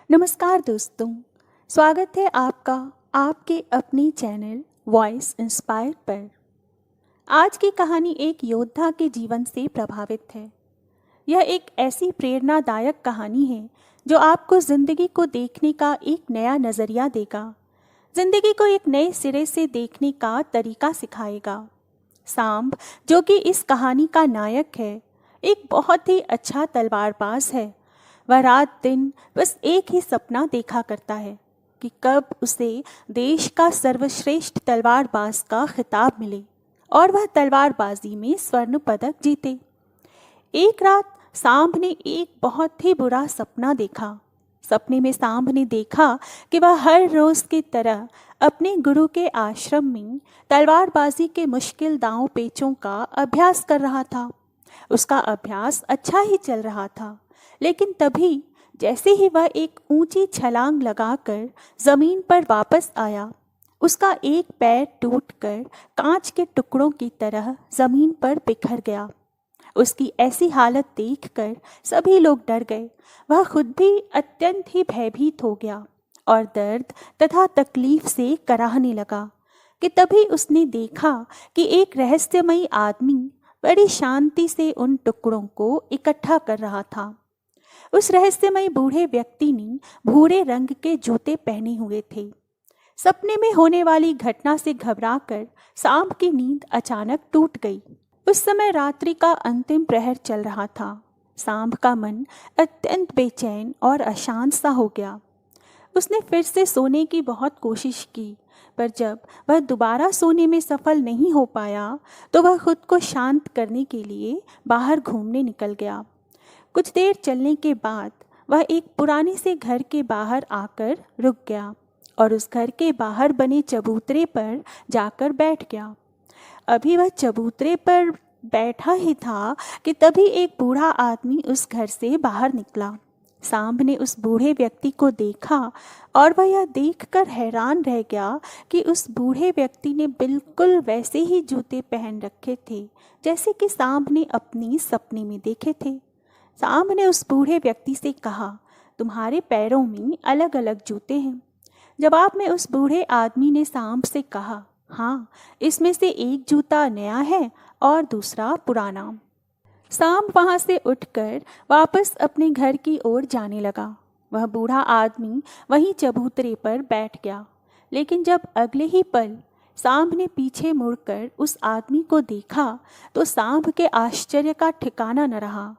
नमस्कार दोस्तों, स्वागत है आपका आपके अपने चैनल वॉइस इंस्पायर पर। आज की कहानी एक योद्धा के जीवन से प्रभावित है। यह एक ऐसी प्रेरणादायक कहानी है जो आपको ज़िंदगी को देखने का एक नया नज़रिया देगा, ज़िंदगी को एक नए सिरे से देखने का तरीका सिखाएगा। सांब, जो कि इस कहानी का नायक है, एक बहुत ही अच्छा तलवारबाज है। वह रात दिन बस एक ही सपना देखा करता है कि कब उसे देश का सर्वश्रेष्ठ तलवारबाज का खिताब मिले और वह तलवारबाजी में स्वर्ण पदक जीते। एक रात सांब ने एक बहुत ही बुरा सपना देखा। सपने में सांब ने देखा कि वह हर रोज की तरह अपने गुरु के आश्रम में तलवारबाजी के मुश्किल दांव पेचों का अभ्यास कर रहा था। उसका अभ्यास अच्छा ही चल रहा था, लेकिन तभी जैसे ही वह एक ऊंची छलांग लगाकर जमीन पर वापस आया, उसका एक पैर टूटकर कांच के टुकड़ों की तरह जमीन पर बिखर गया। उसकी ऐसी हालत देखकर सभी लोग डर गए। वह खुद भी अत्यंत ही भयभीत हो गया और दर्द तथा तकलीफ से कराहने लगा कि तभी उसने देखा कि एक रहस्यमयी आदमी बड़ी शांति से उन टुकड़ों को इकट्ठा कर रहा था। उस रहस्यमयी बूढ़े व्यक्ति ने भूरे रंग के जूते पहने हुए थे। सपने में होने वाली घटना से घबराकर सांब की नींद अचानक टूट गई। उस समय रात्रि का अंतिम प्रहर चल रहा था। सांब का मन अत्यंत बेचैन और अशांत सा हो गया। उसने फिर से सोने की बहुत कोशिश की, पर जब वह दोबारा सोने में सफल नहीं हो पाया तो वह खुद को शांत करने के लिए बाहर घूमने निकल गया। कुछ देर चलने के बाद वह एक पुराने से घर के बाहर आकर रुक गया और उस घर के बाहर बने चबूतरे पर जाकर बैठ गया। अभी वह चबूतरे पर बैठा ही था कि तभी एक बूढ़ा आदमी उस घर से बाहर निकला। सांब ने उस बूढ़े व्यक्ति को देखा और वह यह देखकर हैरान रह गया कि उस बूढ़े व्यक्ति ने बिल्कुल वैसे ही जूते पहन रखे थे जैसे कि सांब ने अपनी सपने में देखे थे। सांब ने उस बूढ़े व्यक्ति से कहा, तुम्हारे पैरों में अलग अलग जूते हैं। जवाब में उस बूढ़े आदमी ने सांब से कहा, हाँ, इसमें से एक जूता नया है और दूसरा पुराना। सांब वहां से उठकर वापस अपने घर की ओर जाने लगा। वह बूढ़ा आदमी वहीं चबूतरे पर बैठ गया, लेकिन जब अगले ही पल सांब ने पीछे मुड़कर उस आदमी को देखा तो सांब के आश्चर्य का ठिकाना न रहा,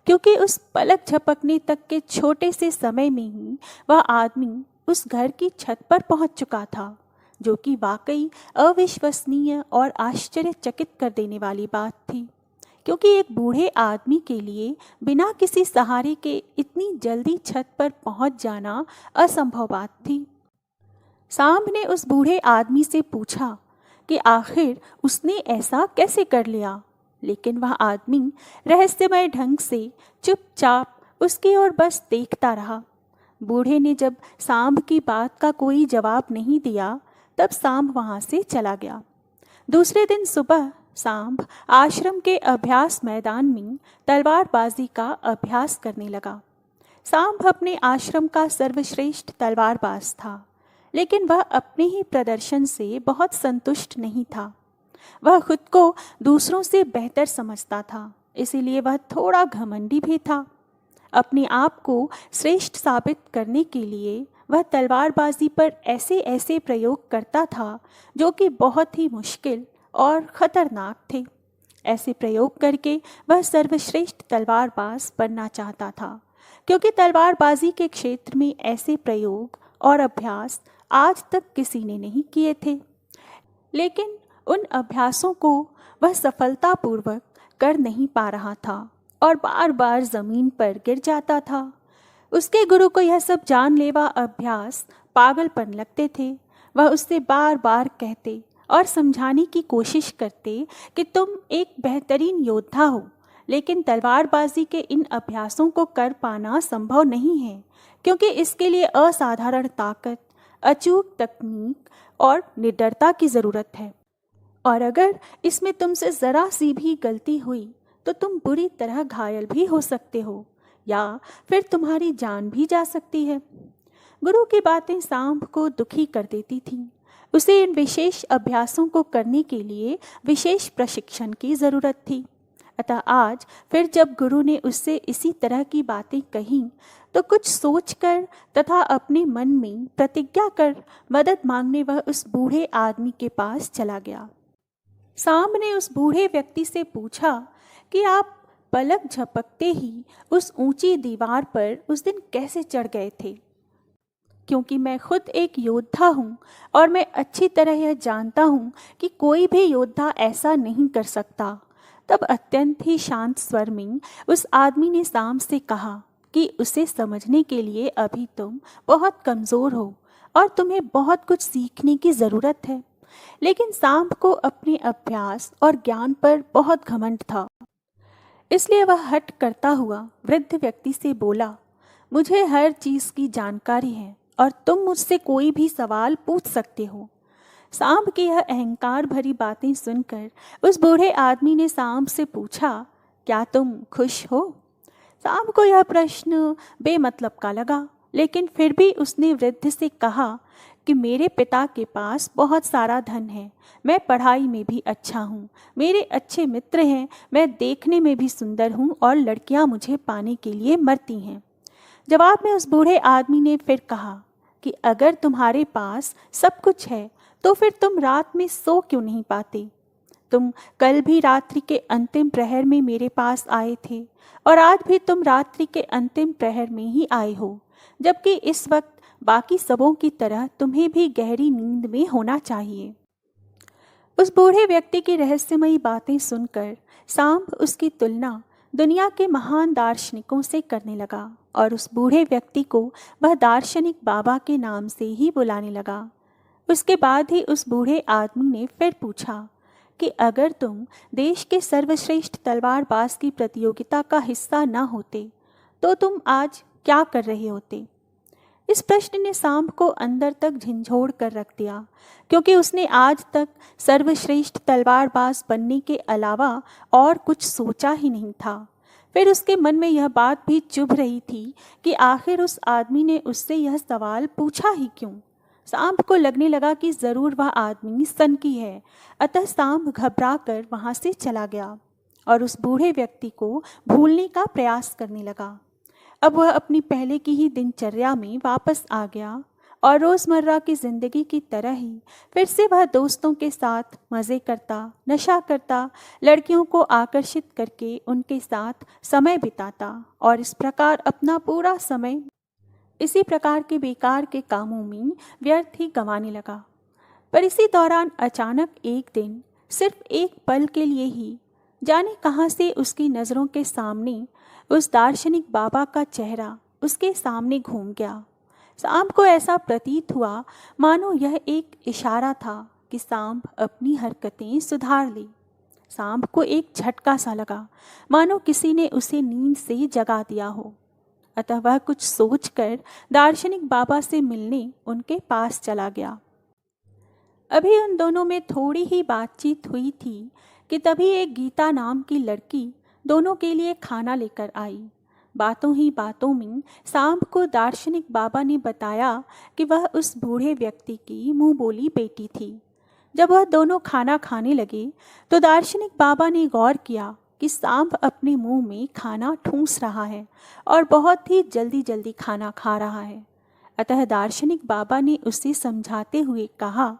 क्योंकि उस पलक झपकने तक के छोटे से समय में ही वह आदमी उस घर की छत पर पहुंच चुका था, जो कि वाकई अविश्वसनीय और आश्चर्यचकित कर देने वाली बात थी, क्योंकि एक बूढ़े आदमी के लिए बिना किसी सहारे के इतनी जल्दी छत पर पहुंच जाना असंभव बात थी। सांब ने उस बूढ़े आदमी से पूछा कि आखिर उसने ऐसा कैसे कर लिया, लेकिन वह आदमी रहस्यमय ढंग से चुपचाप उसकी ओर बस देखता रहा। बूढ़े ने जब सांब की बात का कोई जवाब नहीं दिया, तब सांब वहां से चला गया। दूसरे दिन सुबह सांब आश्रम के अभ्यास मैदान में तलवारबाजी का अभ्यास करने लगा। सांब अपने आश्रम का सर्वश्रेष्ठ तलवारबाज था, लेकिन वह अपने ही प्रदर्शन से बहुत संतुष्ट नहीं था। वह खुद को दूसरों से बेहतर समझता था, इसीलिए वह थोड़ा घमंडी भी था। अपने आप को श्रेष्ठ साबित करने के लिए वह तलवारबाजी पर ऐसे ऐसे प्रयोग करता था जो कि बहुत ही मुश्किल और खतरनाक थे। ऐसे प्रयोग करके वह सर्वश्रेष्ठ तलवारबाज बनना चाहता था, क्योंकि तलवारबाजी के क्षेत्र में ऐसे प्रयोग और अभ्यास आज तक किसी ने नहीं किए थे। लेकिन उन अभ्यासों को वह सफलतापूर्वक कर नहीं पा रहा था और बार बार जमीन पर गिर जाता था। उसके गुरु को यह सब जानलेवा अभ्यास पागलपन लगते थे। वह उससे बार बार कहते और समझाने की कोशिश करते कि तुम एक बेहतरीन योद्धा हो, लेकिन तलवारबाजी के इन अभ्यासों को कर पाना संभव नहीं है, क्योंकि इसके लिए असाधारण ताकत, अचूक तकनीक और निडरता की ज़रूरत है, और अगर इसमें तुमसे ज़रा सी भी गलती हुई तो तुम बुरी तरह घायल भी हो सकते हो या फिर तुम्हारी जान भी जा सकती है। गुरु की बातें सांब को दुखी कर देती थीं। उसे इन विशेष अभ्यासों को करने के लिए विशेष प्रशिक्षण की ज़रूरत थी। अतः आज फिर जब गुरु ने उससे इसी तरह की बातें कहीं तो कुछ सोचकर तथा अपने मन में प्रतिज्ञा कर मदद मांगने वह उस बूढ़े आदमी के पास चला गया। सांब ने उस बूढ़े व्यक्ति से पूछा कि आप पलक झपकते ही उस ऊंची दीवार पर उस दिन कैसे चढ़ गए थे, क्योंकि मैं खुद एक योद्धा हूँ और मैं अच्छी तरह यह जानता हूँ कि कोई भी योद्धा ऐसा नहीं कर सकता। तब अत्यंत ही शांत स्वर में उस आदमी ने सांब से कहा कि उसे समझने के लिए अभी तुम बहुत कमज़ोर हो और तुम्हें बहुत कुछ सीखने की ज़रूरत है। लेकिन सांब को अपने अभ्यास और ज्ञान पर बहुत घमंड था, इसलिए वह हट करता हुआ वृद्ध व्यक्ति से बोला, मुझे हर चीज़ की जानकारी है और तुम मुझसे कोई भी सवाल पूछ सकते हो। सांब की यह अहंकार भरी बातें सुनकर उस बूढ़े आदमी ने सांब से पूछा, क्या तुम खुश हो? सांब को यह प्रश्न बेमतलब का लगा, लेकिन फिर भी उसने वृद्ध से कहा कि मेरे पिता के पास बहुत सारा धन है, मैं पढ़ाई में भी अच्छा हूँ, मेरे अच्छे मित्र हैं, मैं देखने में भी सुंदर हूँ और लड़कियाँ मुझे पाने के लिए मरती हैं। जवाब में उस बूढ़े आदमी ने फिर कहा कि अगर तुम्हारे पास सब कुछ है तो फिर तुम रात में सो क्यों नहीं पाते? तुम कल भी रात्रि के अंतिम प्रहर में मेरे पास आए थे और आज भी तुम रात्रि के अंतिम प्रहर में ही आए हो, जबकि इस वक्त बाकी सबों की तरह तुम्हें भी गहरी नींद में होना चाहिए। उस बूढ़े व्यक्ति की रहस्यमयी बातें सुनकर सांब उसकी तुलना दुनिया के महान दार्शनिकों से करने लगा और उस बूढ़े व्यक्ति को वह दार्शनिक बाबा के नाम से ही बुलाने लगा। उसके बाद ही उस बूढ़े आदमी ने फिर पूछा कि अगर तुम देश के सर्वश्रेष्ठ तलवारबाज की प्रतियोगिता का हिस्सा न होते तो तुम आज क्या कर रहे होते? इस प्रश्न ने सांब को अंदर तक झंझोड़ कर रख दिया, क्योंकि उसने आज तक सर्वश्रेष्ठ तलवारबाज बनने के अलावा और कुछ सोचा ही नहीं था। फिर उसके मन में यह बात भी चुभ रही थी कि आखिर उस आदमी ने उससे यह सवाल पूछा ही क्यों। सांब को लगने लगा कि ज़रूर वह आदमी सनकी है, अतः सांब घबरा कर वहाँ से चला गया और उस बूढ़े व्यक्ति को भूलने का प्रयास करने लगा। अब वह अपनी पहले की ही दिनचर्या में वापस आ गया और रोज़मर्रा की ज़िंदगी की तरह ही फिर से वह दोस्तों के साथ मज़े करता, नशा करता, लड़कियों को आकर्षित करके उनके साथ समय बिताता और इस प्रकार अपना पूरा समय इसी प्रकार के बेकार के कामों में व्यर्थ ही गंवाने लगा। पर इसी दौरान अचानक एक दिन, सिर्फ एक पल के लिए ही, जाने कहाँ से उसकी नज़रों के सामने उस दार्शनिक बाबा का चेहरा उसके सामने घूम गया। सांब को ऐसा प्रतीत हुआ मानो यह एक इशारा था कि सांब अपनी हरकतें सुधार ले। सांब को एक झटका सा लगा, मानो किसी ने उसे नींद से जगा दिया हो। अतः वह कुछ सोचकर दार्शनिक बाबा से मिलने उनके पास चला गया। अभी उन दोनों में थोड़ी ही बातचीत हुई थी कि तभी एक गीता नाम की लड़की दोनों के लिए खाना लेकर आई। बातों ही बातों में सांब को दार्शनिक बाबा ने बताया कि वह उस बूढ़े व्यक्ति की मुंह बोली बेटी थी। जब वह दोनों खाना खाने लगे तो दार्शनिक बाबा ने गौर किया कि सांब अपने मुंह में खाना ठूंस रहा है और बहुत ही जल्दी जल्दी खाना खा रहा है। अतः दार्शनिक बाबा ने उसे समझाते हुए कहा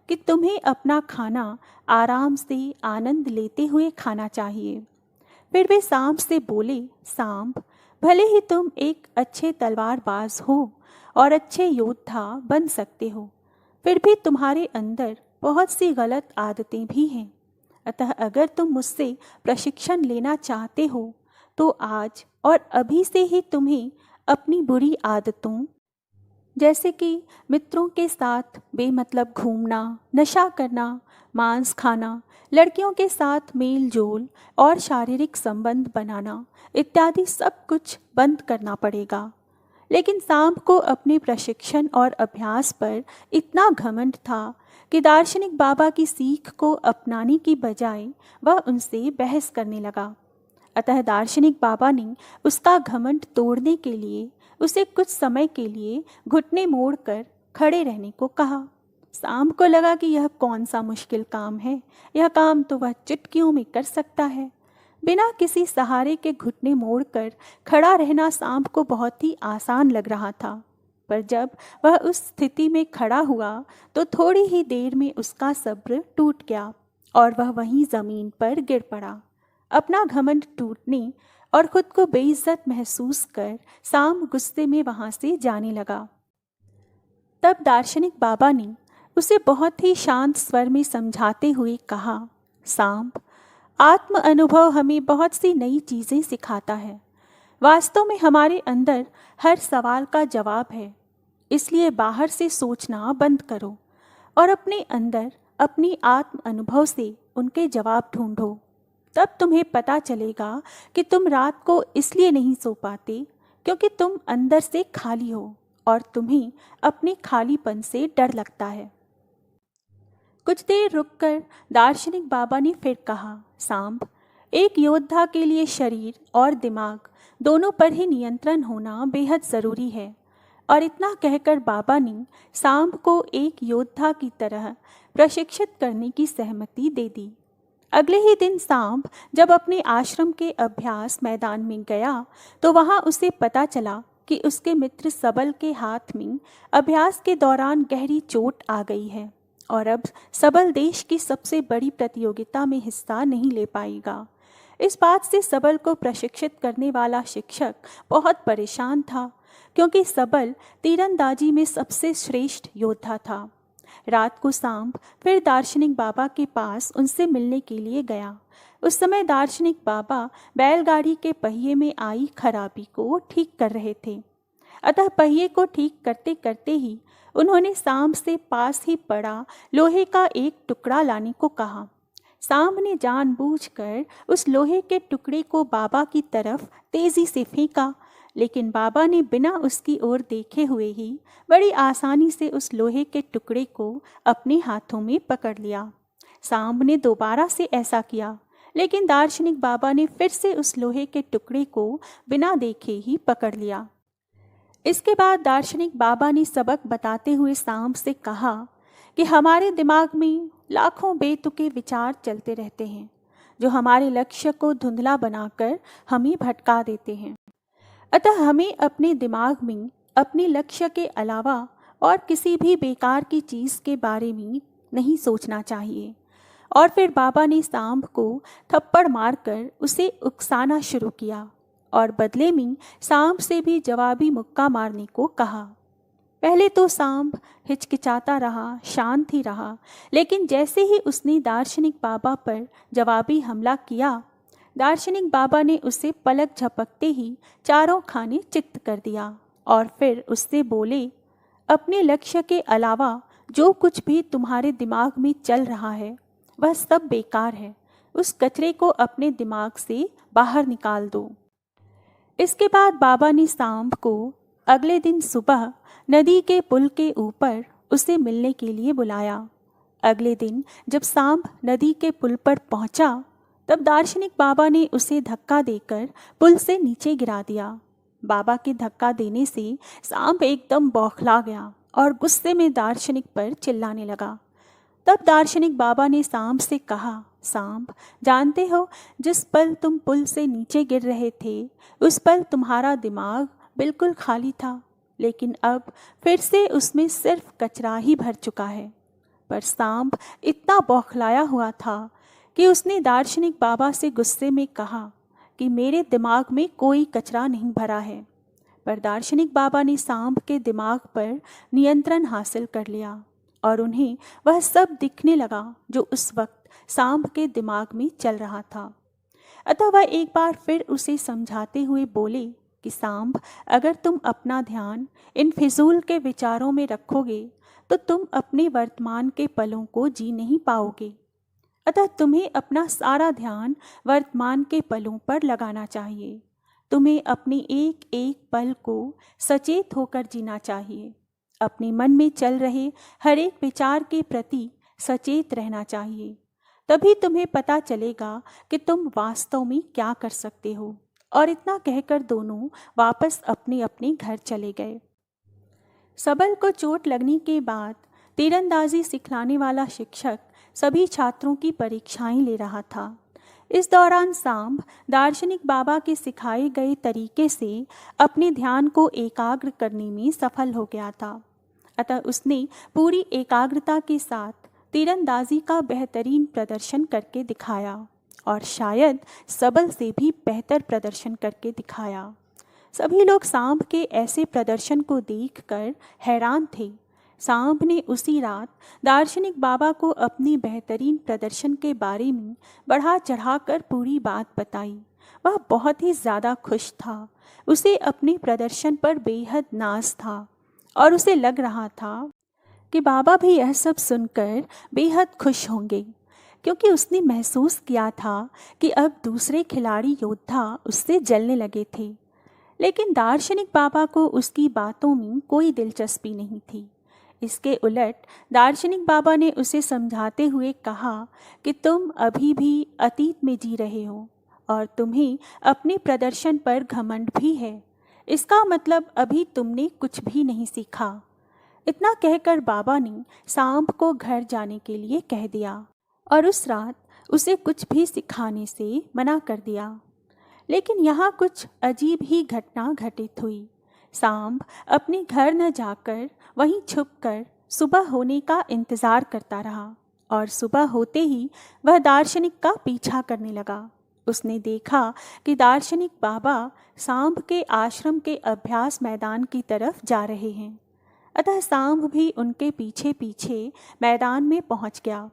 कि तुम्हें अपना खाना आराम से आनंद लेते हुए खाना चाहिए। फिर वे सांब से बोले, सांब, भले ही तुम एक अच्छे तलवारबाज हो और अच्छे योद्धा बन सकते हो, फिर भी तुम्हारे अंदर बहुत सी गलत आदतें भी हैं। अतः अगर तुम मुझसे प्रशिक्षण लेना चाहते हो तो आज और अभी से ही तुम्हें अपनी बुरी आदतों, जैसे कि मित्रों के साथ बेमतलब घूमना, नशा करना, मांस खाना, लड़कियों के साथ मेल जोल और शारीरिक संबंध बनाना इत्यादि सब कुछ बंद करना पड़ेगा। लेकिन सांब को अपने प्रशिक्षण और अभ्यास पर इतना घमंड था कि दार्शनिक बाबा की सीख को अपनाने की बजाय वह उनसे बहस करने लगा। अतः दार्शनिक बाबा ने उसका घमंड तोड़ने के लिए उसे कुछ समय के लिए घुटने मोड़कर खड़े रहने को कहा। सांब को लगा कि यह कौन सा मुश्किल काम है, यह काम तो वह चुटकियों में कर सकता है। बिना किसी सहारे के घुटने मोड़कर खड़ा रहना सांब को बहुत ही आसान लग रहा था, पर जब वह उस स्थिति में खड़ा हुआ तो थोड़ी ही देर में उसका सब्र टूट गया और वह वहीं ज़मीन पर गिर पड़ा। अपना घमंड टूटने और खुद को बेइज्जत महसूस कर सांब गुस्से में वहाँ से जाने लगा। तब दार्शनिक बाबा ने उसे बहुत ही शांत स्वर में समझाते हुए कहा, सांब, आत्म अनुभव हमें बहुत सी नई चीज़ें सिखाता है। वास्तव में हमारे अंदर हर सवाल का जवाब है, इसलिए बाहर से सोचना बंद करो और अपने अंदर अपनी आत्म अनुभव से उनके जवाब ढूंढो। तब तुम्हें पता चलेगा कि तुम रात को इसलिए नहीं सो पाते क्योंकि तुम अंदर से खाली हो और तुम्हें अपने खालीपन से डर लगता है। कुछ देर रुककर दार्शनिक बाबा ने फिर कहा, सांब, एक योद्धा के लिए शरीर और दिमाग दोनों पर ही नियंत्रण होना बेहद ज़रूरी है। और इतना कहकर बाबा ने सांब को एक योद्धा की तरह प्रशिक्षित करने की सहमति दे दी। अगले ही दिन सांब जब अपने आश्रम के अभ्यास मैदान में गया तो वहाँ उसे पता चला कि उसके मित्र सबल के हाथ में अभ्यास के दौरान गहरी चोट आ गई है और अब सबल देश की सबसे बड़ी प्रतियोगिता में हिस्सा नहीं ले पाएगा। इस बात से सबल को प्रशिक्षित करने वाला शिक्षक बहुत परेशान था क्योंकि सबल तीरंदाजी में सबसे श्रेष्ठ योद्धा था। रात को सांब फिर दार्शनिक बाबा के पास उनसे मिलने के लिए गया। उस समय दार्शनिक बाबा बैलगाड़ी के पहिए में आई खराबी को ठीक कर रहे थे। अतः पहिए को ठीक करते करते ही उन्होंने सांब से पास ही पड़ा लोहे का एक टुकड़ा लाने को कहा। सांब ने जानबूझकर उस लोहे के टुकड़े को बाबा की तरफ तेजी से फेंका, लेकिन बाबा ने बिना उसकी ओर देखे हुए ही बड़ी आसानी से उस लोहे के टुकड़े को अपने हाथों में पकड़ लिया। सांब ने दोबारा से ऐसा किया, लेकिन दार्शनिक बाबा ने फिर से उस लोहे के टुकड़े को बिना देखे ही पकड़ लिया। इसके बाद दार्शनिक बाबा ने सबक बताते हुए सांब से कहा कि हमारे दिमाग में लाखों बेतुके विचार चलते रहते हैं जो हमारे लक्ष्य को धुंधला बनाकर हमें भटका देते हैं। अतः हमें अपने दिमाग में अपने लक्ष्य के अलावा और किसी भी बेकार की चीज़ के बारे में नहीं सोचना चाहिए। और फिर बाबा ने सांब को थप्पड़ मारकर उसे उकसाना शुरू किया और बदले में सांब से भी जवाबी मुक्का मारने को कहा। पहले तो सांब हिचकिचाता रहा, शांत ही रहा, लेकिन जैसे ही उसने दार्शनिक बाबा पर जवाबी हमला किया, दार्शनिक बाबा ने उसे पलक झपकते ही चारों खाने चित्त कर दिया और फिर उससे बोले, अपने लक्ष्य के अलावा जो कुछ भी तुम्हारे दिमाग में चल रहा है वह सब बेकार है। उस कचरे को अपने दिमाग से बाहर निकाल दो। इसके बाद बाबा ने सांब को अगले दिन सुबह नदी के पुल के ऊपर उसे मिलने के लिए बुलाया। अगले दिन जब सांब नदी के पुल पर पहुंचा तब दार्शनिक बाबा ने उसे धक्का देकर पुल से नीचे गिरा दिया। बाबा के धक्का देने से सांब एकदम बौखला गया और गुस्से में दार्शनिक पर चिल्लाने लगा। तब दार्शनिक बाबा ने सांब से कहा, सांब, जानते हो जिस पल तुम पुल से नीचे गिर रहे थे उस पल तुम्हारा दिमाग बिल्कुल खाली था, लेकिन अब फिर से उसमें सिर्फ कचरा ही भर चुका है। पर सांब इतना बौखलाया हुआ था कि उसने दार्शनिक बाबा से गुस्से में कहा कि मेरे दिमाग में कोई कचरा नहीं भरा है। पर दार्शनिक बाबा ने सांब के दिमाग पर नियंत्रण हासिल कर लिया और उन्हें वह सब दिखने लगा जो उस वक्त सांब के दिमाग में चल रहा था। अतः वह एक बार फिर उसे समझाते हुए बोले कि सांब, अगर तुम अपना ध्यान इन फिजूल के विचारों में रखोगे तो तुम अपने वर्तमान के पलों को जी नहीं पाओगे। अतः तुम्हें अपना सारा ध्यान वर्तमान के पलों पर लगाना चाहिए। तुम्हें अपने एक एक पल को सचेत होकर जीना चाहिए। अपने मन में चल रहे हर एक विचार के प्रति सचेत रहना चाहिए। तभी तुम्हें पता चलेगा कि तुम वास्तव में क्या कर सकते हो। और इतना कहकर दोनों वापस अपने अपने घर चले गए। सबल को चोट लगने के बाद तीरंदाजी सिखलाने वाला शिक्षक सभी छात्रों की परीक्षाएं ले रहा था। इस दौरान सांब दार्शनिक बाबा के सिखाए गए तरीके से अपने ध्यान को एकाग्र करने में सफल हो गया था। अतः उसने पूरी एकाग्रता के साथ तीरंदाजी का बेहतरीन प्रदर्शन करके दिखाया और शायद सबल से भी बेहतर प्रदर्शन करके दिखाया। सभी लोग सांब के ऐसे प्रदर्शन को देखकर हैरान थे। सांब ने उसी रात दार्शनिक बाबा को अपनी बेहतरीन प्रदर्शन के बारे में बढ़ा चढ़ाकर पूरी बात बताई। वह बहुत ही ज़्यादा खुश था। उसे अपने प्रदर्शन पर बेहद नाज था और उसे लग रहा था कि बाबा भी यह सब सुनकर बेहद खुश होंगे, क्योंकि उसने महसूस किया था कि अब दूसरे खिलाड़ी योद्धा उससे जलने लगे थे। लेकिन दार्शनिक बाबा को उसकी बातों में कोई दिलचस्पी नहीं थी। इसके उलट दार्शनिक बाबा ने उसे समझाते हुए कहा कि तुम अभी भी अतीत में जी रहे हो और तुम्हें अपने प्रदर्शन पर घमंड भी है। इसका मतलब अभी तुमने कुछ भी नहीं सीखा। इतना कहकर बाबा ने सांब को घर जाने के लिए कह दिया और उस रात उसे कुछ भी सिखाने से मना कर दिया। लेकिन यहाँ कुछ अजीब ही घटना घटित हुई। सांब अपने घर न जाकर वहीं छुपकर सुबह होने का इंतज़ार करता रहा और सुबह होते ही वह दार्शनिक का पीछा करने लगा। उसने देखा कि दार्शनिक बाबा सांब के आश्रम के अभ्यास मैदान की तरफ जा रहे हैं। अतः सांब भी उनके पीछे पीछे मैदान में पहुंच गया।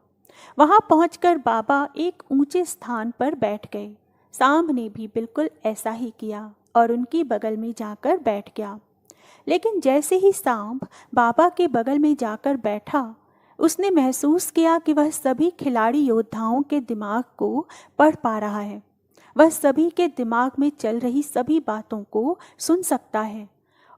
वहां पहुंचकर बाबा एक ऊंचे स्थान पर बैठ गए। सांब ने भी बिल्कुल ऐसा ही किया और उनकी बगल में जाकर बैठ गया। लेकिन जैसे ही सांब बाबा के बगल में जाकर बैठा, उसने महसूस किया कि वह सभी खिलाड़ी योद्धाओं के दिमाग को पढ़ पा रहा है। वह सभी के दिमाग में चल रही सभी बातों को सुन सकता है।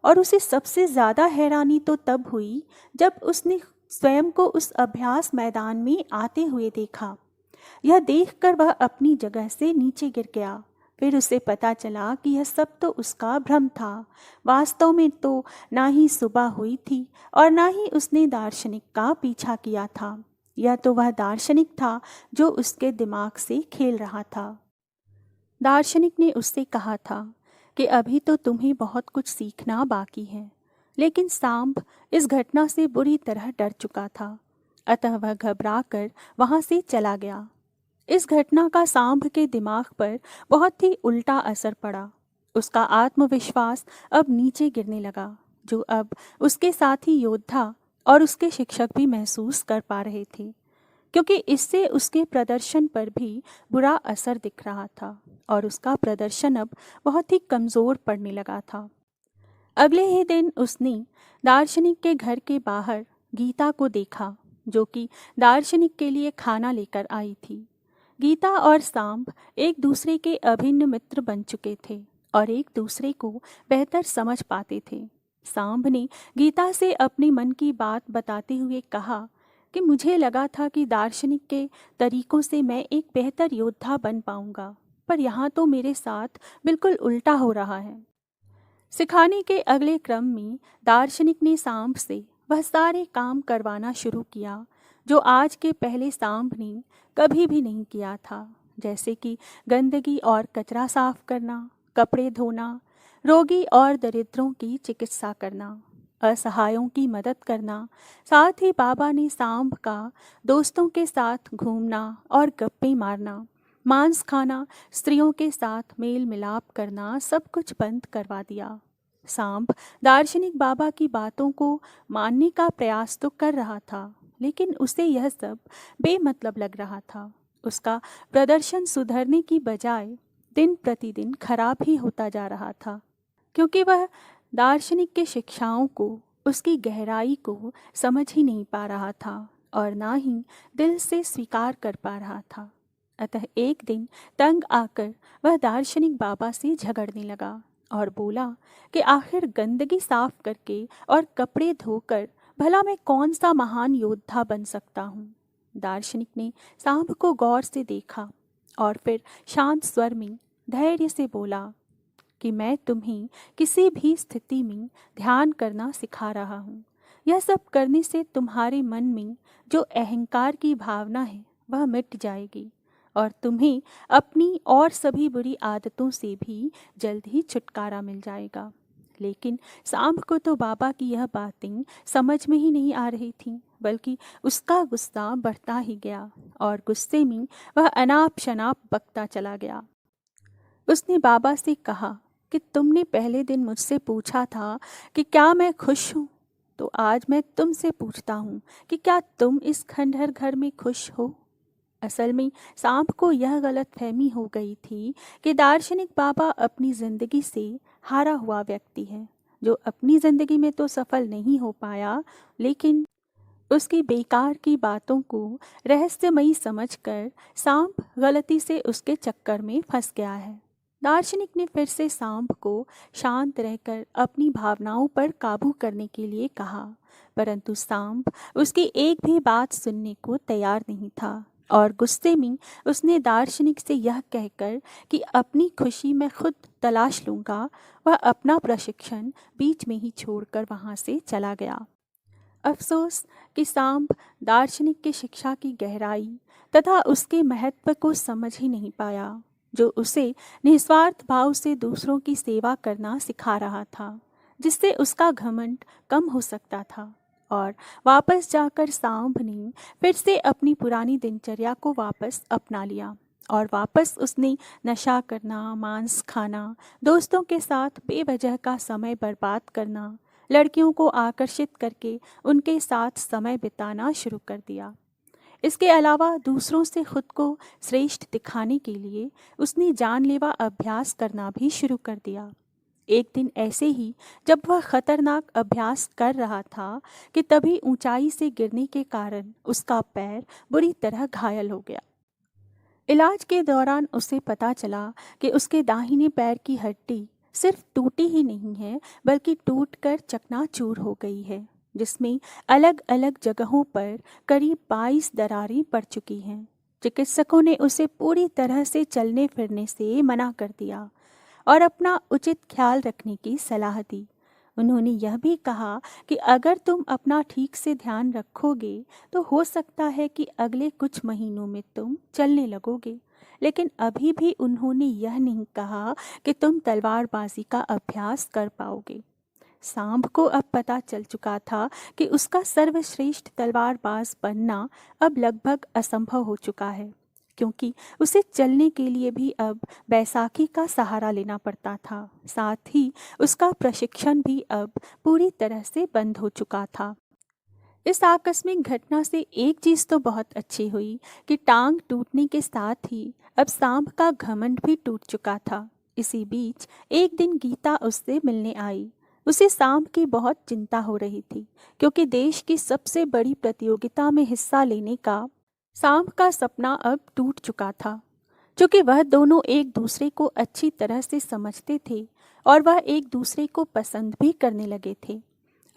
और उसे सबसे ज़्यादा हैरानी तो तब हुई जब उसने स्वयं को उस अभ्यास मैदान में आते हुए देखा। यह देखकर वह अपनी जगह से नीचे गिर गया। फिर उसे पता चला कि यह सब तो उसका भ्रम था। वास्तव में तो ना ही सुबह हुई थी और ना ही उसने दार्शनिक का पीछा किया था। यह तो वह दार्शनिक था जो उसके दिमाग से खेल रहा था। दार्शनिक ने उससे कहा था कि अभी तो तुम्हें बहुत कुछ सीखना बाकी है। लेकिन सांब इस घटना से बुरी तरह डर चुका था, अतः वह घबराकर वहाँ से चला गया। इस घटना का सांब के दिमाग पर बहुत ही उल्टा असर पड़ा। उसका आत्मविश्वास अब नीचे गिरने लगा, जो अब उसके साथी योद्धा और उसके शिक्षक भी महसूस कर पा रहे थे, क्योंकि इससे उसके प्रदर्शन पर भी बुरा असर दिख रहा था और उसका प्रदर्शन अब बहुत ही कमज़ोर पड़ने लगा था। अगले ही दिन उसने दार्शनिक के घर के बाहर गीता को देखा, जो कि दार्शनिक के लिए खाना लेकर आई थी। गीता और सांब एक दूसरे के अभिन्न मित्र बन चुके थे और एक दूसरे को बेहतर समझ पाते थे। सांब ने गीता से अपने मन की बात बताते हुए कहा कि मुझे लगा था कि दार्शनिक के तरीकों से मैं एक बेहतर योद्धा बन पाऊंगा, पर यहाँ तो मेरे साथ बिल्कुल उल्टा हो रहा है। सिखाने के अगले क्रम में दार्शनिक ने सांब से वह सारे काम करवाना शुरू किया जो आज के पहले सांब ने कभी भी नहीं किया था, जैसे कि गंदगी और कचरा साफ करना, कपड़े धोना, रोगी और दरिद्रों की चिकित्सा करना, असहायों की मदद करना। साथ ही बाबा ने सांब का दोस्तों के साथ घूमना और गप्पे मारना, मांस खाना, स्त्रियों के साथ मेल मिलाप करना सब कुछ बंद करवा दिया। सांब दार्शनिक बाबा की बातों को मानने का प्रयास तो कर रहा था, लेकिन उसे यह सब बेमतलब लग रहा था। उसका प्रदर्शन सुधरने की बजाय दिन प्रतिदिन खराब ही होता जा रहा था, क्योंकि वह दार्शनिक के शिक्षाओं को, उसकी गहराई को समझ ही नहीं पा रहा था और ना ही दिल से स्वीकार कर पा रहा था। अतः एक दिन तंग आकर वह दार्शनिक बाबा से झगड़ने लगा और बोला कि आखिर गंदगी साफ करके और कपड़े धोकर भला मैं कौन सा महान योद्धा बन सकता हूँ। दार्शनिक ने सांप को गौर से देखा और फिर शांत स्वर में धैर्य से बोला कि मैं तुम्हें किसी भी स्थिति में ध्यान करना सिखा रहा हूँ। यह सब करने से तुम्हारे मन में जो अहंकार की भावना है वह मिट जाएगी और तुम्हें अपनी और सभी बुरी आदतों से भी जल्द ही छुटकारा मिल जाएगा। लेकिन सांप को तो बाबा की यह बातें समझ में ही नहीं आ रही थीं, बल्कि उसका गुस्सा बढ़ता ही गया और गुस्से में वह अनाप शनाप बकता चला गया। उसने बाबा से कहा कि तुमने पहले दिन मुझसे पूछा था कि क्या मैं खुश हूँ, तो आज मैं तुमसे पूछता हूँ कि क्या तुम इस खंडहर घर में खुश हो। असल में सांप को यह गलतफहमी हो गई थी कि दार्शनिक बाबा अपनी जिंदगी से हारा हुआ व्यक्ति है, जो अपनी जिंदगी में तो सफल नहीं हो पाया, लेकिन उसकी बेकार की बातों को रहस्यमयी समझकर सांप गलती से उसके चक्कर में फंस गया है। दार्शनिक ने फिर से सांप को शांत रहकर अपनी भावनाओं पर काबू करने के लिए कहा, परंतु सांप उसकी एक भी बात सुनने को तैयार नहीं था और गुस्से में उसने दार्शनिक से यह कहकर कि अपनी खुशी मैं खुद तलाश लूँगा, वह अपना प्रशिक्षण बीच में ही छोड़कर वहाँ से चला गया। अफसोस कि सांप दार्शनिक की शिक्षा की गहराई तथा उसके महत्व को समझ ही नहीं पाया, जो उसे निस्वार्थ भाव से दूसरों की सेवा करना सिखा रहा था, जिससे उसका घमंड कम हो सकता था। और वापस जाकर सांप ने फिर से अपनी पुरानी दिनचर्या को वापस अपना लिया और वापस उसने नशा करना, मांस खाना, दोस्तों के साथ बेवजह का समय बर्बाद करना, लड़कियों को आकर्षित करके उनके साथ समय बिताना शुरू कर दिया। इसके अलावा दूसरों से खुद को श्रेष्ठ दिखाने के लिए उसने जानलेवा अभ्यास करना भी शुरू कर दिया। एक दिन ऐसे ही जब वह खतरनाक अभ्यास कर रहा था कि तभी ऊंचाई से गिरने के कारण उसका पैर बुरी तरह घायल हो गया। इलाज के दौरान उसे पता चला कि उसके दाहिने पैर की हड्डी सिर्फ टूटी ही नहीं है, बल्कि टूटकर चकनाचूर हो गई है, जिसमें अलग अलग जगहों पर करीब 22 दरारें पड़ चुकी हैं। चिकित्सकों ने उसे पूरी तरह से चलने फिरने से मना कर दिया और अपना उचित ख्याल रखने की सलाह दी। उन्होंने यह भी कहा कि अगर तुम अपना ठीक से ध्यान रखोगे तो हो सकता है कि अगले कुछ महीनों में तुम चलने लगोगे, लेकिन अभी भी उन्होंने यह नहीं कहा कि तुम तलवारबाजी का अभ्यास कर पाओगे। सांप को अब पता चल चुका था कि उसका सर्वश्रेष्ठ तलवारबाज बनना अब लगभग असंभव हो चुका है, क्योंकि उसे चलने के लिए भी अब बैसाखी का सहारा लेना पड़ता था। साथ ही उसका प्रशिक्षण भी अब पूरी तरह से बंद हो चुका था। इस आकस्मिक घटना से एक चीज़ तो बहुत अच्छी हुई कि टांग टूटने के साथ ही अब सांप का घमंड भी टूट चुका था। इसी बीच एक दिन गीता उससे मिलने आई। उसे सांप की बहुत चिंता हो रही थी, क्योंकि देश की सबसे बड़ी प्रतियोगिता में हिस्सा लेने का सांप का सपना अब टूट चुका था। चूँकि वह दोनों एक दूसरे को अच्छी तरह से समझते थे और वह एक दूसरे को पसंद भी करने लगे थे,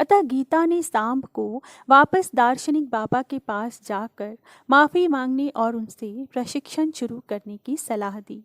अतः गीता ने सांप को वापस दार्शनिक बाबा के पास जाकर माफ़ी मांगने और उनसे प्रशिक्षण शुरू करने की सलाह दी।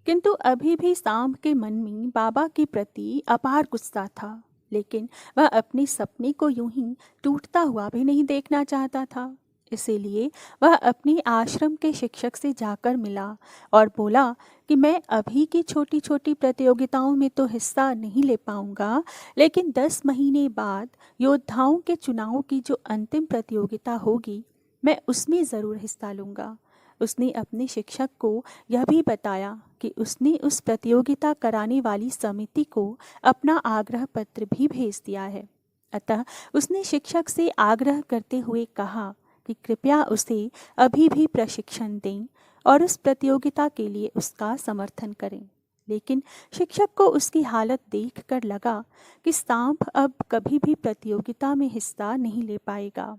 किंतु अभी भी सांप के मन में बाबा के प्रति अपार गुस्सा था, लेकिन वह अपने सपने को यूं ही टूटता हुआ भी नहीं देखना चाहता था। इसीलिए वह अपने आश्रम के शिक्षक से जाकर मिला और बोला कि मैं अभी की छोटी छोटी प्रतियोगिताओं में तो हिस्सा नहीं ले पाऊंगा, लेकिन 10 महीने बाद योद्धाओं के चुनाव की जो अंतिम प्रतियोगिता होगी, मैं उसमें ज़रूर हिस्सा लूँगा। उसने अपने शिक्षक को यह भी बताया कि उसने उस प्रतियोगिता कराने वाली समिति को अपना आग्रह पत्र भी भेज दिया है। अतः उसने शिक्षक से आग्रह करते हुए कहा कि कृपया उसे अभी भी प्रशिक्षण दें और उस प्रतियोगिता के लिए उसका समर्थन करें। लेकिन शिक्षक को उसकी हालत देखकर लगा कि सांप अब कभी भी प्रतियोगिता में हिस्सा नहीं ले पाएगा,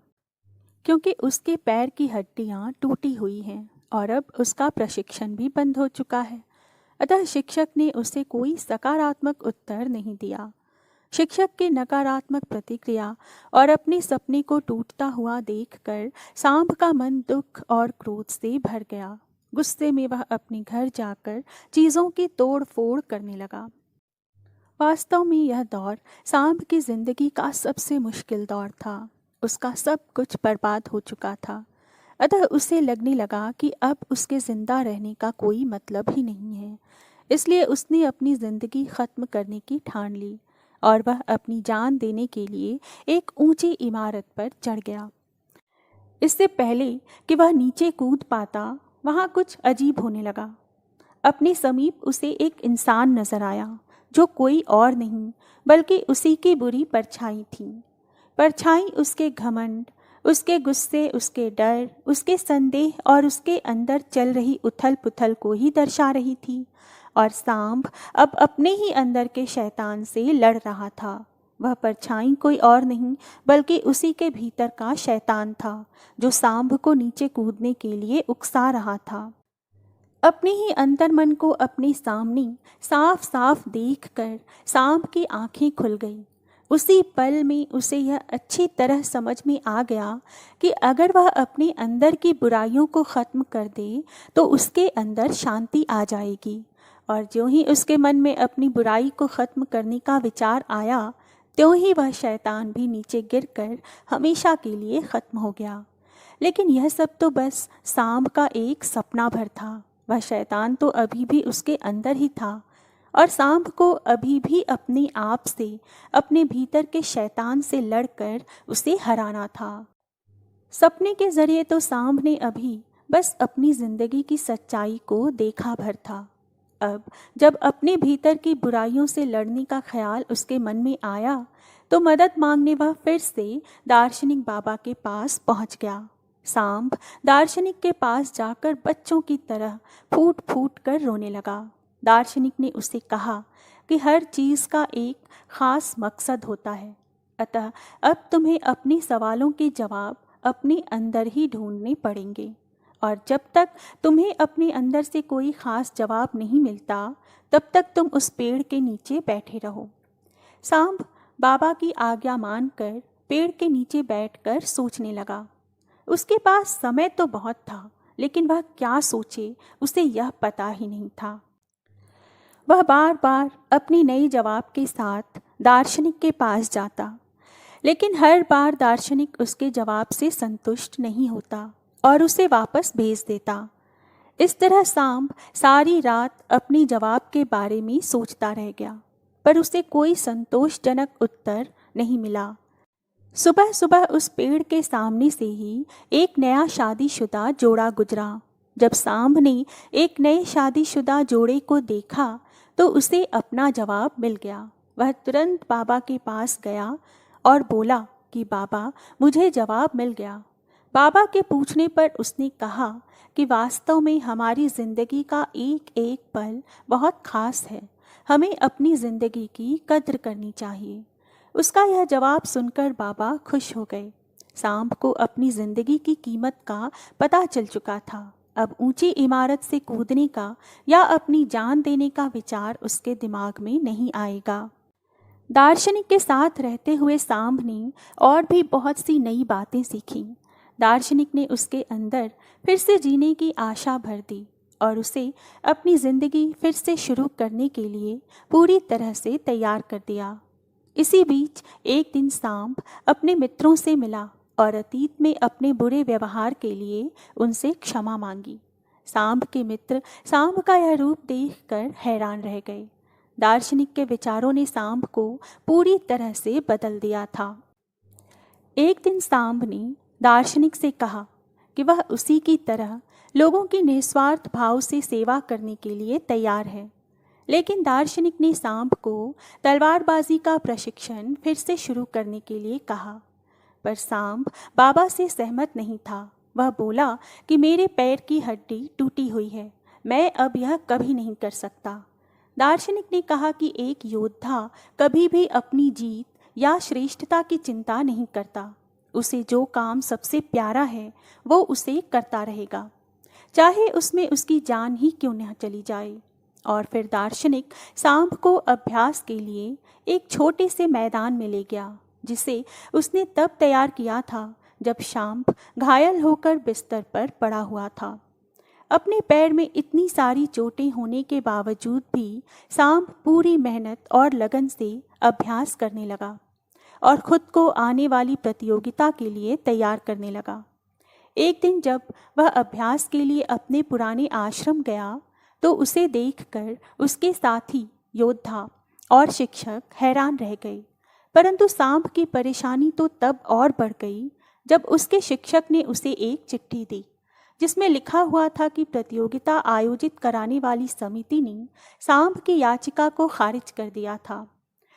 क्योंकि उसके पैर की हड्डियां टूटी हुई हैं और अब उसका प्रशिक्षण भी बंद हो चुका है। अतः शिक्षक ने उसे कोई सकारात्मक उत्तर नहीं दिया। शिक्षक की नकारात्मक प्रतिक्रिया और अपने सपने को टूटता हुआ देखकर सांब का मन दुख और क्रोध से भर गया। गुस्से में वह अपने घर जाकर चीज़ों की तोड़ फोड़ करने लगा। वास्तव में यह दौर सांब की जिंदगी का सबसे मुश्किल दौर था। उसका सब कुछ बर्बाद हो चुका था। अतः उसे लगने लगा कि अब उसके जिंदा रहने का कोई मतलब ही नहीं है। इसलिए उसने अपनी जिंदगी खत्म करने की ठान ली और वह अपनी जान देने के लिए एक ऊंची इमारत पर चढ़ गया। इससे पहले कि वह नीचे कूद पाता, वहाँ कुछ अजीब होने लगा। अपने समीप उसे एक इंसान नजर आया जो कोई और नहीं बल्कि उसी की बुरी परछाई थी। परछाई उसके घमंड, उसके गुस्से, उसके डर, उसके संदेह और उसके अंदर चल रही उथल पुथल को ही दर्शा रही थी। और सांब अब अपने ही अंदर के शैतान से लड़ रहा था। वह परछाई कोई और नहीं बल्कि उसी के भीतर का शैतान था जो सांब को नीचे कूदने के लिए उकसा रहा था। अपने ही अंतर्मन को अपने सामने साफ साफ देखकर सांब की आंखें खुल गईं। उसी पल में उसे यह अच्छी तरह समझ में आ गया कि अगर वह अपने अंदर की बुराइयों को ख़त्म कर दे तो उसके अंदर शांति आ जाएगी। और ज्यों ही उसके मन में अपनी बुराई को ख़त्म करने का विचार आया, त्यों ही वह शैतान भी नीचे गिरकर हमेशा के लिए ख़त्म हो गया। लेकिन यह सब तो बस सांब का एक सपना भर था। वह शैतान तो अभी भी उसके अंदर ही था और सांब को अभी भी अपने आप से, अपने भीतर के शैतान से लड़कर उसे हराना था। सपने के जरिए तो सांब ने अभी बस अपनी जिंदगी की सच्चाई को देखा भर था। अब जब अपने भीतर की बुराइयों से लड़ने का ख्याल उसके मन में आया तो मदद मांगने वह फिर से दार्शनिक बाबा के पास पहुंच गया। सांब दार्शनिक के पास जाकर बच्चों की तरह फूट फूट कर रोने लगा। दार्शनिक ने उसे कहा कि हर चीज़ का एक ख़ास मकसद होता है, अतः अब तुम्हें अपने सवालों के जवाब अपने अंदर ही ढूंढने पड़ेंगे, और जब तक तुम्हें अपने अंदर से कोई ख़ास जवाब नहीं मिलता तब तक तुम उस पेड़ के नीचे बैठे रहो। सांब बाबा की आज्ञा मानकर पेड़ के नीचे बैठकर सोचने लगा। उसके पास समय तो बहुत था, लेकिन वह क्या सोचे उसे यह पता ही नहीं था। वह बार बार अपनी नई जवाब के साथ दार्शनिक के पास जाता, लेकिन हर बार दार्शनिक उसके जवाब से संतुष्ट नहीं होता और उसे वापस भेज देता। इस तरह सांब सारी रात अपने जवाब के बारे में सोचता रह गया, पर उसे कोई संतोषजनक उत्तर नहीं मिला। सुबह सुबह उस पेड़ के सामने से ही एक नया शादीशुदा जोड़ा गुजरा। जब सांब ने एक नए शादीशुदा जोड़े को देखा तो उसे अपना जवाब मिल गया। वह तुरंत बाबा के पास गया और बोला कि बाबा, मुझे जवाब मिल गया। बाबा के पूछने पर उसने कहा कि वास्तव में हमारी ज़िंदगी का एक एक पल बहुत खास है, हमें अपनी ज़िंदगी की कद्र करनी चाहिए। उसका यह जवाब सुनकर बाबा खुश हो गए। सांब को अपनी जिंदगी की कीमत का पता चल चुका था। अब ऊंची इमारत से कूदने का या अपनी जान देने का विचार उसके दिमाग में नहीं आएगा। दार्शनिक के साथ रहते हुए सांब ने और भी बहुत सी नई बातें सीखी। दार्शनिक ने उसके अंदर फिर से जीने की आशा भर दी और उसे अपनी जिंदगी फिर से शुरू करने के लिए पूरी तरह से तैयार कर दिया। इसी बीच एक दिन सांब अपने मित्रों से मिला और अतीत में अपने बुरे व्यवहार के लिए उनसे क्षमा मांगी। सांब के मित्र सांब का यह रूप देखकर हैरान रह गए। दार्शनिक के विचारों ने सांब को पूरी तरह से बदल दिया था। एक दिन सांब ने दार्शनिक से कहा कि वह उसी की तरह लोगों की निस्वार्थ भाव से सेवा करने के लिए तैयार है। लेकिन दार्शनिक ने सांब को तलवारबाजी का प्रशिक्षण फिर से शुरू करने के लिए कहा, पर सांब बाबा से सहमत नहीं था। वह बोला कि मेरे पैर की हड्डी टूटी हुई है, मैं अब यह कभी नहीं कर सकता। दार्शनिक ने कहा कि एक योद्धा कभी भी अपनी जीत या श्रेष्ठता की चिंता नहीं करता। उसे जो काम सबसे प्यारा है वो उसे करता रहेगा, चाहे उसमें उसकी जान ही क्यों न चली जाए। और फिर दार्शनिक सांब को अभ्यास के लिए एक छोटे से मैदान में ले गया, जिसे उसने तब तैयार किया था जब सांब घायल होकर बिस्तर पर पड़ा हुआ था। अपने पैर में इतनी सारी चोटें होने के बावजूद भी सांब पूरी मेहनत और लगन से अभ्यास करने लगा और खुद को आने वाली प्रतियोगिता के लिए तैयार करने लगा। एक दिन जब वह अभ्यास के लिए अपने पुराने आश्रम गया तो उसे देखकर उसके साथी, योद्धा और शिक्षक हैरान रह गए। परंतु सांब की परेशानी तो तब और बढ़ गई जब उसके शिक्षक ने उसे एक चिट्ठी दी, जिसमें लिखा हुआ था कि प्रतियोगिता आयोजित कराने वाली समिति ने सांब की याचिका को खारिज कर दिया था।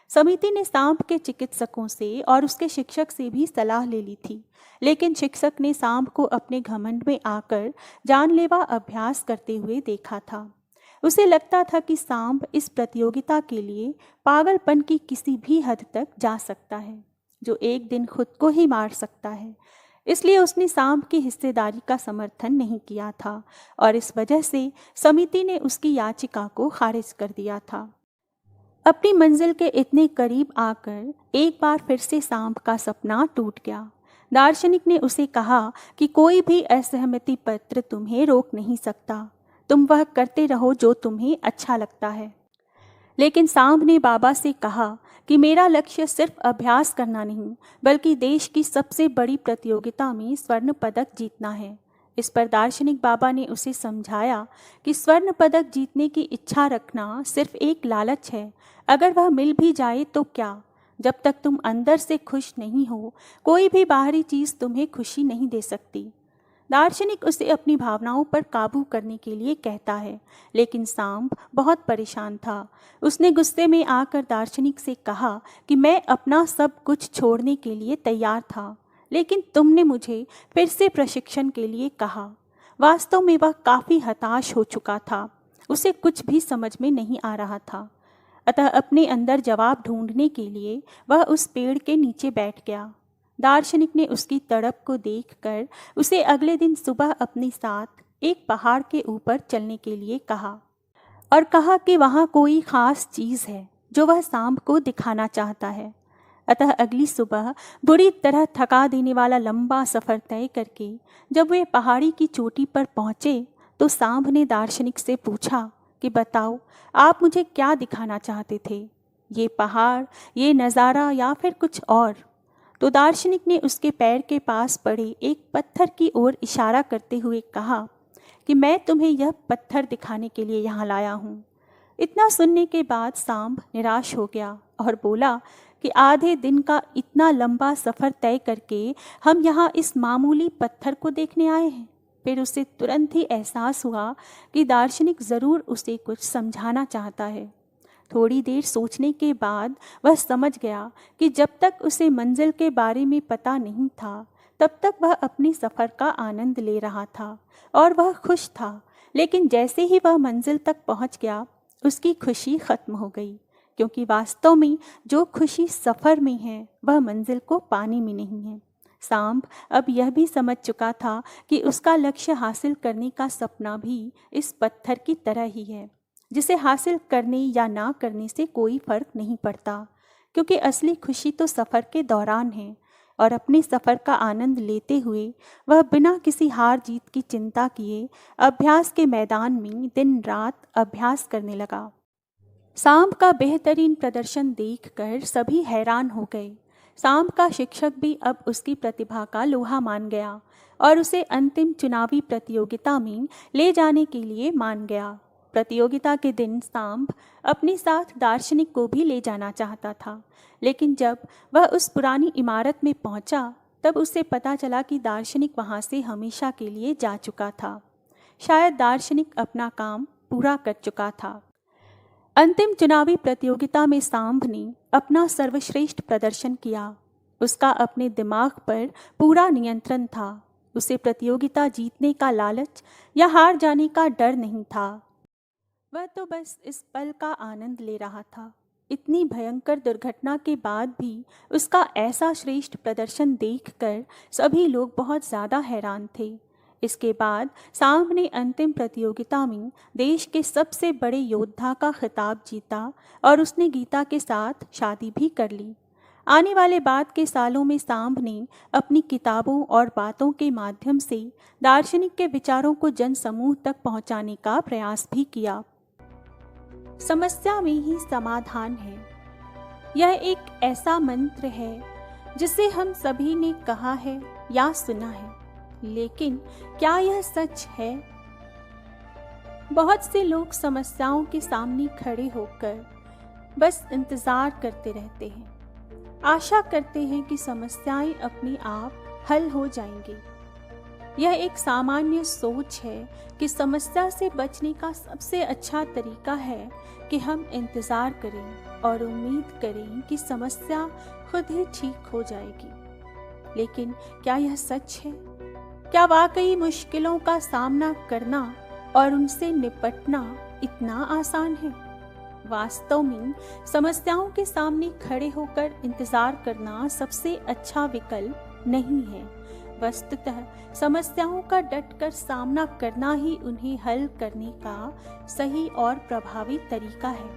समिति ने सांब के चिकित्सकों से और उसके शिक्षक से भी सलाह ले ली थी, लेकिन शिक्षक ने सांब को अपने घमंड में आकर जानलेवा अभ्यास करते हुए देखा था। उसे लगता था कि सांब इस प्रतियोगिता के लिए पागलपन की किसी भी हद तक जा सकता है, जो एक दिन खुद को ही मार सकता है। इसलिए उसने सांब की हिस्सेदारी का समर्थन नहीं किया था और इस वजह से समिति ने उसकी याचिका को खारिज कर दिया था। अपनी मंजिल के इतने करीब आकर एक बार फिर से सांब का सपना टूट गया। दार्शनिक ने उसे कहा कि कोई भी असहमति पत्र तुम्हें रोक नहीं सकता, तुम वह करते रहो जो तुम्हें अच्छा लगता है। लेकिन सांब ने बाबा से कहा कि मेरा लक्ष्य सिर्फ अभ्यास करना नहीं, बल्कि देश की सबसे बड़ी प्रतियोगिता में स्वर्ण पदक जीतना है। इस पर दार्शनिक बाबा ने उसे समझाया कि स्वर्ण पदक जीतने की इच्छा रखना सिर्फ एक लालच है। अगर वह मिल भी जाए तो क्या, जब तक तुम अंदर से खुश नहीं हो, कोई भी बाहरी चीज़ तुम्हें खुशी नहीं दे सकती। दार्शनिक उसे अपनी भावनाओं पर काबू करने के लिए कहता है, लेकिन सांब बहुत परेशान था। उसने गुस्से में आकर दार्शनिक से कहा कि मैं अपना सब कुछ छोड़ने के लिए तैयार था, लेकिन तुमने मुझे फिर से प्रशिक्षण के लिए कहा। वास्तव में वह काफ़ी हताश हो चुका था, उसे कुछ भी समझ में नहीं आ रहा था। अतः अपने अंदर जवाब ढूंढने के लिए वह उस पेड़ के नीचे बैठ गया। दार्शनिक ने उसकी तड़प को देखकर उसे अगले दिन सुबह अपने साथ एक पहाड़ के ऊपर चलने के लिए कहा और कहा कि वहाँ कोई ख़ास चीज़ है जो वह सांब को दिखाना चाहता है। अतः अगली सुबह बुरी तरह थका देने वाला लंबा सफ़र तय करके जब वे पहाड़ी की चोटी पर पहुँचे तो सांब ने दार्शनिक से पूछा कि बताओ, आप मुझे क्या दिखाना चाहते थे, ये पहाड़, ये नज़ारा या फिर कुछ और? तो दार्शनिक ने उसके पैर के पास पड़े एक पत्थर की ओर इशारा करते हुए कहा कि मैं तुम्हें यह पत्थर दिखाने के लिए यहाँ लाया हूँ। इतना सुनने के बाद सांब निराश हो गया और बोला कि आधे दिन का इतना लंबा सफ़र तय करके हम यहाँ इस मामूली पत्थर को देखने आए हैं। फिर उसे तुरंत ही एहसास हुआ कि दार्शनिक ज़रूर उसे कुछ समझाना चाहता है। थोड़ी देर सोचने के बाद वह समझ गया कि जब तक उसे मंजिल के बारे में पता नहीं था, तब तक वह अपने सफ़र का आनंद ले रहा था और वह खुश था। लेकिन जैसे ही वह मंजिल तक पहुंच गया, उसकी खुशी ख़त्म हो गई, क्योंकि वास्तव में जो खुशी सफ़र में है वह मंजिल को पाने में नहीं है। सांब अब यह भी समझ चुका था कि उसका लक्ष्य हासिल करने का सपना भी इस पत्थर की तरह ही है, जिसे हासिल करने या ना करने से कोई फ़र्क नहीं पड़ता, क्योंकि असली खुशी तो सफ़र के दौरान है। और अपने सफ़र का आनंद लेते हुए वह बिना किसी हार जीत की चिंता किए अभ्यास के मैदान में दिन रात अभ्यास करने लगा। सांब का बेहतरीन प्रदर्शन देखकर सभी हैरान हो गए। सांब का शिक्षक भी अब उसकी प्रतिभा का लोहा मान गया और उसे अंतिम चुनावी प्रतियोगिता में ले जाने के लिए मान गया। प्रतियोगिता के दिन सांब अपने साथ दार्शनिक को भी ले जाना चाहता था, लेकिन जब वह उस पुरानी इमारत में पहुंचा, तब उसे पता चला कि दार्शनिक वहां से हमेशा के लिए जा चुका था। शायद दार्शनिक अपना काम पूरा कर चुका था। अंतिम चुनावी प्रतियोगिता में सांब ने अपना सर्वश्रेष्ठ प्रदर्शन किया। उसका अपने दिमाग पर पूरा नियंत्रण था। उसे प्रतियोगिता जीतने का लालच या हार जाने का डर नहीं था। वह तो बस इस पल का आनंद ले रहा था। इतनी भयंकर दुर्घटना के बाद भी उसका ऐसा श्रेष्ठ प्रदर्शन देखकर सभी लोग बहुत ज़्यादा हैरान थे। इसके बाद सांब ने अंतिम प्रतियोगिता में देश के सबसे बड़े योद्धा का खिताब जीता और उसने गीता के साथ शादी भी कर ली। आने वाले बाद के सालों में सांब ने अपनी किताबों और बातों के माध्यम से दार्शनिक के विचारों को जन समूह तक पहुंचाने का प्रयास भी किया। समस्या में ही समाधान है, यह एक ऐसा मंत्र है जिसे हम सभी ने कहा है या सुना है, लेकिन क्या यह सच है? बहुत से लोग समस्याओं के सामने खड़े होकर बस इंतजार करते रहते हैं, आशा करते हैं कि समस्याएं अपने आप हल हो जाएंगी। यह एक सामान्य सोच है कि समस्या से बचने का सबसे अच्छा तरीका है कि हम इंतजार करें और उम्मीद करें कि समस्या खुद ही ठीक हो जाएगी। लेकिन क्या यह सच है? क्या वाकई मुश्किलों का सामना करना और उनसे निपटना इतना आसान है? वास्तव में समस्याओं के सामने खड़े होकर इंतजार करना सबसे अच्छा विकल्प नहीं है। वस्तुतः समस्याओं का डटकर सामना करना ही उन्हें हल करने का सही और प्रभावी तरीका है।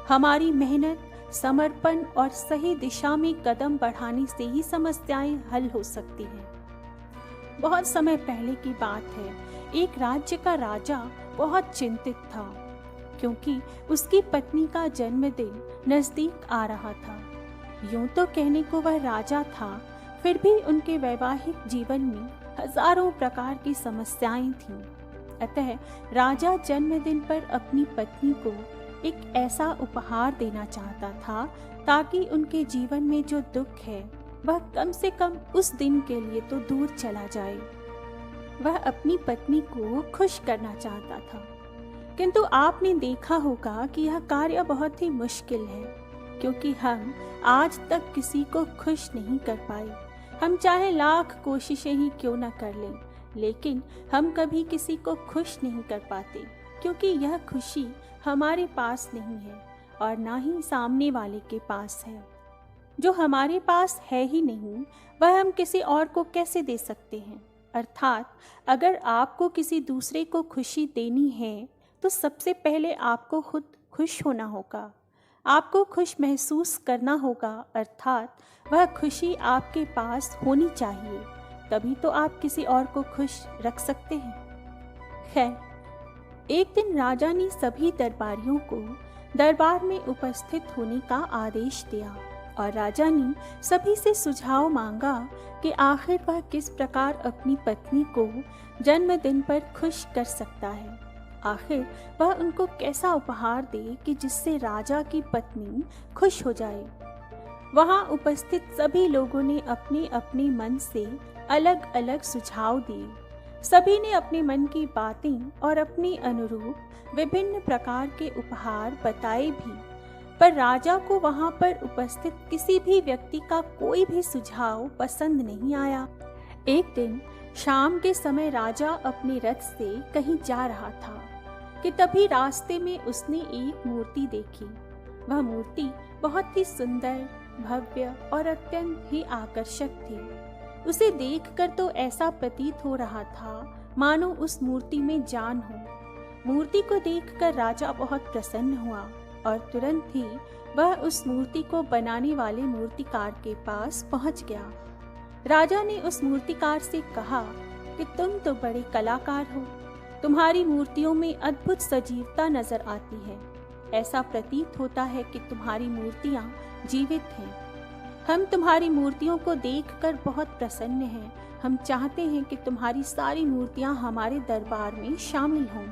हमारी मेहनत, समर्पण और सही दिशा में कदम बढ़ाने से ही समस्याएं हल हो सकती हैं। बहुत समय पहले की बात है, एक राज्य का राजा बहुत चिंतित था क्योंकि उसकी पत्नी का जन्मदिन नजदीक आ रहा था। यूं तो कहने को वह राजा था, फिर भी उनके वैवाहिक जीवन में हजारों प्रकार की समस्याएं थीं। अतः राजा जन्मदिन पर अपनी पत्नी को एक ऐसा उपहार देना चाहता था ताकि उनके जीवन में जो दुख है वह कम से कम उस दिन के लिए तो दूर चला जाए। वह अपनी पत्नी को खुश करना चाहता था, किंतु आपने देखा होगा कि यह कार्य बहुत ही मुश्किल है, क्योंकि हम आज तक किसी को खुश नहीं कर पाए। हम चाहे लाख कोशिशें ही क्यों न कर लें, लेकिन हम कभी किसी को खुश नहीं कर पाते, क्योंकि यह खुशी हमारे पास नहीं है और ना ही सामने वाले के पास है। जो हमारे पास है ही नहीं, वह हम किसी और को कैसे दे सकते हैं? अर्थात अगर आपको किसी दूसरे को खुशी देनी है तो सबसे पहले आपको खुद खुश होना होगा, आपको खुश महसूस करना होगा, अर्थात वह खुशी आपके पास होनी चाहिए, तभी तो आप किसी और को खुश रख सकते हैं। खैर, एक दिन राजा ने सभी दरबारियों को दरबार में उपस्थित होने का आदेश दिया और राजा ने सभी से सुझाव मांगा कि आखिर वह किस प्रकार अपनी पत्नी को जन्मदिन पर खुश कर सकता है। आखिर वह उनको कैसा उपहार दे कि जिससे राजा की पत्नी खुश हो जाए। वहां उपस्थित सभी लोगों ने अपने अपने मन से अलग अलग सुझाव दिए। सभी ने अपने मन की बातें और अपने अनुरूप विभिन्न प्रकार के उपहार बताए भी, पर राजा को वहां पर उपस्थित किसी भी व्यक्ति का कोई भी सुझाव पसंद नहीं आया। एक दिन शाम के समय राजा अपने रथ से कहीं जा रहा था कि तभी रास्ते में उसने एक मूर्ति देखी। वह मूर्ति बहुत ही सुंदर, भव्य और अत्यंत ही आकर्षक थी। उसे देखकर तो ऐसा प्रतीत हो रहा था मानो उस मूर्ति में जान हो। मूर्ति को देखकर राजा बहुत प्रसन्न हुआ और तुरंत ही वह उस मूर्ति को बनाने वाले मूर्तिकार के पास पहुंच गया। राजा ने उस मूर्तिकार से कहा कि तुम तो बड़े कलाकार हो, तुम्हारी मूर्तियों में अद्भुत सजीवता नजर आती है। ऐसा प्रतीत होता है कि तुम्हारी मूर्तियां जीवित हैं। हम तुम्हारी मूर्तियों को देखकर बहुत प्रसन्न हैं। हम चाहते हैं कि तुम्हारी सारी मूर्तियां हमारे दरबार में शामिल हों।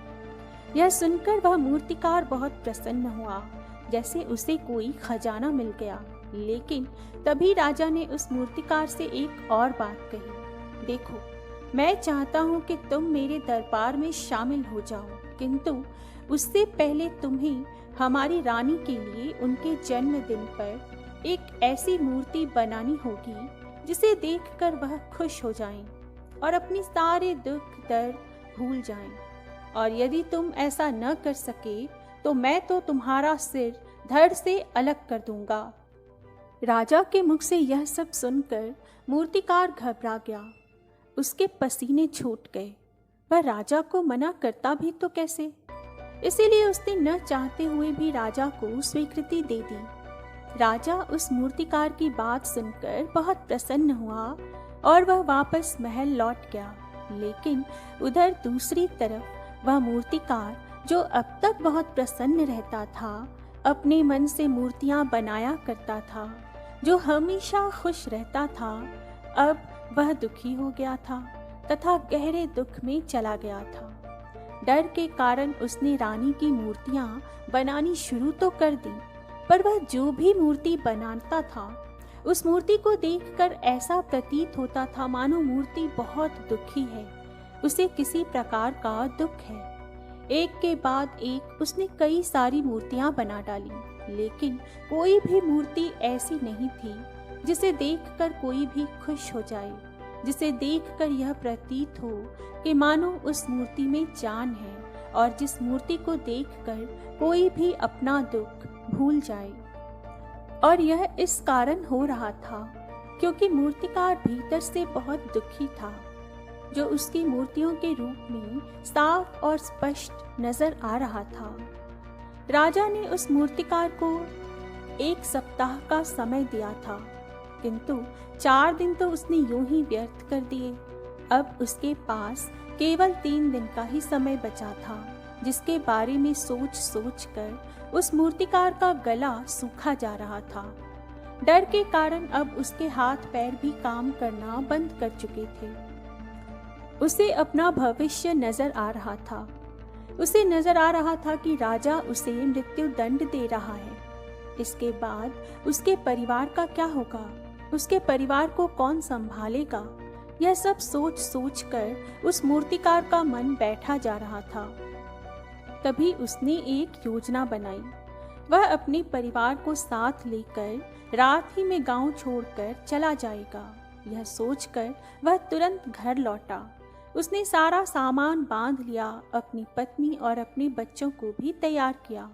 यह सुनकर वह मूर्तिकार बहुत प्रसन्न हुआ, जैसे उसे कोई खजाना मिल गया। लेकिन तभी राजा ने उस मूर्तिकार से एक और बात कही, देखो, मैं चाहता हूँ कि तुम मेरे दरबार में शामिल हो जाओ, किंतु उससे पहले तुम्हें हमारी रानी के लिए उनके जन्मदिन पर एक ऐसी मूर्ति बनानी होगी जिसे देखकर वह खुश हो जाएं और अपनी सारे दुख दर्द भूल जाएं। और यदि तुम ऐसा न कर सके तो मैं तो तुम्हारा सिर धड़ से अलग कर दूंगा। राजा के मुख से यह सब सुनकर मूर्तिकार घबरा गया। उसके पसीने छूट गए वह राजा को मना करता भी तो कैसे। इसीलिए उसने न चाहते हुए भी राजा को स्वीकृति दे दी। राजा उस मूर्तिकार की बात सुनकर बहुत प्रसन्न हुआ और वह वापस महल लौट गया। लेकिन उधर दूसरी तरफ वह मूर्तिकार, जो अब तक बहुत प्रसन्न रहता था, अपने मन से मूर्तियां बनाया करता था, जो हमेशा खुश रहता था, अब वह दुखी हो गया था तथा गहरे दुख में चला गया था। डर के कारण उसने रानी की मूर्तियां बनानी शुरू तो कर दी, पर वह जो भी मूर्ति बनाता था, उस मूर्ति को देखकर ऐसा प्रतीत होता था मानो मूर्ति बहुत दुखी है, उसे किसी प्रकार का दुख है। एक के बाद एक उसने कई सारी मूर्तियां बना डाली, लेकिन कोई भी मूर्ति ऐसी नहीं थी जिसे देखकर कोई भी खुश हो जाए, जिसे देखकर यह प्रतीत हो कि मानो उस मूर्ति में जान है, और जिस मूर्ति को देखकर कोई भी अपना दुख भूल जाए। और यह इस कारण हो रहा था क्योंकि मूर्तिकार भीतर से बहुत दुखी था, जो उसकी मूर्तियों के रूप में साफ और स्पष्ट नजर आ रहा था। राजा ने उस मूर्तिकार को 1 सप्ताह का समय दिया था, किंतु 4 दिन तो उसने यूं ही व्यर्थ कर दिए। अब उसके पास केवल 3 दिन का ही समय बचा था, जिसके बारे में सोच सोच कर उस मूर्तिकार का गला सूखा जा रहा था। डर के कारण अब उसके हाथ पैर भी काम करना बंद कर चुके थे। उसे अपना भविष्य नजर आ रहा था। उसे नजर आ रहा था कि राजा उसे मृत्यु दंड दे रहा है। इसके बाद उसके परिवार का क्या होगा, उसके परिवार को कौन संभालेगा, यह सब सोच सोच कर उस मूर्तिकार का मन बैठा जा रहा था। तभी उसने एक योजना बनाई। वह अपने परिवार को साथ लेकर रात ही में गांव छोड़कर चला जाएगा। यह सोचकर वह तुरंत घर लौटा। उसने सारा सामान बांध लिया, अपनी पत्नी और अपने बच्चों को भी तैयार किया।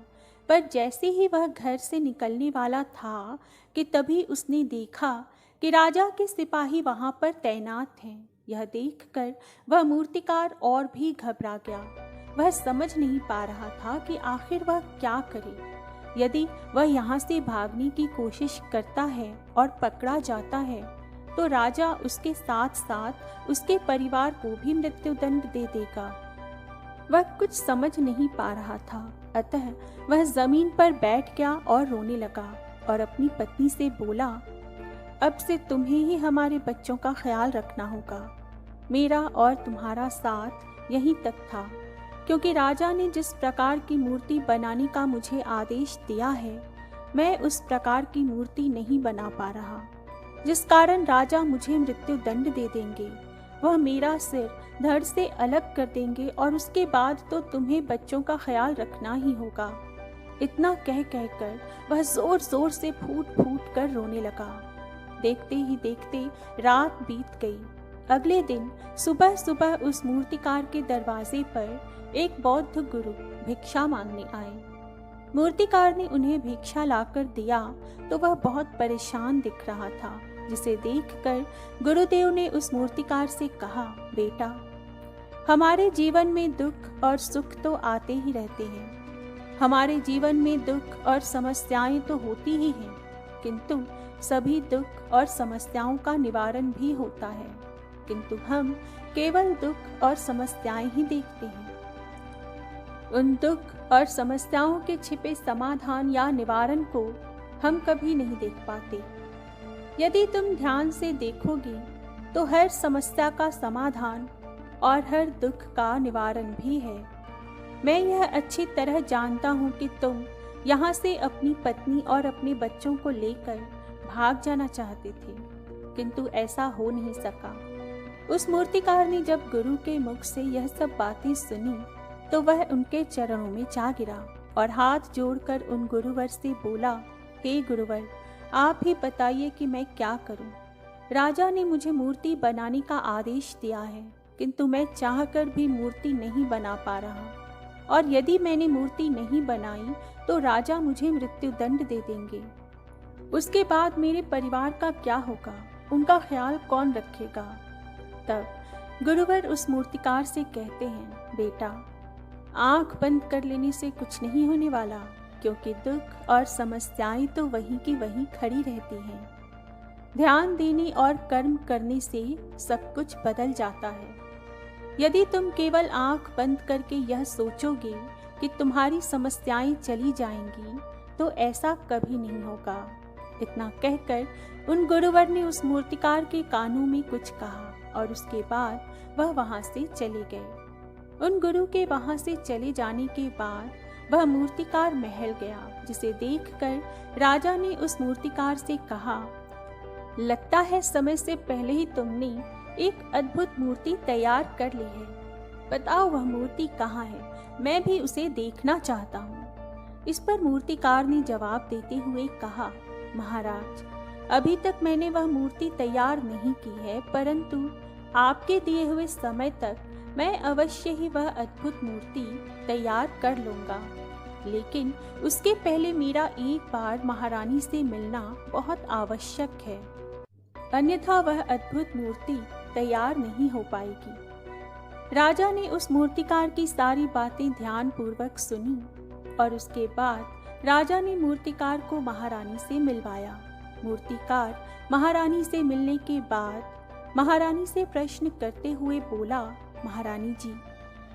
पर जैसे ही वह घर से निकलने वाला था कि तभी उसने देखा कि राजा के सिपाही वहां पर तैनात हैं। यह देखकर वह मूर्तिकार और भी घबरा गया। वह समझ नहीं पा रहा था कि आखिर वह क्या करे। यदि वह यहाँ से भागने की कोशिश करता है और पकड़ा जाता है, तो राजा उसके साथ साथ उसके परिवार को भी मृत्युदंड दे देगा। वह कुछ समझ नहीं पा रहा था, अतः वह जमीन पर बैठ गया और रोने लगा और अपनी पत्नी से बोला, अब से तुम्हें ही हमारे बच्चों का ख्याल रखना होगा। मेरा और तुम्हारा साथ यहीं तक था, क्योंकि राजा ने जिस प्रकार की मूर्ति बनाने का मुझे आदेश दिया है, मैं उस प्रकार की मूर्ति नहीं बना पा रहा, जिस कारण राजा मुझे मृत्यु दंड दे देंगे। वह मेरा सिर धड़ से अलग कर देंगे और उसके बाद तो तुम्हें बच्चों का ख्याल रखना ही होगा। इतना कह कहकर वह जोर जोर से फूट फूट कर रोने लगा। देखते ही देखते रात बीत गई। अगले दिन सुबह सुबह उस मूर्तिकार के दरवाजे पर एक बौद्ध गुरु भिक्षा मांगने आए। मूर्तिकार ने उन्हें भिक्षा लाकर दिया तो वह बहुत परेशान दिख रहा था, जिसे देखकर गुरुदेव ने उस मूर्तिकार से कहा, बेटा, हमारे जीवन में दुख और सुख तो आते ही रहते हैं। हमारे जीवन में दुख और समस्याएं तो होती ही हैं, किंतु सभी दुख और समस्याओं का निवारण भी होता है, किंतु हम केवल दुख और समस्याएं ही देखते हैं। उन दुख और समस्याओं के छिपे समाधान या निवारण को हम कभी नहीं देख पाते। यदि तुम ध्यान से देखोगे तो हर समस्या का समाधान और हर दुख का निवारण भी है। मैं यह अच्छी तरह जानता हूँ कि तुम यहाँ से अपनी पत्नी और अपने बच्चों को लेकर भाग जाना चाहते थे, किंतु ऐसा हो नहीं सका। उस मूर्तिकार ने जब गुरु के मुख से यह सब बातें सुनी तो वह उनके चरणों में जा गिरा और हाथ जोड़कर उन गुरुवर से बोला, हे गुरुवर, आप ही बताइए कि मैं क्या करूं। राजा ने मुझे मूर्ति बनाने का आदेश दिया है, किंतु मैं चाहकर भी मूर्ति नहीं बना पा रहा, और यदि मैंने मूर्ति नहीं बनाई तो राजा मुझे मृत्युदंड दे देंगे। उसके बाद मेरे परिवार का क्या होगा, उनका ख्याल कौन रखेगा। तब गुरुवर उस मूर्तिकार से कहते हैं, बेटा, आंख बंद कर लेने से कुछ नहीं होने वाला, क्योंकि दुख और समस्याएं तो वहीं की वहीं खड़ी रहती हैं। ध्यान देने और कर्म करने से सब कुछ बदल जाता है। यदि तुम केवल आंख बंद करके यह सोचोगे कि तुम्हारी समस्याएं चली जाएंगी, तो ऐसा कभी नहीं होगा। इतना कहकर उन गुरुवर ने उस मूर्तिकार के कानों में कुछ कहा और उसके बाद वह वहां से चले गए। उन गुरु के वहां से चले जाने के बाद वह मूर्तिकार महल गया, जिसे देखकर राजा ने उस मूर्तिकार से कहा, लगता है समय से पहले ही तुमने एक अद्भुत मूर्ति तैयार कर ली है। बताओ वह मूर्ति कहाँ है, मैं भी उसे देखना चाहता हूँ। इस पर मूर्तिकार ने जवाब देते हुए कहा, महाराज, अभी तक मैंने वह मूर्ति तैयार नहीं की है, परंतु आपके दिए हुए समय तक मैं अवश्य ही वह अद्भुत मूर्ति तैयार कर लूंगा। लेकिन उसके पहले मेरा एक बार महारानी से मिलना बहुत आवश्यक है, अन्यथा वह अद्भुत मूर्ति तैयार नहीं हो पाएगी। राजा ने उस मूर्तिकार की सारी बातें ध्यानपूर्वक सुनी और उसके बाद राजा ने मूर्तिकार को महारानी से मिलवाया। मूर्तिकार महारानी से मिलने के बाद महारानी से प्रश्न करते हुए बोला, महारानी जी,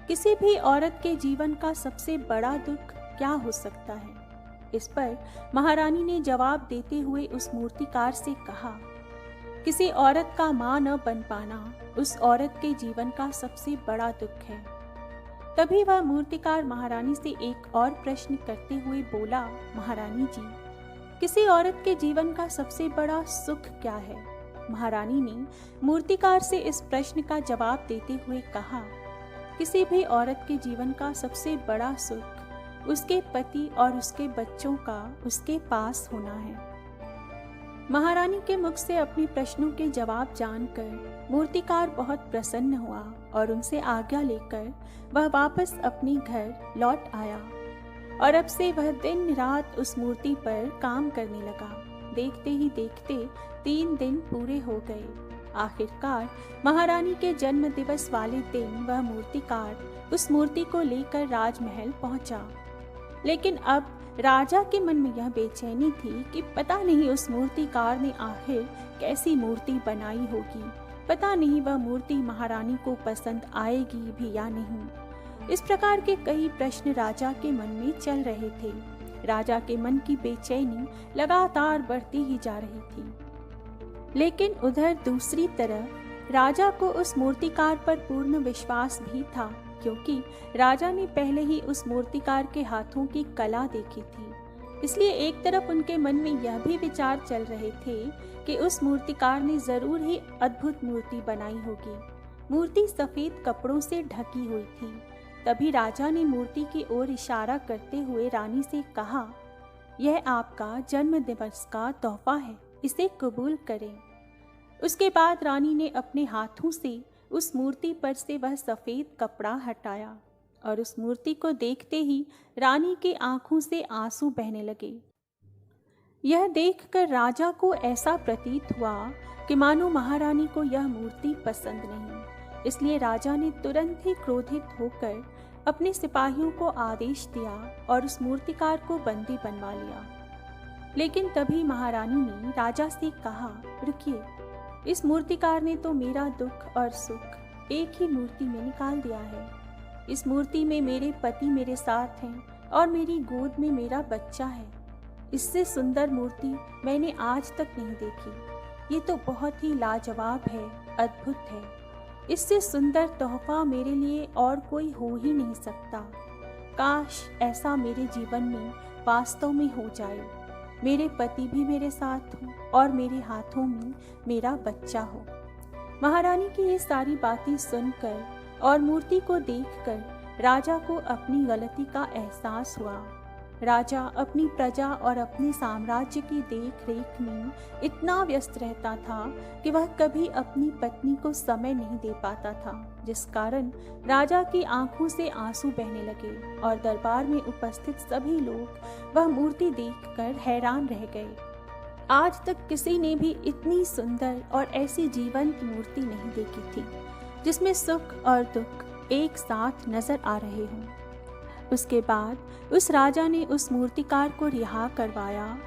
किसी भी औरत के जीवन का सबसे बड़ा दुख क्या हो सकता है? इस पर महारानी ने जवाब देते हुए उस मूर्तिकार से कहा, किसी औरत का मां न बन पाना उस औरत के जीवन का सबसे बड़ा दुख है। तभी वह मूर्तिकार महारानी से एक और प्रश्न करते हुए बोला, महारानी जी, किसी औरत के जीवन का सबसे बड़ा सुख क्या है? महारानी ने मूर्तिकार से इस प्रश्न का जवाब देते हुए कहा, किसी भी औरत के जीवन का सबसे बड़ा सुख उसके पति और उसके बच्चों का उसके पास होना है। महारानी के मुख से अपने प्रश्नों के जवाब जानकर मूर्तिकार बहुत प्रसन्न हुआ और उनसे आज्ञा लेकर वह वापस अपने घर लौट आया और अब से वह दिन रात उस मूर्ति पर काम करने लगा। देखते ही देखते 3 दिन पूरे हो गए। आखिरकार महारानी के जन्म दिवस वाले दिन वह मूर्तिकार उस मूर्ति को लेकर राजमहल पहुंचा। लेकिन अब राजा के मन में यह बेचैनी थी कि पता नहीं उस मूर्तिकार ने आखिर कैसी मूर्ति बनाई होगी, पता नहीं वह मूर्ति महारानी को पसंद आएगी भी या नहीं। इस प्रकार के कई प्रश्न राजा के मन में चल रहे थे। राजा के मन की बेचैनी लगातार बढ़ती ही जा रही थी। लेकिन उधर दूसरी तरफ राजा को उस मूर्तिकार पर पूर्ण विश्वास भी था, क्योंकि राजा ने पहले ही उस मूर्तिकार के हाथों की कला देखी थी। इसलिए एक तरफ उनके मन में यह भी विचार चल रहे थे कि उस मूर्तिकार ने जरूर ही अद्भुत मूर्ति बनाई होगी। मूर्ति सफेद कपड़ों से ढकी हुई थी। तभी राजा ने मूर्ति की ओर इशारा करते हुए रानी से कहा, यह आपका जन्म दिवस का तोहफा है, इसे कबूल करें। उसके बाद रानी ने अपने हाथों से उस मूर्ति पर से वह सफेद कपड़ा हटाया और उस मूर्ति को देखते ही रानी की आंखों से आंसू बहने लगे। यह देखकर राजा को ऐसा प्रतीत हुआ कि मानो महारानी को यह मूर्ति पसंद नहीं। इसलिए राजा ने तुरंत ही क्रोधित होकर अपने सिपाहियों को आदेश दिया और उस मूर्तिकार को बंदी बनवा लिया। लेकिन तभी महारानी ने राजा से कहा, रुकिए, इस मूर्तिकार ने तो मेरा दुख और सुख एक ही मूर्ति में निकाल दिया है। इस मूर्ति में मेरे पति मेरे साथ हैं और मेरी गोद में मेरा बच्चा है। इससे सुंदर मूर्ति मैंने आज तक नहीं देखी। ये तो बहुत ही लाजवाब है, अद्भुत है। इससे सुंदर तोहफा मेरे लिए और कोई हो ही नहीं सकता। काश ऐसा मेरे जीवन में वास्तव में हो जाए। मेरे पति भी मेरे साथ हो और मेरे हाथों में मेरा बच्चा हो। महारानी की ये सारी बातें सुनकर और मूर्ति को देखकर राजा को अपनी गलती का एहसास हुआ। राजा अपनी प्रजा और अपने साम्राज्य की देख रेख में इतना व्यस्त रहता था कि वह कभी अपनी पत्नी को समय नहीं दे पाता था, जिस कारण राजा की आंखों से आंसू बहने लगे और दरबार में उपस्थित सभी लोग वह मूर्ति देखकर हैरान रह गए। आज तक किसी ने भी इतनी सुंदर और ऐसी जीवंत मूर्ति नहीं देखी थी। जिसमें सुख और दुख एक साथ नजर आ रहे हों। उसके बाद उस राजा ने उस मूर्तिकार को रिहा करवाया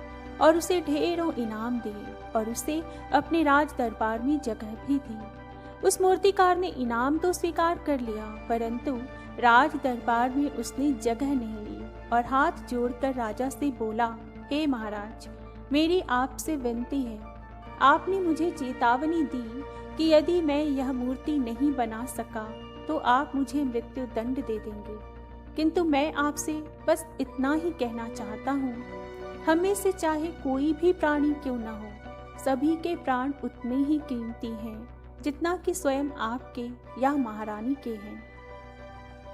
और उसे ढेरों इनाम दिए और उसे अपने राज दरबार में जगह भी दी। उस मूर्तिकार ने इनाम तो स्वीकार कर लिया, परंतु राज दरबार में उसने जगह नहीं ली और हाथ जोड़कर राजा से बोला, हे महाराज, मेरी आपसे विनती है, आपने मुझे चेतावनी दी कि यदि मैं यह मूर्ति नहीं बना सका तो आप मुझे मृत्यु दंड दे देंगे, किंतु मैं आपसे बस इतना ही कहना चाहता हूँ, हम में से चाहे कोई भी प्राणी क्यों न हो, सभी के प्राण उतने ही कीमती हैं जितना कि स्वयं आपके या महारानी के हैं।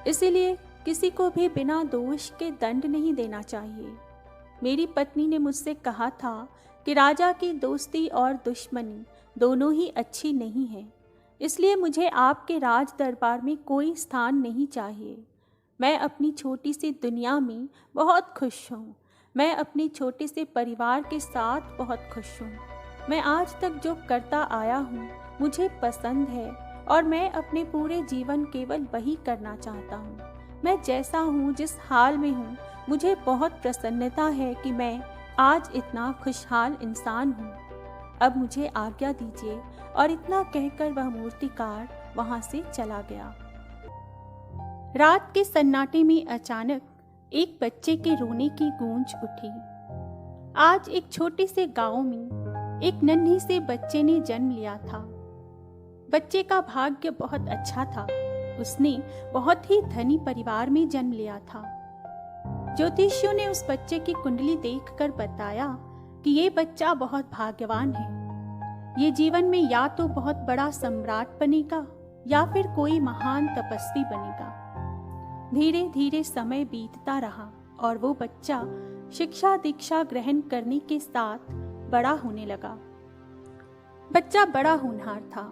इसीलिए किसी को भी बिना दोष के दंड नहीं देना चाहिए। मेरी पत्नी ने मुझसे कहा था कि राजा की दोस्ती और दुश्मनी दोनों ही अच्छी नहीं है, इसलिए मुझे आपके राज दरबार में कोई स्थान नहीं चाहिए। मैं अपनी छोटी सी दुनिया में बहुत खुश हूँ। मैं अपने छोटे से परिवार के साथ बहुत खुश हूँ। मैं आज तक जो करता आया हूँ मुझे पसंद है और मैं अपने पूरे जीवन केवल वही करना चाहता हूँ। मैं जैसा हूँ, जिस हाल में हूँ, मुझे बहुत प्रसन्नता है कि मैं आज इतना खुशहाल इंसान हूँ। अब मुझे आज्ञा दीजिए। और इतना कहकर वह मूर्तिकार वहां से चला गया। रात के सन्नाटे में अचानक एक बच्चे के रोने की गूंज उठी। आज एक छोटे से गांव में एक नन्हे से बच्चे ने जन्म लिया था। बच्चे का भाग्य बहुत अच्छा था। उसने बहुत ही धनी परिवार में जन्म लिया था। ज्योतिषियों ने उस बच्चे की कुंडली देखकर बताया कि ये बच्चा बहुत भाग्यवान है। ये जीवन में या तो बहुत बड़ा सम्राट बनेगा या फिर कोई महान तपस्वी बनेगा। धीरे धीरे समय बीतता रहा और वो बच्चा शिक्षा दीक्षा ग्रहण करने के साथ बड़ा होने लगा। बच्चा बड़ा होनहार था,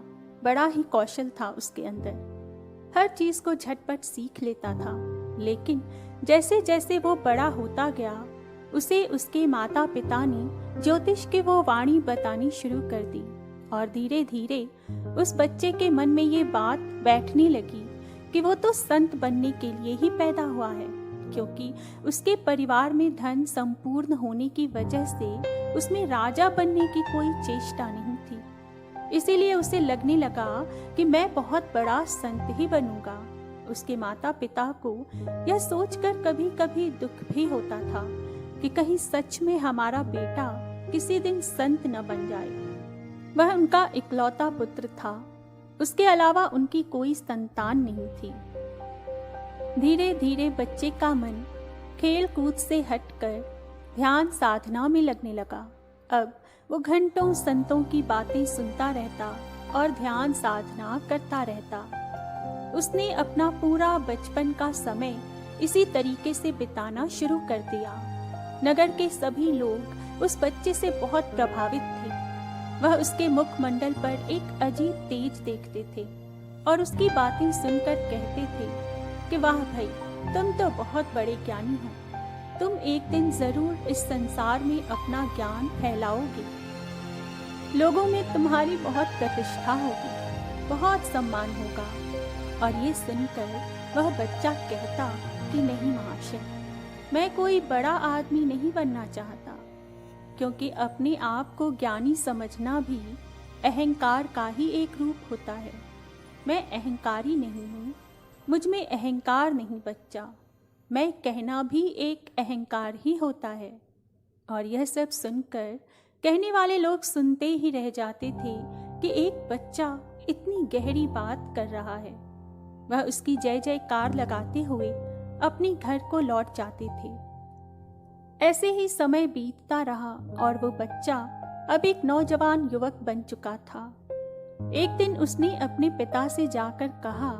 बड़ा ही कौशल था उसके अंदर। हर चीज को झटपट सीख लेता था। लेकिन जैसे जैसे वो बड़ा होता गया, उसे उसके माता पिता ने ज्योतिष की वो वाणी बतानी शुरू कर दी और धीरे धीरे उस बच्चे के मन में ये बात बैठने लगी कि वो तो संत बनने के लिए ही पैदा हुआ है, क्योंकि उसके परिवार में धन संपूर्ण होने की वजह से उसमें राजा बनने की कोई चेष्टा नहीं थी। इसीलिए उसे लगने लगा कि मैं बहुत बड़ा संत ही बनूंगा। उसके माता पिता को यह सोचकर कभी कभी दुख भी होता था कि कहीं सच में हमारा बेटा किसी दिन संत न बन जाए। वह उनका इकलौता पुत्र था। उसके अलावा उनकी कोई संतान नहीं थी। धीरे धीरे बच्चे का मन खेल कूद से हटकर ध्यान साधना में लगने लगा। अब वो घंटों संतों की बातें सुनता रहता और ध्यान साधना करता रहता। उसने अपना पूरा बचपन का समय इसी तरीके से बिताना शुरू कर दिया। नगर के सभी लोग उस बच्चे से बहुत प्रभावित थे। वह उसके मुखमंडल पर एक अजीब तेज देखते थे और उसकी बातें सुनकर कहते थे कि वाह भाई, तुम तो बहुत बड़े ज्ञानी हो। तुम एक दिन जरूर इस संसार में अपना ज्ञान फैलाओगे। लोगों में तुम्हारी बहुत प्रतिष्ठा होगी, बहुत सम्मान होगा। और ये सुनकर वह बच्चा कहता कि नहीं महाशय, मैं कोई बड़ा आदमी नहीं बनना चाहता, क्योंकि अपने आप को ज्ञानी समझना भी अहंकार का ही एक रूप होता है। मैं अहंकारी नहीं हूँ, मुझ में अहंकार नहीं बच्चा। मैं कहना भी एक अहंकार ही होता है। और यह सब सुनकर कहने वाले लोग सुनते ही रह जाते थे कि एक बच्चा इतनी गहरी बात कर रहा है। वह उसकी जय जयकार लगाते हुए अपने घर को लौट जाते थे। ऐसे ही समय बीतता रहा और वो बच्चा अब एक नौजवान युवक बन चुका था। एक दिन उसने अपने पिता से जाकर कहा,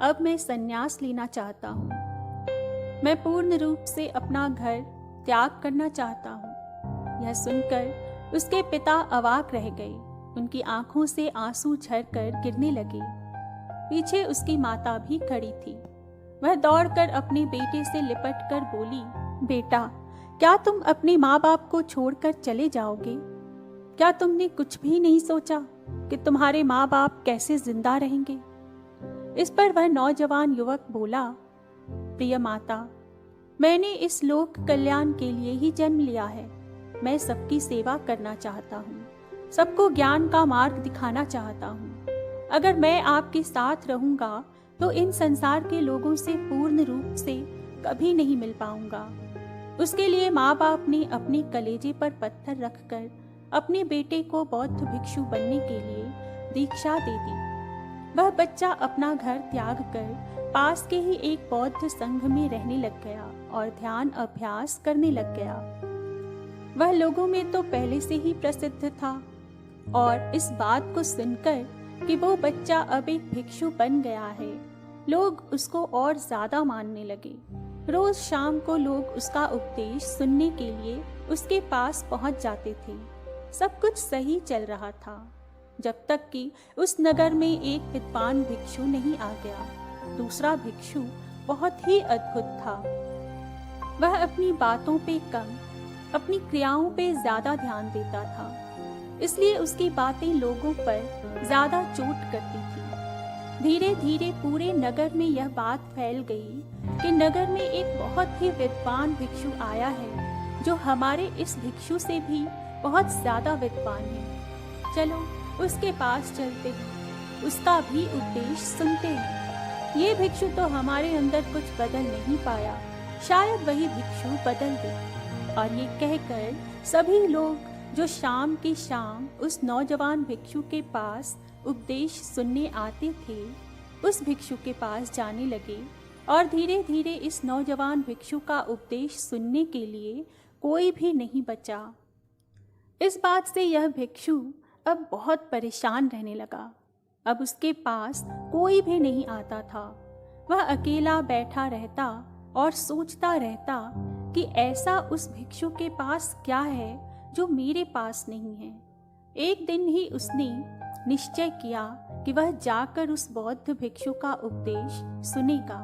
अब मैं संन्यास लेना चाहता हूँ। मैं पूर्ण रूप से अपना घर त्याग करना चाहता हूँ। यह सुनकर उसके पिता अवाक रह गए। उनकी आंखों से आंसू झरकर गिरने लगे। पीछे उसकी माता भी खड़ी थी। वह दौड़कर अपने बेटे से लिपटकर बोली, बेटा, क्या तुम अपने माँ बाप को छोड़कर चले जाओगे? क्या तुमने कुछ भी नहीं सोचा कि तुम्हारे माँ बाप कैसे जिंदा रहेंगे? इस पर वह नौजवान युवक बोला, प्रिय माता, मैंने इस लोक कल्याण के लिए ही जन्म लिया है। मैं सबकी सेवा करना चाहता हूँ, सबको ज्ञान का मार्ग दिखाना चाहता हूँ। अगर मैं आपके साथ रहूँगा तो इन संसार के लोगों से पूर्ण रूप से कभी नहीं मिल पाऊंगा। उसके लिए माँ बाप ने अपने कलेजे पर पत्थर रखकर अपने बेटे को बौद्ध भिक्षु बनने के लिए दीक्षा दे दी। वह बच्चा अपना घर त्याग कर पास के ही एक बौद्ध संघ में रहने लग गया और ध्यान अभ्यास करने लग गया। वह लोगों में तो पहले से ही प्रसिद्ध था और इस बात को सुनकर कि वो बच्चा अब एक भिक्षु बन गया है, लोग उसको और ज्यादा मानने लगे। रोज शाम को लोग उसका उपदेश सुनने के लिए उसके पास पहुंच जाते थे। सब कुछ सही चल रहा था जब तक कि उस नगर में एक विद्वान भिक्षु नहीं आ गया। दूसरा भिक्षु बहुत ही अद्भुत था। वह अपनी बातों पे कम, अपनी क्रियाओं पे ज्यादा ध्यान देता था, इसलिए उसकी बातें लोगों पर ज्यादा चोट करती थी। धीरे धीरे पूरे नगर में यह बात फैल गई कि नगर में एक बहुत ही विद्वान भिक्षु आया है जो हमारे इस भिक्षु से भी बहुत ज्यादा विद्वान है। चलो उसके पास चलते हैं, उसका भी उपदेश सुनते हैं। ये भिक्षु तो हमारे अंदर कुछ बदल नहीं पाया, शायद वही भिक्षु बदल दे। और ये कहकर सभी लोग जो शाम की शाम उस नौजवान भिक्षु के पास उपदेश सुनने आते थे, उस भिक्षु के पास जाने लगे और धीरे धीरे इस नौजवान भिक्षु का उपदेश सुनने के लिए कोई भी नहीं बचा। इस बात से यह भिक्षु अब बहुत परेशान रहने लगा। अब उसके पास कोई भी नहीं आता था। वह अकेला बैठा रहता और सोचता रहता कि ऐसा उस भिक्षु के पास क्या है जो मेरे पास नहीं है। एक दिन ही उसने निश्चय किया कि वह जाकर उस बौद्ध भिक्षु का उपदेश सुनेगा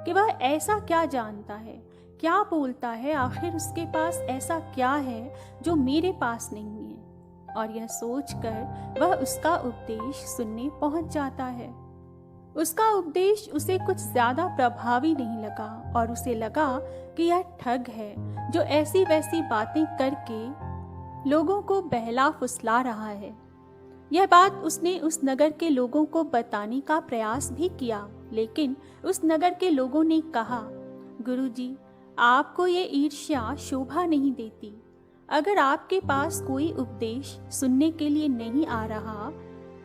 कि वह ऐसा क्या जानता है, क्या बोलता है, आखिर उसके पास ऐसा क्या है जो मेरे पास नहीं है। और यह सोचकर वह उसका उपदेश सुनने पहुंच जाता है। उसका उपदेश उसे कुछ ज्यादा प्रभावी नहीं लगा और उसे लगा कि यह ठग है जो ऐसी वैसी बातें करके लोगों को बहला फुसला रहा है। यह बात उसने उस नगर के लोगों को बताने का प्रयास भी किया, लेकिन उस नगर के लोगों ने कहा, गुरुजी, आपको ये ईर्ष्या शोभा नहीं देती। अगर आपके पास कोई उपदेश सुनने के लिए नहीं आ रहा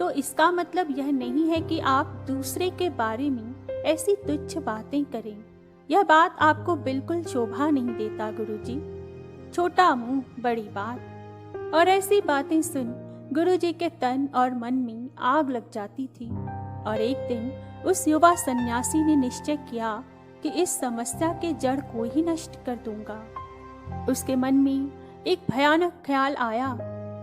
तो इसका मतलब यह नहीं है कि आप दूसरे के बारे में ऐसी तुच्छ बातें करें। यह बात आपको बिल्कुल शोभा नहीं देता गुरुजी। छोटा मुंह बड़ी बात। और ऐसी बातें सुन गुरुजी के तन और मन में आग लग जाती थी। और एक दिन उस युवा सन्यासी ने निश्चय किया कि इस समस्या के जड़ को ही नष्ट कर दूंगा। उसके मन में एक भयानक ख्याल आया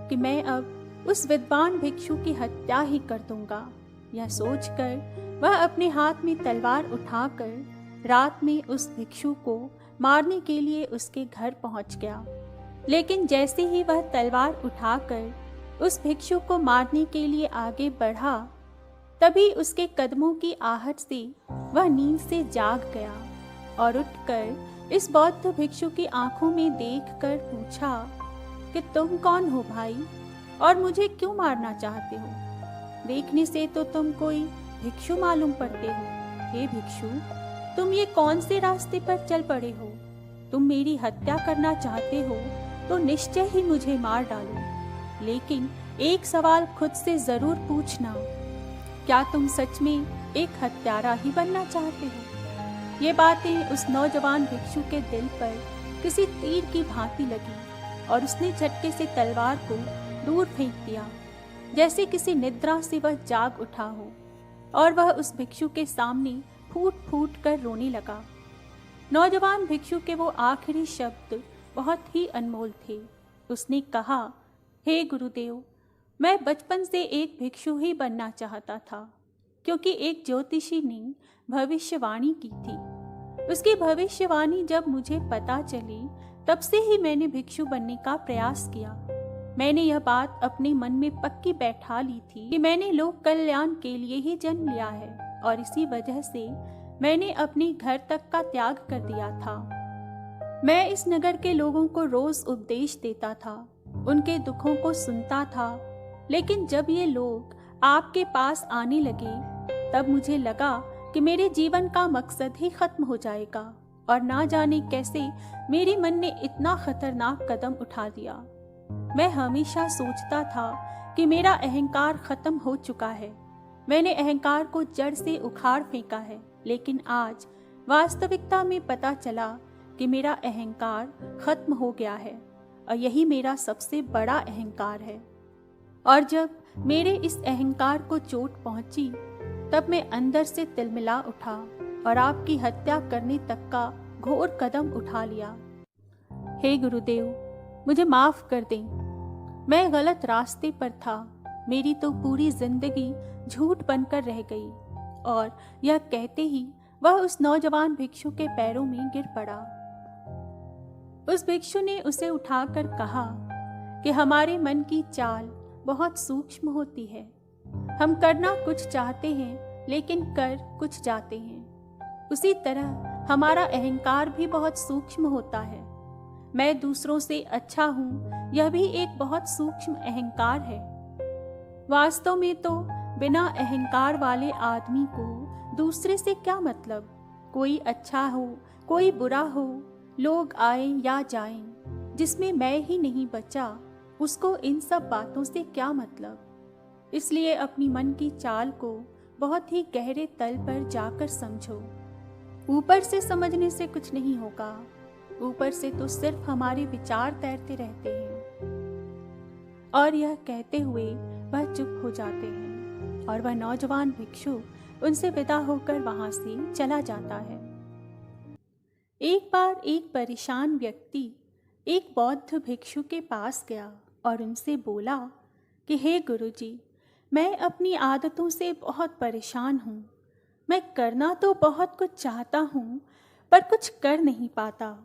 कि मैं अब उस विद्वान भिक्षु की हत्या ही कर दूंगा। यह सोचकर वह अपने हाथ में तलवार उठाकर रात में उस भिक्षु को मारने के लिए उसके घर पहुंच गया। लेकिन जैसे ही वह तलवार उठाकर उस भिक्षु को मारने के लिए आगे बढ़ा, तभी उसके कदमों की आहट से वह नींद से जाग गया और उठकर इस बौद्ध भिक्षु की आंखों में देखकर पूछा कि तुम कौन हो भाई और मुझे क्यों मारना चाहते हो? देखने से तो तुम कोई भिक्षु मालूम पड़ते हो। हे भिक्षु, तुम ये कौन से रास्ते पर चल पड़े हो? तुम मेरी हत्या करना चाहते हो तो निश्चय ही मुझे मार डालो, लेकिन एक सवाल खुद से जरूर पूछना, क्या तुम सच में एक हत्यारा ही बनना चाहते हो? ये बातें उस नौजवान भिक्षु के दिल पर किसी तीर की भांति लगी और उसने झटके से तलवार को दूर फेंक दिया, जैसे किसी निद्रा से वह जाग उठा हो। और वह उस भिक्षु के सामने फूट फूट कर रोने लगा। नौजवान भिक्षु के वो आखिरी शब्द बहुत ही अनमोल थे। उसने कहा, हे गुरुदेव, मैं बचपन से एक भिक्षु ही बनना चाहता था, क्योंकि एक ज्योतिषी ने भविष्यवाणी की थी। उसकी भविष्यवाणी जब मुझे पता चली, तब से ही मैंने भिक्षु बनने का प्रयास किया। मैंने यह बात अपने मन में पक्की बैठा ली थी कि मैंने लोक कल्याण के लिए ही जन्म लिया है। और इसी वजह से मैंने अपने घर तक का त्याग कर दिया था। मैं इस नगर के लोगों को रोज उपदेश देता था, उनके दुखों को सुनता था, लेकिन जब ये लोग आपके पास आने लगे तब मुझे लगा कि मेरे जीवन का मकसद ही खत्म हो जाएगा और ना जाने कैसे मेरे मन ने इतना खतरनाक कदम उठा लिया। मैं हमेशा सोचता था कि मेरा अहंकार खत्म हो चुका है, मैंने अहंकार को जड़ से उखाड़ फेंका है, लेकिन आज वास्तविकता में पता चला कि मेरा अहंकार खत्म हो गया है और यही मेरा सबसे बड़ा अहंकार है। और जब मेरे इस अहंकार को चोट पहुंची तब मैं अंदर से तिलमिला उठा और आपकी हत्या करने तक का घोर कदम उठा लिया। हे गुरुदेव, मुझे माफ कर दें, मैं गलत रास्ते पर था। मेरी तो पूरी जिंदगी झूठ बनकर रह गई। और यह कहते ही वह उस नौजवान भिक्षु के पैरों में गिर पड़ा। उस भिक्षु ने उसे उठाकर कहा कि हमारे मन की चाल बहुत सूक्ष्म होती है। हम करना कुछ चाहते हैं लेकिन कर कुछ जाते हैं। उसी तरह हमारा अहंकार भी बहुत सूक्ष्म होता है। मैं दूसरों से अच्छा हूँ, यह भी एक बहुत सूक्ष्म अहंकार है। वास्तव में तो बिना अहंकार वाले आदमी को दूसरे से क्या मतलब। कोई अच्छा हो, कोई बुरा हो, लोग आए या जाएं, जिसमें मैं ही नहीं बचा उसको इन सब बातों से क्या मतलब। इसलिए अपनी मन की चाल को बहुत ही गहरे तल पर जाकर समझो। ऊपर से समझने से कुछ नहीं होगा, ऊपर से तो सिर्फ हमारे विचार तैरते रहते हैं। और यह कहते हुए वह चुप हो जाते हैं और वह नौजवान भिक्षु उनसे विदा होकर वहां से चला जाता है। एक बार एक परेशान व्यक्ति एक बौद्ध भिक्षु के पास गया और उनसे बोला कि हे गुरुजी, मैं अपनी आदतों से बहुत परेशान हूँ। मैं करना तो बहुत कुछ चाहता हूँ पर कुछ कर नहीं पाता।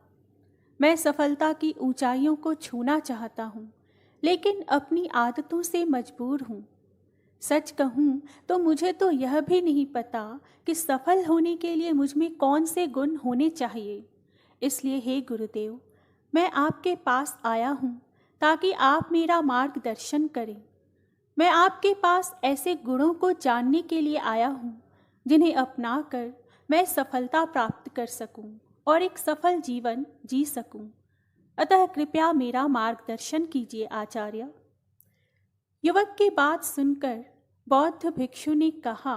मैं सफलता की ऊंचाइयों को छूना चाहता हूँ लेकिन अपनी आदतों से मजबूर हूँ। सच कहूँ तो मुझे तो यह भी नहीं पता कि सफल होने के लिए मुझ में कौन से गुण होने चाहिए। इसलिए हे गुरुदेव, मैं आपके पास आया हूँ ताकि आप मेरा मार्गदर्शन करें। मैं आपके पास ऐसे गुणों को जानने के लिए आया हूँ जिन्हें अपनाकर मैं सफलता प्राप्त कर सकूं और एक सफल जीवन जी सकूं। अतः कृपया मेरा मार्गदर्शन कीजिए आचार्य। युवक की बात सुनकर बौद्ध भिक्षु ने कहा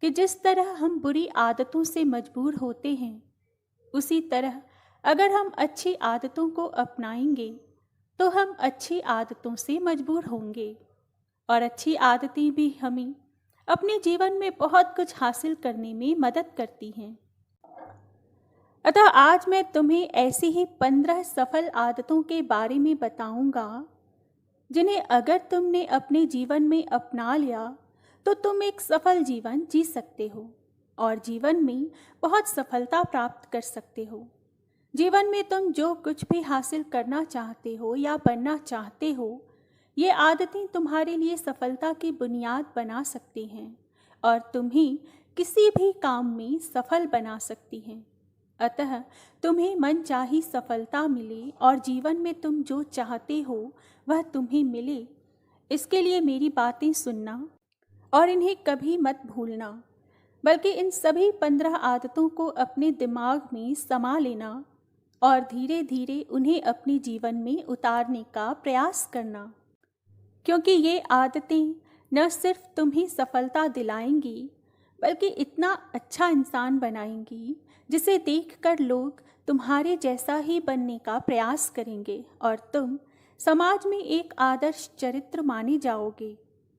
कि जिस तरह हम बुरी आदतों से मजबूर होते हैं, उसी तरह अगर हम अच्छी आदतों को अपनाएंगे तो हम अच्छी आदतों से मजबूर होंगे और अच्छी आदतें भी हमें अपने जीवन में बहुत कुछ हासिल करने में मदद करती हैं। अतः आज मैं तुम्हें ऐसी ही 15 सफल आदतों के बारे में बताऊंगा जिन्हें अगर तुमने अपने जीवन में अपना लिया तो तुम एक सफल जीवन जी सकते हो और जीवन में बहुत सफलता प्राप्त कर सकते हो। जीवन में तुम जो कुछ भी हासिल करना चाहते हो या बनना चाहते हो, ये आदतें तुम्हारे लिए सफलता की बुनियाद बना सकती हैं और तुम्हें किसी भी काम में सफल बना सकती हैं। अतः तुम्हें मनचाही सफलता मिले और जीवन में तुम जो चाहते हो वह तुम्हें मिले, इसके लिए मेरी बातें सुनना और इन्हें कभी मत भूलना, बल्कि इन सभी 15 आदतों को अपने दिमाग में समा लेना और धीरे धीरे उन्हें अपने जीवन में उतारने का प्रयास करना। क्योंकि ये आदतें न सिर्फ तुम्हें सफलता दिलाएंगी बल्कि इतना अच्छा इंसान बनाएंगी जिसे देखकर लोग तुम्हारे जैसा ही बनने का प्रयास करेंगे और तुम समाज में एक आदर्श चरित्र माने जाओगे।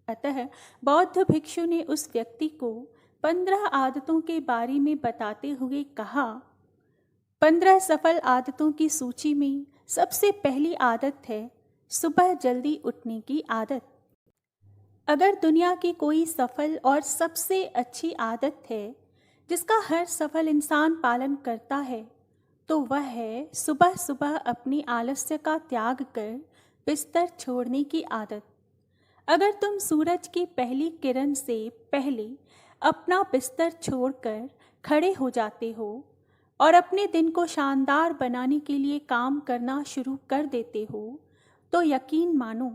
अतः बौद्ध भिक्षु ने उस व्यक्ति को 15 आदतों के बारे में बताते हुए कहा, 15 सफल आदतों की सूची में सबसे पहली आदत है सुबह जल्दी उठने की आदत। अगर दुनिया की कोई सफल और सबसे अच्छी आदत है जिसका हर सफल इंसान पालन करता है तो वह है सुबह सुबह अपने आलस्य का त्याग कर बिस्तर छोड़ने की आदत। अगर तुम सूरज की पहली किरण से पहले अपना बिस्तर छोड़कर खड़े हो जाते हो और अपने दिन को शानदार बनाने के लिए काम करना शुरू कर देते हो, तो यकीन मानो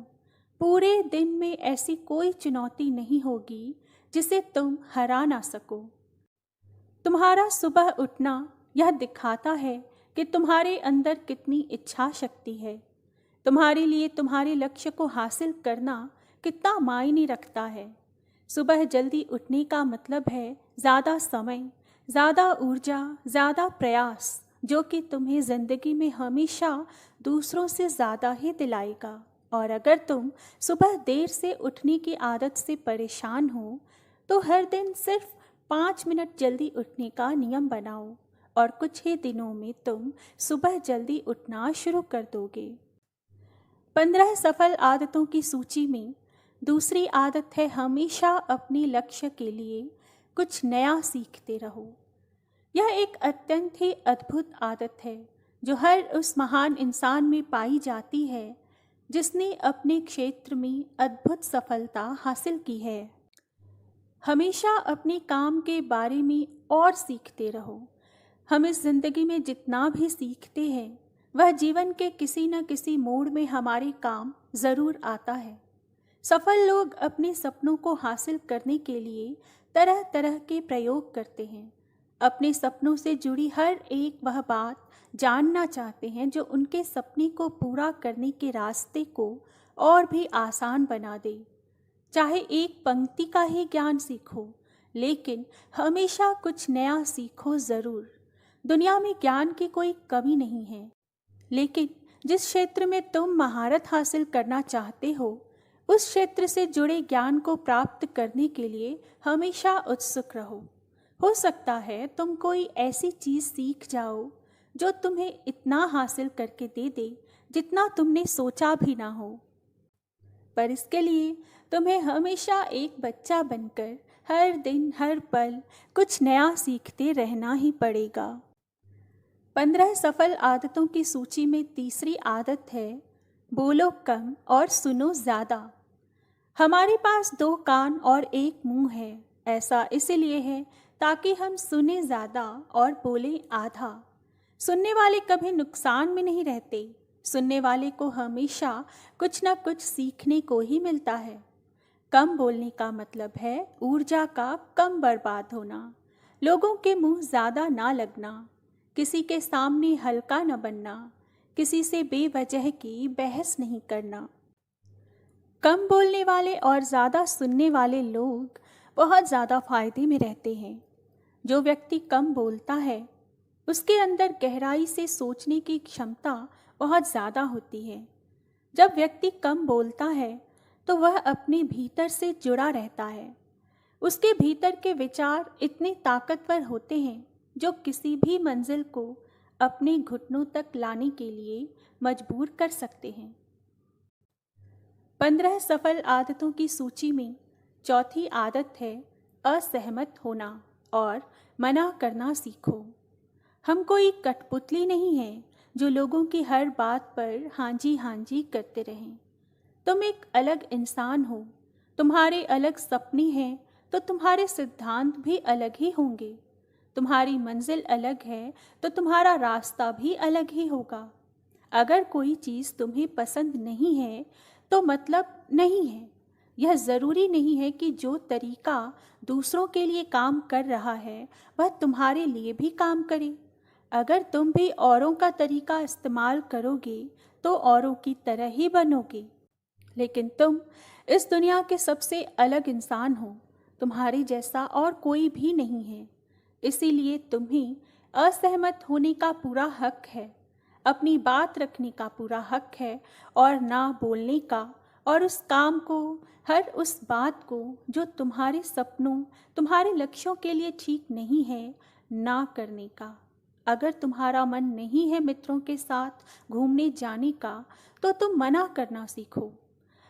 पूरे दिन में ऐसी कोई चुनौती नहीं होगी जिसे तुम हरा ना सको। तुम्हारा सुबह उठना यह दिखाता है कि तुम्हारे अंदर कितनी इच्छा शक्ति है, तुम्हारे लिए तुम्हारे लक्ष्य को हासिल करना कितना मायने रखता है। सुबह जल्दी उठने का मतलब है ज़्यादा समय, ज़्यादा ऊर्जा, ज़्यादा प्रयास, जो कि तुम्हें ज़िंदगी में हमेशा दूसरों से ज़्यादा ही दिलाएगा। और अगर तुम सुबह देर से उठने की आदत से परेशान हो तो हर दिन सिर्फ 5 मिनट जल्दी उठने का नियम बनाओ और कुछ ही दिनों में तुम सुबह जल्दी उठना शुरू कर दोगे। 15 सफल आदतों की सूची में दूसरी आदत है हमेशा अपने लक्ष्य के लिए कुछ नया सीखते रहो। यह एक अत्यंत ही अद्भुत आदत है जो हर उस महान इंसान में पाई जाती है जिसने अपने क्षेत्र में अद्भुत सफलता हासिल की है। हमेशा अपने काम के बारे में और सीखते रहो। हम इस जिंदगी में जितना भी सीखते हैं वह जीवन के किसी न किसी मोड़ में हमारे काम ज़रूर आता है। सफल लोग अपने सपनों को हासिल करने के लिए तरह तरह के प्रयोग करते हैं। अपने सपनों से जुड़ी हर एक वह बात जानना चाहते हैं जो उनके सपने को पूरा करने के रास्ते को और भी आसान बना दे। चाहे एक पंक्ति का ही ज्ञान सीखो, लेकिन हमेशा कुछ नया सीखो ज़रूर। दुनिया में ज्ञान की कोई कमी नहीं है, लेकिन जिस क्षेत्र में तुम महारत हासिल करना चाहते हो उस क्षेत्र से जुड़े ज्ञान को प्राप्त करने के लिए हमेशा उत्सुक रहो। हो सकता है तुम कोई ऐसी चीज़ सीख जाओ जो तुम्हें इतना हासिल करके दे दे जितना तुमने सोचा भी ना हो, पर इसके लिए तुम्हें हमेशा एक बच्चा बनकर हर दिन हर पल कुछ नया सीखते रहना ही पड़ेगा। 15 सफल आदतों की सूची में तीसरी आदत है बोलो कम और सुनो ज़्यादा। हमारे पास 2 कान और 1 मुंह है। ऐसा इसलिए है ताकि हम सुने ज़्यादा और बोलें आधा। सुनने वाले कभी नुकसान में नहीं रहते। सुनने वाले को हमेशा कुछ न कुछ सीखने को ही मिलता है। कम बोलने का मतलब है ऊर्जा का कम बर्बाद होना, लोगों के मुंह ज़्यादा ना लगना, किसी के सामने हल्का न बनना, किसी से बेवजह की बहस नहीं करना। कम बोलने वाले और ज़्यादा सुनने वाले लोग बहुत ज़्यादा फायदे में रहते हैं। जो व्यक्ति कम बोलता है उसके अंदर गहराई से सोचने की क्षमता बहुत ज़्यादा होती है। जब व्यक्ति कम बोलता है तो वह अपने भीतर से जुड़ा रहता है। उसके भीतर के विचार इतने ताकतवर होते हैं जो किसी भी मंजिल को अपने घुटनों तक लाने के लिए मजबूर कर सकते हैं। 15 सफल आदतों की सूची में चौथी आदत है असहमत होना और मना करना सीखो। हम कोई कठपुतली नहीं हैं जो लोगों की हर बात पर हाँ जी करते रहें। तुम एक अलग इंसान हो, तुम्हारे अलग सपने हैं तो तुम्हारे सिद्धांत भी अलग ही होंगे। तुम्हारी मंजिल अलग है तो तुम्हारा रास्ता भी अलग ही होगा। अगर कोई चीज़ तुम्हें पसंद नहीं है तो मतलब नहीं है। यह ज़रूरी नहीं है कि जो तरीका दूसरों के लिए काम कर रहा है वह तुम्हारे लिए भी काम करे। अगर तुम भी औरों का तरीका इस्तेमाल करोगे तो औरों की तरह ही बनोगे, लेकिन तुम इस दुनिया के सबसे अलग इंसान हो। तुम्हारे जैसा और कोई भी नहीं है। इसीलिए तुम्हें असहमत होने का पूरा हक है, अपनी बात रखने का पूरा हक है और ना बोलने का, और उस काम को, हर उस बात को जो तुम्हारे सपनों, तुम्हारे लक्ष्यों के लिए ठीक नहीं है, ना करने का। अगर तुम्हारा मन नहीं है मित्रों के साथ घूमने जाने का तो तुम मना करना सीखो।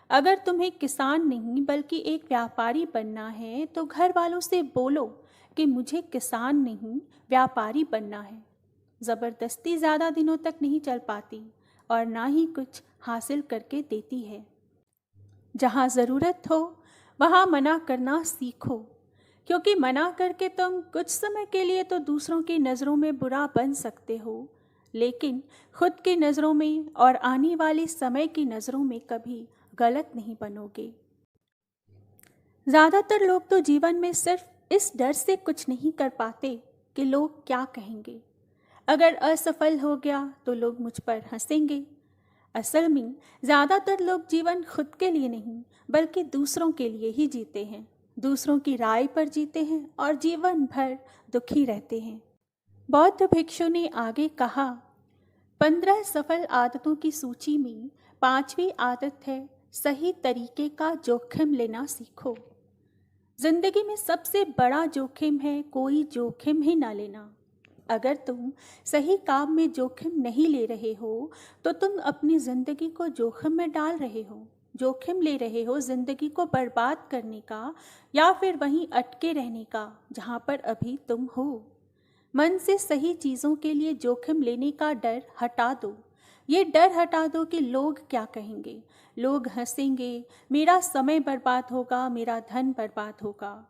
अगर तुम्हें किसान नहीं बल्कि एक व्यापारी बनना है तो घर वालों से बोलो कि मुझे किसान नहीं व्यापारी बनना है। ज़बरदस्ती ज़्यादा दिनों तक नहीं चल पाती और ना ही कुछ हासिल करके देती है। जहाँ ज़रूरत हो वहाँ मना करना सीखो, क्योंकि मना करके तुम कुछ समय के लिए तो दूसरों की नज़रों में बुरा बन सकते हो, लेकिन खुद की नज़रों में और आने वाले समय की नज़रों में कभी गलत नहीं बनोगे। ज़्यादातर लोग तो जीवन में सिर्फ इस डर से कुछ नहीं कर पाते कि लोग क्या कहेंगे। अगर असफल हो गया तो लोग मुझ पर हंसेंगे। असल में ज़्यादातर लोग जीवन खुद के लिए नहीं बल्कि दूसरों के लिए ही जीते हैं, दूसरों की राय पर जीते हैं और जीवन भर दुखी रहते हैं। बौद्ध भिक्षु ने आगे कहा, 15 सफल आदतों की सूची में 5वीं आदत है, सही तरीके का जोखिम लेना सीखो। जिंदगी में सबसे बड़ा जोखिम है कोई जोखिम ही ना लेना। अगर तुम सही काम में जोखिम नहीं ले रहे हो तो तुम अपनी ज़िंदगी को जोखिम में डाल रहे हो, जोखिम ले रहे हो ज़िंदगी को बर्बाद करने का या फिर वहीं अटके रहने का जहाँ पर अभी तुम हो। मन से सही चीज़ों के लिए जोखिम लेने का डर हटा दो। ये डर हटा दो कि लोग क्या कहेंगे, लोग हंसेंगे, मेरा समय बर्बाद होगा, मेरा धन बर्बाद होगा।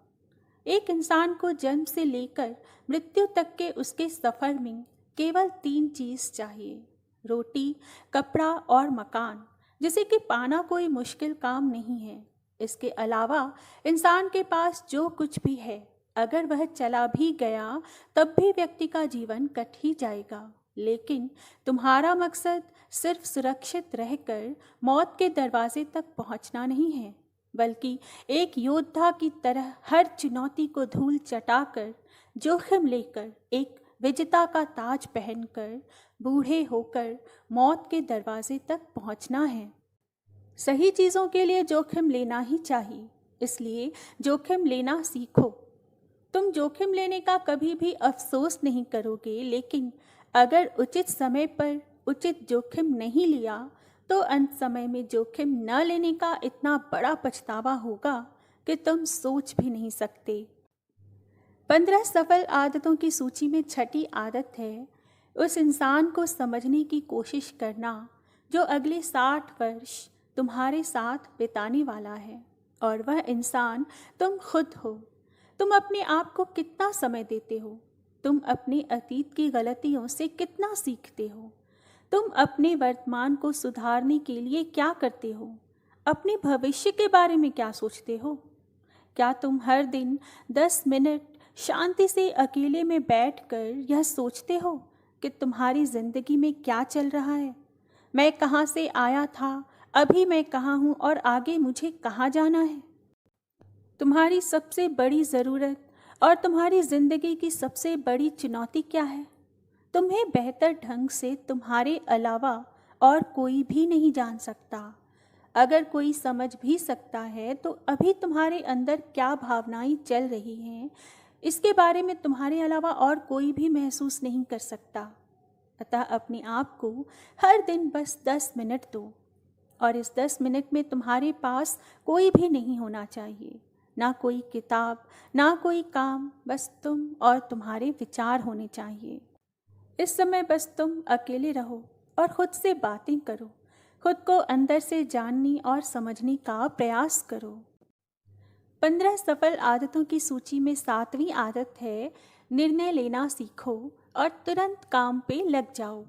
एक इंसान को जन्म से लेकर मृत्यु तक के उसके सफ़र में केवल 3 चीज़ चाहिए, रोटी, कपड़ा और मकान, जिसे कि पाना कोई मुश्किल काम नहीं है। इसके अलावा इंसान के पास जो कुछ भी है, अगर वह चला भी गया तब भी व्यक्ति का जीवन कट ही जाएगा। लेकिन तुम्हारा मकसद सिर्फ सुरक्षित रहकर मौत के दरवाजे तक पहुंचना नहीं है, बल्कि एक योद्धा की तरह हर चुनौती को धूल चटाकर, जोखिम लेकर, एक विजेता का ताज पहनकर, बूढ़े होकर मौत के दरवाजे तक पहुंचना है। सही चीज़ों के लिए जोखिम लेना ही चाहिए, इसलिए जोखिम लेना सीखो। तुम जोखिम लेने का कभी भी अफसोस नहीं करोगे, लेकिन अगर उचित समय पर उचित जोखिम नहीं लिया तो अंत समय में जोखिम न लेने का इतना बड़ा पछतावा होगा कि तुम सोच भी नहीं सकते। 15 सफल आदतों की सूची में 6ठी आदत है, उस इंसान को समझने की कोशिश करना जो अगले 60 वर्ष तुम्हारे साथ बिताने वाला है, और वह इंसान तुम खुद हो। तुम अपने आप को कितना समय देते हो? तुम अपने अतीत की गलतियों से कितना सीखते हो? तुम अपने वर्तमान को सुधारने के लिए क्या करते हो? अपने भविष्य के बारे में क्या सोचते हो? क्या तुम हर दिन 10 मिनट शांति से अकेले में बैठकर यह सोचते हो कि तुम्हारी ज़िंदगी में क्या चल रहा है? मैं कहाँ से आया था, अभी मैं कहाँ हूँ और आगे मुझे कहाँ जाना है? तुम्हारी सबसे बड़ी ज़रूरत और तुम्हारी ज़िंदगी की सबसे बड़ी चुनौती क्या है? तुम्हें बेहतर ढंग से तुम्हारे अलावा और कोई भी नहीं जान सकता। अगर कोई समझ भी सकता है तो अभी तुम्हारे अंदर क्या भावनाएं चल रही हैं, इसके बारे में तुम्हारे अलावा और कोई भी महसूस नहीं कर सकता। अतः अपने आप को हर दिन बस 10 मिनट दो, और इस 10 मिनट में तुम्हारे पास कोई भी नहीं होना चाहिए, ना कोई किताब, ना कोई काम, बस तुम और तुम्हारे विचार होने चाहिए। इस समय बस तुम अकेले रहो और खुद से बातें करो, खुद को अंदर से जानने और समझने का प्रयास करो। 15 सफल आदतों की सूची में 7वीं आदत है, निर्णय लेना सीखो और तुरंत काम पे लग जाओ।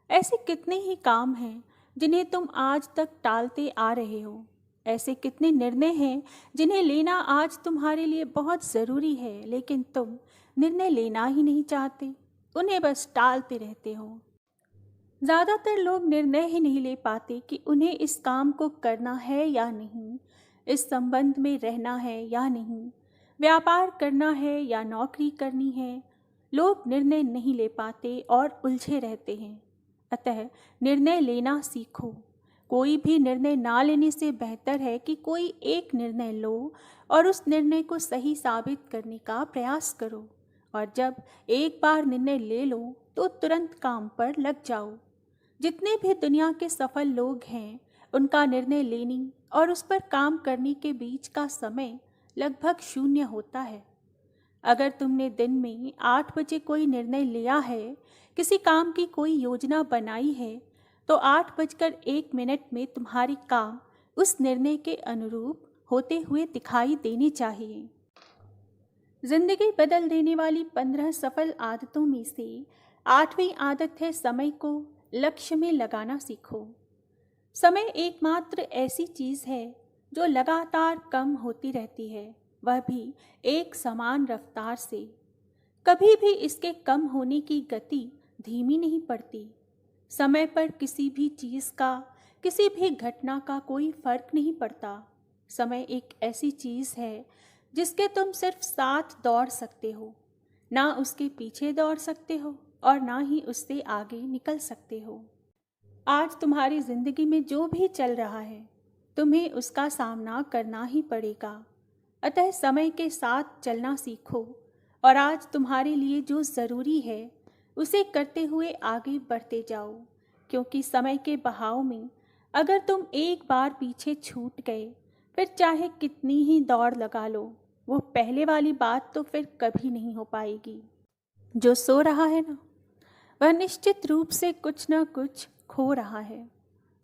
ऐसे कितने ही काम हैं जिन्हें तुम आज तक टालते आ रहे हो। ऐसे कितने निर्णय हैं जिन्हें लेना आज तुम्हारे लिए बहुत ज़रूरी है, लेकिन तुम निर्णय लेना ही नहीं चाहते, उन्हें बस टालते रहते हो। ज़्यादातर लोग निर्णय ही नहीं ले पाते कि उन्हें इस काम को करना है या नहीं, इस संबंध में रहना है या नहीं, व्यापार करना है या नौकरी करनी है। लोग निर्णय नहीं ले पाते और उलझे रहते हैं। अतः निर्णय लेना सीखो। कोई भी निर्णय ना लेने से बेहतर है कि कोई एक निर्णय लो और उस निर्णय को सही साबित करने का प्रयास करो। और जब एक बार निर्णय ले लो तो तुरंत काम पर लग जाओ। जितने भी दुनिया के सफल लोग हैं, उनका निर्णय लेने और उस पर काम करने के बीच का समय लगभग 0 होता है। अगर तुमने दिन में 8 बजे कोई निर्णय लिया है, किसी काम की कोई योजना बनाई है, तो 8:01 में तुम्हारी काम उस निर्णय के अनुरूप होते हुए दिखाई देनी चाहिए। जिंदगी बदल देने वाली 15 सफल आदतों में से 8वीं आदत है समय को लक्ष्य में लगाना सीखो। समय एकमात्र ऐसी चीज़ है जो लगातार कम होती रहती है, वह भी एक समान रफ्तार से। कभी भी इसके कम होने की गति धीमी नहीं पड़ती। समय पर किसी भी चीज़ का, किसी भी घटना का कोई फर्क नहीं पड़ता। समय एक ऐसी चीज़ है जिसके तुम सिर्फ साथ दौड़ सकते हो, ना उसके पीछे दौड़ सकते हो और ना ही उससे आगे निकल सकते हो। आज तुम्हारी ज़िंदगी में जो भी चल रहा है, तुम्हें उसका सामना करना ही पड़ेगा। अतः समय के साथ चलना सीखो और आज तुम्हारे लिए जो ज़रूरी है उसे करते हुए आगे बढ़ते जाओ, क्योंकि समय के बहाव में अगर तुम एक बार पीछे छूट गए, फिर चाहे कितनी ही दौड़ लगा लो, वो पहले वाली बात तो फिर कभी नहीं हो पाएगी। जो सो रहा है ना, वह निश्चित रूप से कुछ न कुछ खो रहा है,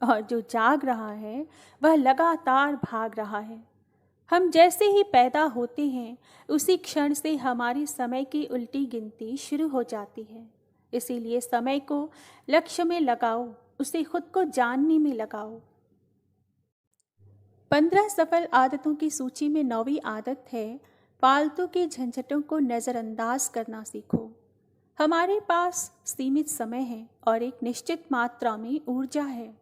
और जो जाग रहा है वह लगातार भाग रहा है। हम जैसे ही पैदा होते हैं, उसी क्षण से हमारी समय की उल्टी गिनती शुरू हो जाती है। इसीलिए समय को लक्ष्य में लगाओ, उसे खुद को जानने में लगाओ। 15 सफल आदतों की सूची में 9वीं आदत है फालतू की झंझटों को नज़रअंदाज करना सीखो। हमारे पास सीमित समय है और एक निश्चित मात्रा में ऊर्जा है।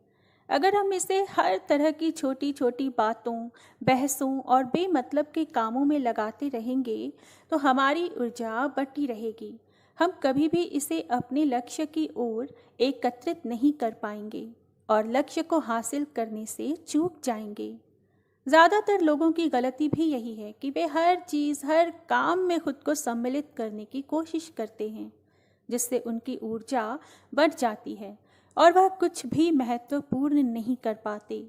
अगर हम इसे हर तरह की छोटी छोटी बातों, बहसों और बेमतलब के कामों में लगाते रहेंगे तो हमारी ऊर्जा बटी रहेगी। हम कभी भी इसे अपने लक्ष्य की ओर एकत्रित नहीं कर पाएंगे और लक्ष्य को हासिल करने से चूक जाएंगे। ज़्यादातर लोगों की गलती भी यही है कि वे हर चीज़, हर काम में खुद को सम्मिलित करने की कोशिश करते हैं, जिससे उनकी ऊर्जा बढ़ जाती है और वह कुछ भी महत्वपूर्ण नहीं कर पाते।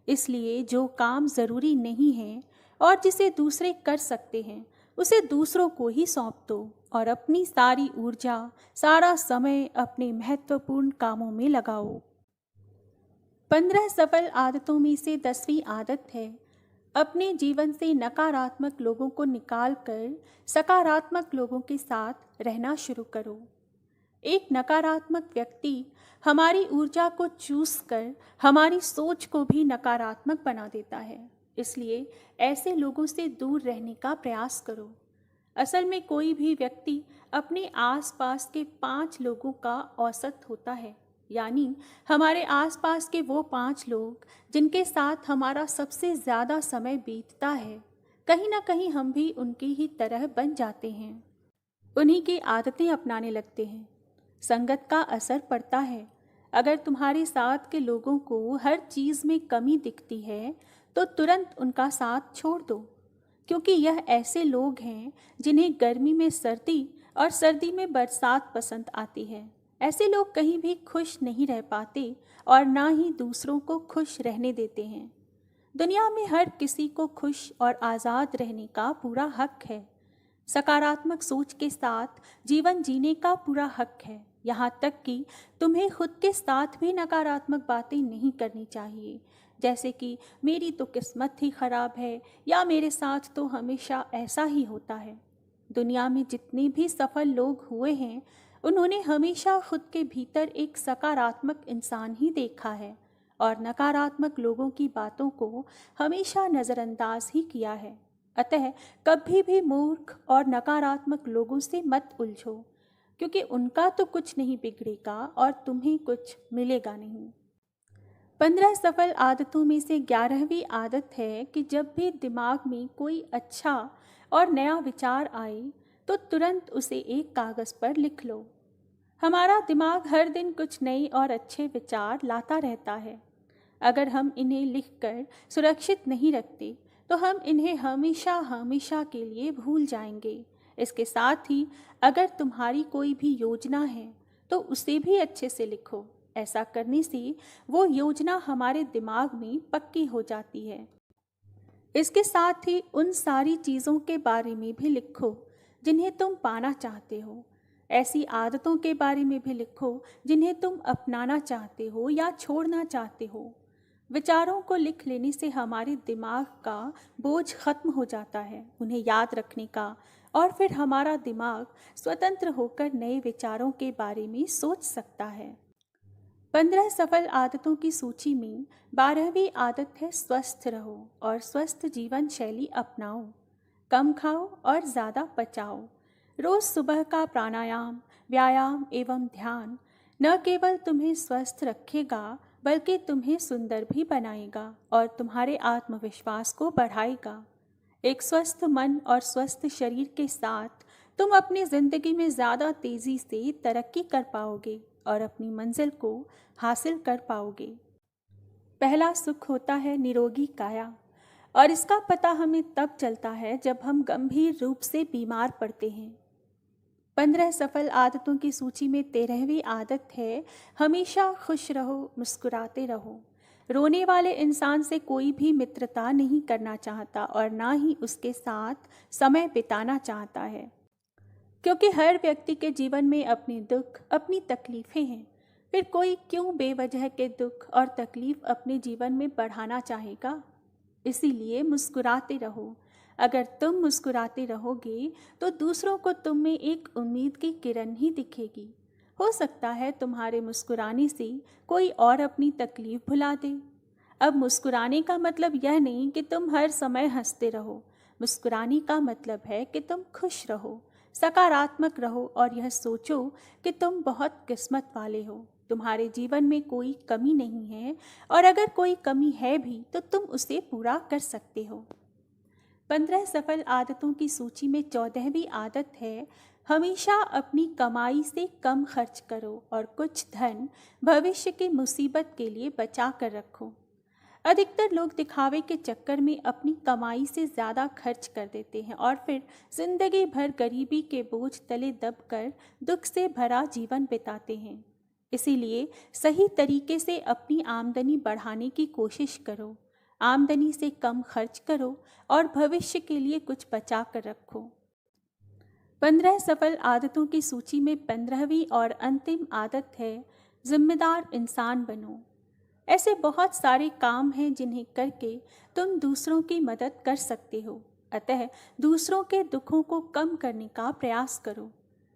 इसलिए जो काम ज़रूरी नहीं है और जिसे दूसरे कर सकते हैं, उसे दूसरों को ही सौंप दो और अपनी सारी ऊर्जा, सारा समय अपने महत्वपूर्ण कामों में लगाओ। 15 सफल आदतों में से 10वीं आदत है अपने जीवन से नकारात्मक लोगों को निकाल कर सकारात्मक लोगों के साथ रहना शुरू करो। एक नकारात्मक व्यक्ति हमारी ऊर्जा को चूस कर हमारी सोच को भी नकारात्मक बना देता है। इसलिए ऐसे लोगों से दूर रहने का प्रयास करो। असल में कोई भी व्यक्ति अपने आसपास के 5 लोगों का औसत होता है, यानी हमारे आसपास के वो 5 लोग जिनके साथ हमारा सबसे ज़्यादा समय बीतता है, कहीं ना कहीं हम भी उनकी ही तरह बन जाते हैं, उन्हीं की आदतें अपनाने लगते हैं। संगत का असर पड़ता है। अगर तुम्हारे साथ के लोगों को हर चीज़ में कमी दिखती है तो तुरंत उनका साथ छोड़ दो, क्योंकि यह ऐसे लोग हैं जिन्हें गर्मी में सर्दी और सर्दी में बरसात पसंद आती है। ऐसे लोग कहीं भी खुश नहीं रह पाते और ना ही दूसरों को खुश रहने देते हैं। दुनिया में हर किसी को खुश और आज़ाद रहने का पूरा हक है। सकारात्मक सोच के साथ जीवन जीने का पूरा हक है। यहाँ तक कि तुम्हें खुद के साथ भी नकारात्मक बातें नहीं करनी चाहिए, जैसे कि मेरी तो किस्मत ही खराब है या मेरे साथ तो हमेशा ऐसा ही होता है। दुनिया में जितने भी सफल लोग हुए हैं, उन्होंने हमेशा खुद के भीतर एक सकारात्मक इंसान ही देखा है और नकारात्मक लोगों की बातों को हमेशा नज़रअंदाज ही किया है। अतः कभी भी मूर्ख और नकारात्मक लोगों से मत उलझो, क्योंकि उनका तो कुछ नहीं बिगड़ेगा और तुम्हें कुछ मिलेगा नहीं। 15 सफल आदतों में से 11वीं आदत है कि जब भी दिमाग में कोई अच्छा और नया विचार आए तो तुरंत उसे एक कागज़ पर लिख लो। हमारा दिमाग हर दिन कुछ नए और अच्छे विचार लाता रहता है। अगर हम इन्हें लिखकर सुरक्षित नहीं रखते तो हम इन्हें हमेशा हमेशा के लिए भूल जाएंगे। इसके साथ ही अगर तुम्हारी कोई भी योजना है तो उसे भी अच्छे से लिखो। ऐसा करने से वो योजना हमारे दिमाग में पक्की हो जाती है। इसके साथ ही उन सारी चीज़ों के बारे में भी लिखो जिन्हें तुम पाना चाहते हो। ऐसी आदतों के बारे में भी लिखो जिन्हें तुम अपनाना चाहते हो या छोड़ना चाहते हो। विचारों को लिख लेने से हमारे दिमाग का बोझ खत्म हो जाता है, उन्हें याद रखने का और फिर हमारा दिमाग स्वतंत्र होकर नए विचारों के बारे में सोच सकता है। 15 सफल आदतों की सूची में 12वीं आदत है स्वस्थ रहो और स्वस्थ जीवन शैली अपनाओ। कम खाओ और ज़्यादा पचाओ। रोज़ सुबह का प्राणायाम, व्यायाम एवं ध्यान न केवल तुम्हें स्वस्थ रखेगा बल्कि तुम्हें सुंदर भी बनाएगा और तुम्हारे आत्मविश्वास को बढ़ाएगा। एक स्वस्थ मन और स्वस्थ शरीर के साथ तुम अपनी ज़िंदगी में ज़्यादा तेज़ी से तरक्की कर पाओगे और अपनी मंजिल को हासिल कर पाओगे। पहला सुख होता है निरोगी काया, और इसका पता हमें तब चलता है जब हम गंभीर रूप से बीमार पड़ते हैं। 15 सफल आदतों की सूची में 13वीं आदत है हमेशा खुश रहो, मुस्कुराते रहो। रोने वाले इंसान से कोई भी मित्रता नहीं करना चाहता और ना ही उसके साथ समय बिताना चाहता है, क्योंकि हर व्यक्ति के जीवन में अपने दुख, अपनी तकलीफ़ें हैं। फिर कोई क्यों बेवजह के दुख और तकलीफ़ अपने जीवन में बढ़ाना चाहेगा? इसीलिए मुस्कुराते रहो। अगर तुम मुस्कुराते रहोगे तो दूसरों को तुम में एक उम्मीद की किरण ही दिखेगी। हो सकता है तुम्हारे मुस्कुराने से कोई और अपनी तकलीफ़ भुला दे। अब मुस्कुराने का मतलब यह नहीं कि तुम हर समय हंसते रहो। मुस्कुराने का मतलब है कि तुम खुश रहो, सकारात्मक रहो और यह सोचो कि तुम बहुत किस्मत वाले हो। तुम्हारे जीवन में कोई कमी नहीं है और अगर कोई कमी है भी तो तुम उसे पूरा कर सकते हो। 15 सफल आदतों की सूची में 14वीं आदत है हमेशा अपनी कमाई से कम खर्च करो और कुछ धन भविष्य की मुसीबत के लिए बचा कर रखो। अधिकतर लोग दिखावे के चक्कर में अपनी कमाई से ज़्यादा खर्च कर देते हैं और फिर जिंदगी भर गरीबी के बोझ तले दबकर दुख से भरा जीवन बिताते हैं। इसीलिए सही तरीके से अपनी आमदनी बढ़ाने की कोशिश करो। आमदनी से कम खर्च करो और भविष्य के लिए कुछ बचा कर रखो। 15 सफल आदतों की सूची में 15वीं और अंतिम आदत है जिम्मेदार इंसान बनो। ऐसे बहुत सारे काम हैं जिन्हें करके तुम दूसरों की मदद कर सकते हो, अतः दूसरों के दुखों को कम करने का प्रयास करो।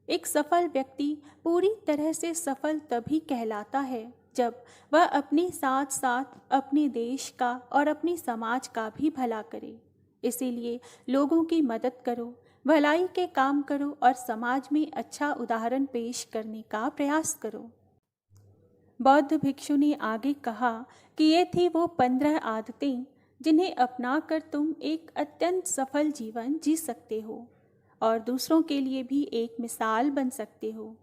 एक सफल व्यक्ति पूरी तरह से सफल तभी कहलाता है जब वह अपने साथ साथ अपने देश का और अपने समाज का भी भला करे। इसीलिए लोगों की मदद करो, भलाई के काम करो और समाज में अच्छा उदाहरण पेश करने का प्रयास करो। बौद्ध भिक्षु ने आगे कहा कि ये थी वो 15 आदतें जिन्हें अपनाकर तुम एक अत्यंत सफल जीवन जी सकते हो और दूसरों के लिए भी एक मिसाल बन सकते हो।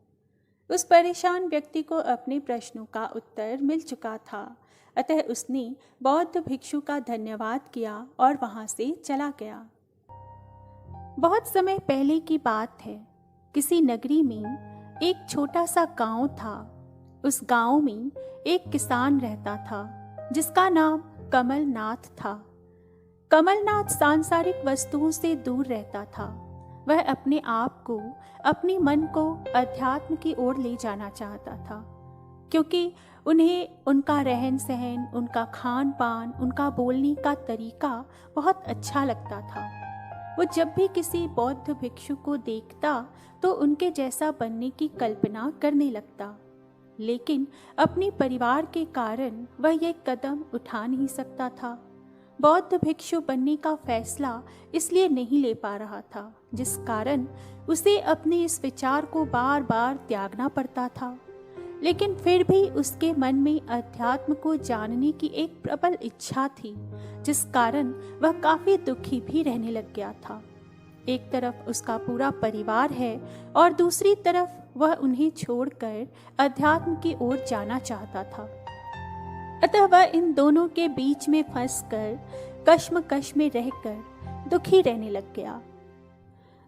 उस परेशान व्यक्ति को अपने प्रश्नों का उत्तर मिल चुका था, अतः उसने बौद्ध भिक्षु का धन्यवाद किया और वहाँ से चला गया। बहुत समय पहले की बात है। किसी नगरी में एक छोटा सा गांव था। उस गांव में एक किसान रहता था जिसका नाम कमलनाथ था। कमलनाथ सांसारिक वस्तुओं से दूर रहता था। वह अपने आप को, अपने मन को अध्यात्म की ओर ले जाना चाहता था, क्योंकि उन्हें उनका रहन सहन, उनका खान पान, उनका बोलने का तरीका बहुत अच्छा लगता था। वो जब भी किसी बौद्ध भिक्षु को देखता तो उनके जैसा बनने की कल्पना करने लगता, लेकिन अपने परिवार के कारण वह यह कदम उठा नहीं सकता था। बौद्ध भिक्षु बनने का फैसला इसलिए नहीं ले पा रहा था, जिस कारण उसे अपने इस विचार को बार बार त्यागना पड़ता था। लेकिन फिर भी उसके मन में अध्यात्म को जानने की एक प्रबल इच्छा थी, जिस कारण वह काफी दुखी भी रहने लग गया था। एक तरफ उसका पूरा परिवार है और दूसरी तरफ वह उन्हें छोड़कर अध्यात्म की ओर जाना चाहता था। अतः वह इन दोनों के बीच में फंसकर कश्मकश में रहकर दुखी रहने लग गया।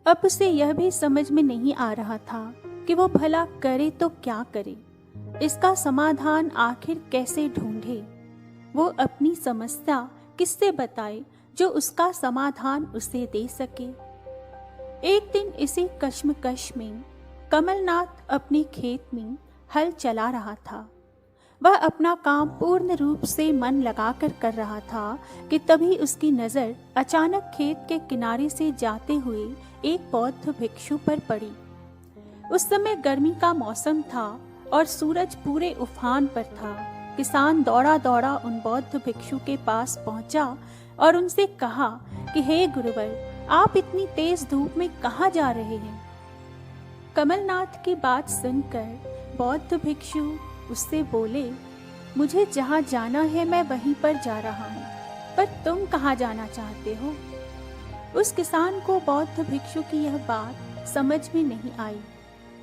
अब उसे यह भी समझ में नहीं आ रहा था कि वो भला करे तो क्या करे, इसका समाधान आखिर कैसे ढूंढे। वो अपनी समस्या किससे बताए जो उसका समाधान उसे दे सके। एक दिन इसी कश्मकश में कमलनाथ अपने खेत में हल चला रहा था। वह अपना काम पूर्ण रूप से मन लगाकर कर रहा था कि तभी उसकी नज़र अचानक खेत के किनारे से जाते हुए एक बौद्ध भिक्षु पर पड़ी। उस समय गर्मी का मौसम था और सूरज पूरे उफान पर था। किसान दौड़ा दौड़ा उन बौद्ध भिक्षु के पास पहुंचा और उनसे कहा कि हे गुरुवर, आप इतनी तेज धूप में कहाँ जा रहे हैं? कमलनाथ की बात सुनकर बौद्ध भिक्षु उससे बोले, मुझे जहाँ जाना है मैं वहीं पर जा रहा हूँ, पर तुम कहाँ जाना चाहते हो? उस किसान को बौद्ध भिक्षु की यह बात समझ में नहीं आई।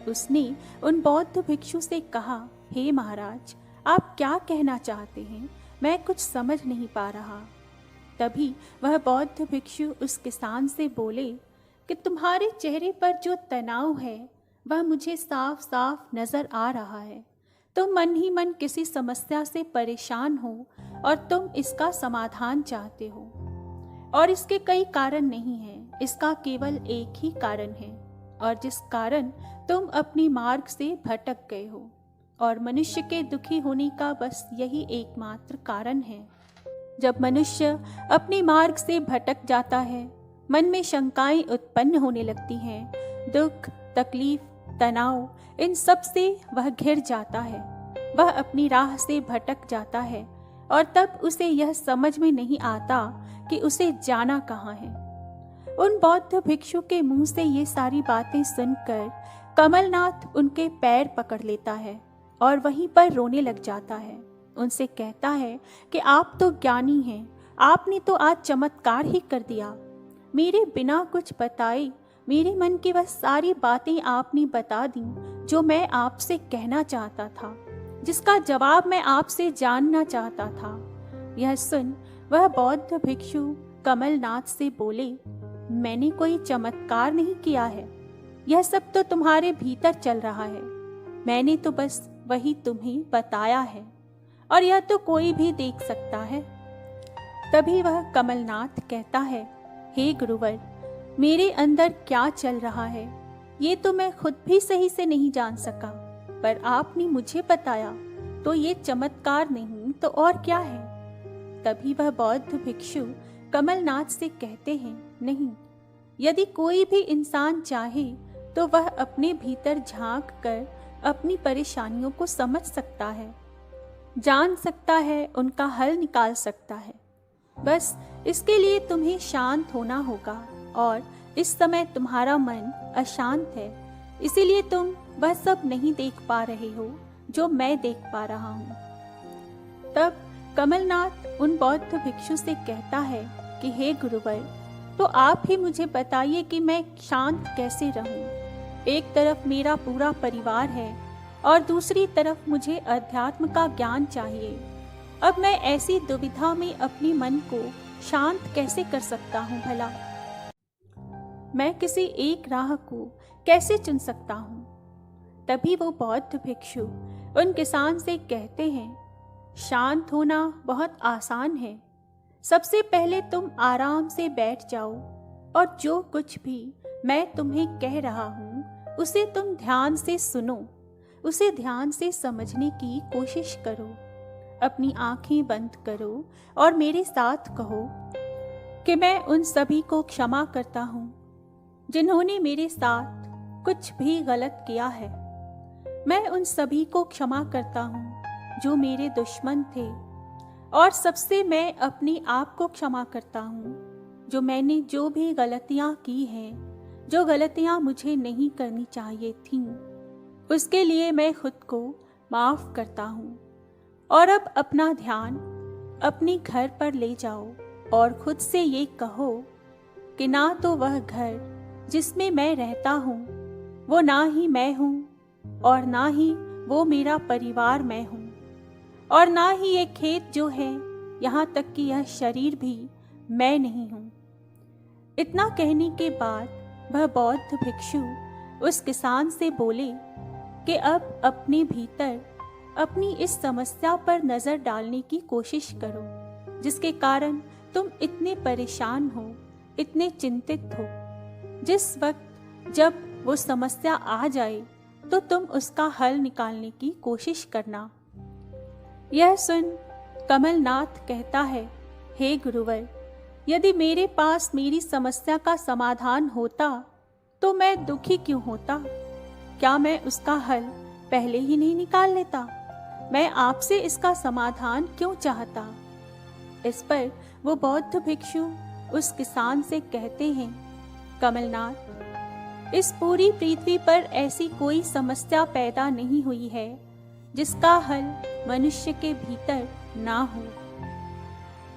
उसने उन बौद्ध भिक्षु से कहा, हे महाराज, आप क्या कहना चाहते हैं? मैं कुछ समझ नहीं पा रहा। तभी वह बौद्ध भिक्षु उस किसान से बोले कि तुम्हारे चेहरे पर जो तनाव है वह मुझे साफ साफ नजर आ रहा है। तुम मन ही मन किसी समस्या से परेशान हो और तुम इसका समाधान चाहते हो, और इसके कई कारण नहीं हैं, इसका केवल एक ही कारण है, और जिस कारण तुम अपनी मार्ग से भटक गए हो, और मनुष्य के दुखी होने का बस यही एकमात्र कारण है। जब मनुष्य अपने मार्ग से भटक जाता है, मन में शंकाएं उत्पन्न होने लगती हैं, दुख, तकलीफ, तनाव, इन सब से वह घिर जाता है, वह अपनी राह से भटक जाता है, और तब उसे यह समझ में नहीं आता कि उसे जाना कहाँ है। उन बौद्ध भिक्षु के मुंह से ये सारी बातें सुनकर कमलनाथ उनके पैर पकड़ लेता है और वहीं पर रोने लग जाता है। उनसे कहता है कि आप तो ज्ञानी हैं, आपने तो आज चमत्कार ही कर दिया। मेरे बिना कुछ बताए मेरे मन की वह सारी बातें आपने बता दी जो मैं आपसे कहना चाहता था, जिसका जवाब मैं आपसे जानना चाहता था। यह सुन वह बौद्ध भिक्षु कमलनाथ से बोले, मैंने कोई चमत्कार नहीं किया है, यह सब तो तुम्हारे भीतर चल रहा है। मैंने तो बस वही तुम्हें बताया है, और यह तो कोई भी देख सकता है। तभी वह कमलनाथ कहता है, हे गुरुवर, मेरे अंदर क्या चल रहा है ये तो मैं खुद भी सही से नहीं जान सका, पर आपने मुझे बताया तो ये चमत्कार नहीं तो और क्या है? तभी वह बौद्ध भिक्षु कमलनाथ से कहते हैं, नहीं, यदि कोई भी इंसान चाहे तो वह अपने भीतर झांक कर अपनी परेशानियों को समझ सकता है, जान सकता है, उनका हल निकाल सकता है। बस इसके लिए तुम्हें शांत होना होगा, और इस समय तुम्हारा मन अशांत है, इसीलिए तुम वह सब नहीं देख पा रहे हो जो मैं देख पा रहा हूँ। तब कमलनाथ उन बौद्ध भिक्षु से कहता है कि हे गुरुवर, तो आप ही मुझे बताइए कि मैं शांत कैसे रहूं। एक तरफ मेरा पूरा परिवार है और दूसरी तरफ मुझे अध्यात्म का ज्ञान चाहिए। अब मैं ऐसी दुविधा में अपने मन को शांत कैसे कर सकता हूँ भला? मैं किसी एक राह को कैसे चुन सकता हूँ? तभी वो बौद्ध भिक्षु उन किसान से कहते हैं, शांत होना बहुत आसान है। सबसे पहले तुम आराम से बैठ जाओ और जो कुछ भी मैं तुम्हें कह रहा हूँ उसे तुम ध्यान से सुनो, उसे ध्यान से समझने की कोशिश करो। अपनी आंखें बंद करो और मेरे साथ कहो कि मैं उन सभी को क्षमा करता हूँ जिन्होंने मेरे साथ कुछ भी गलत किया है। मैं उन सभी को क्षमा करता हूँ जो मेरे दुश्मन थे, और सबसे मैं अपने आप को क्षमा करता हूँ जो मैंने जो भी गलतियाँ की हैं, जो गलतियाँ मुझे नहीं करनी चाहिए थीं, उसके लिए मैं खुद को माफ़ करता हूँ। और अब अपना ध्यान अपने घर पर ले जाओ और खुद से ये कहो कि ना तो वह घर जिसमें मैं रहता हूँ वो ना ही मैं हूँ, और ना ही वो मेरा परिवार मैं हूँ, और ना ही ये खेत जो है, यहाँ तक कि यह शरीर भी मैं नहीं हूँ। इतना कहने के बाद वह बौद्ध भिक्षु उस किसान से बोले कि अब अपने भीतर अपनी इस समस्या पर नज़र डालने की कोशिश करो जिसके कारण तुम इतने परेशान हो, इतने चिंतित हो। जिस वक्त जब वो समस्या आ जाए तो तुम उसका हल निकालने की कोशिश करना। यह सुन कमलनाथ कहता है, हे गुरुवर, यदि मेरे पास मेरी समस्या का समाधान होता तो मैं दुखी क्यों होता? क्या मैं उसका हल पहले ही नहीं निकाल लेता? मैं आपसे इसका समाधान क्यों चाहता? इस पर वो बौद्ध भिक्षु उस किसान से कहते हैं, कमलनाथ, इस पूरी पृथ्वी पर ऐसी कोई समस्या पैदा नहीं हुई है जिसका हल मनुष्य के भीतर ना हो।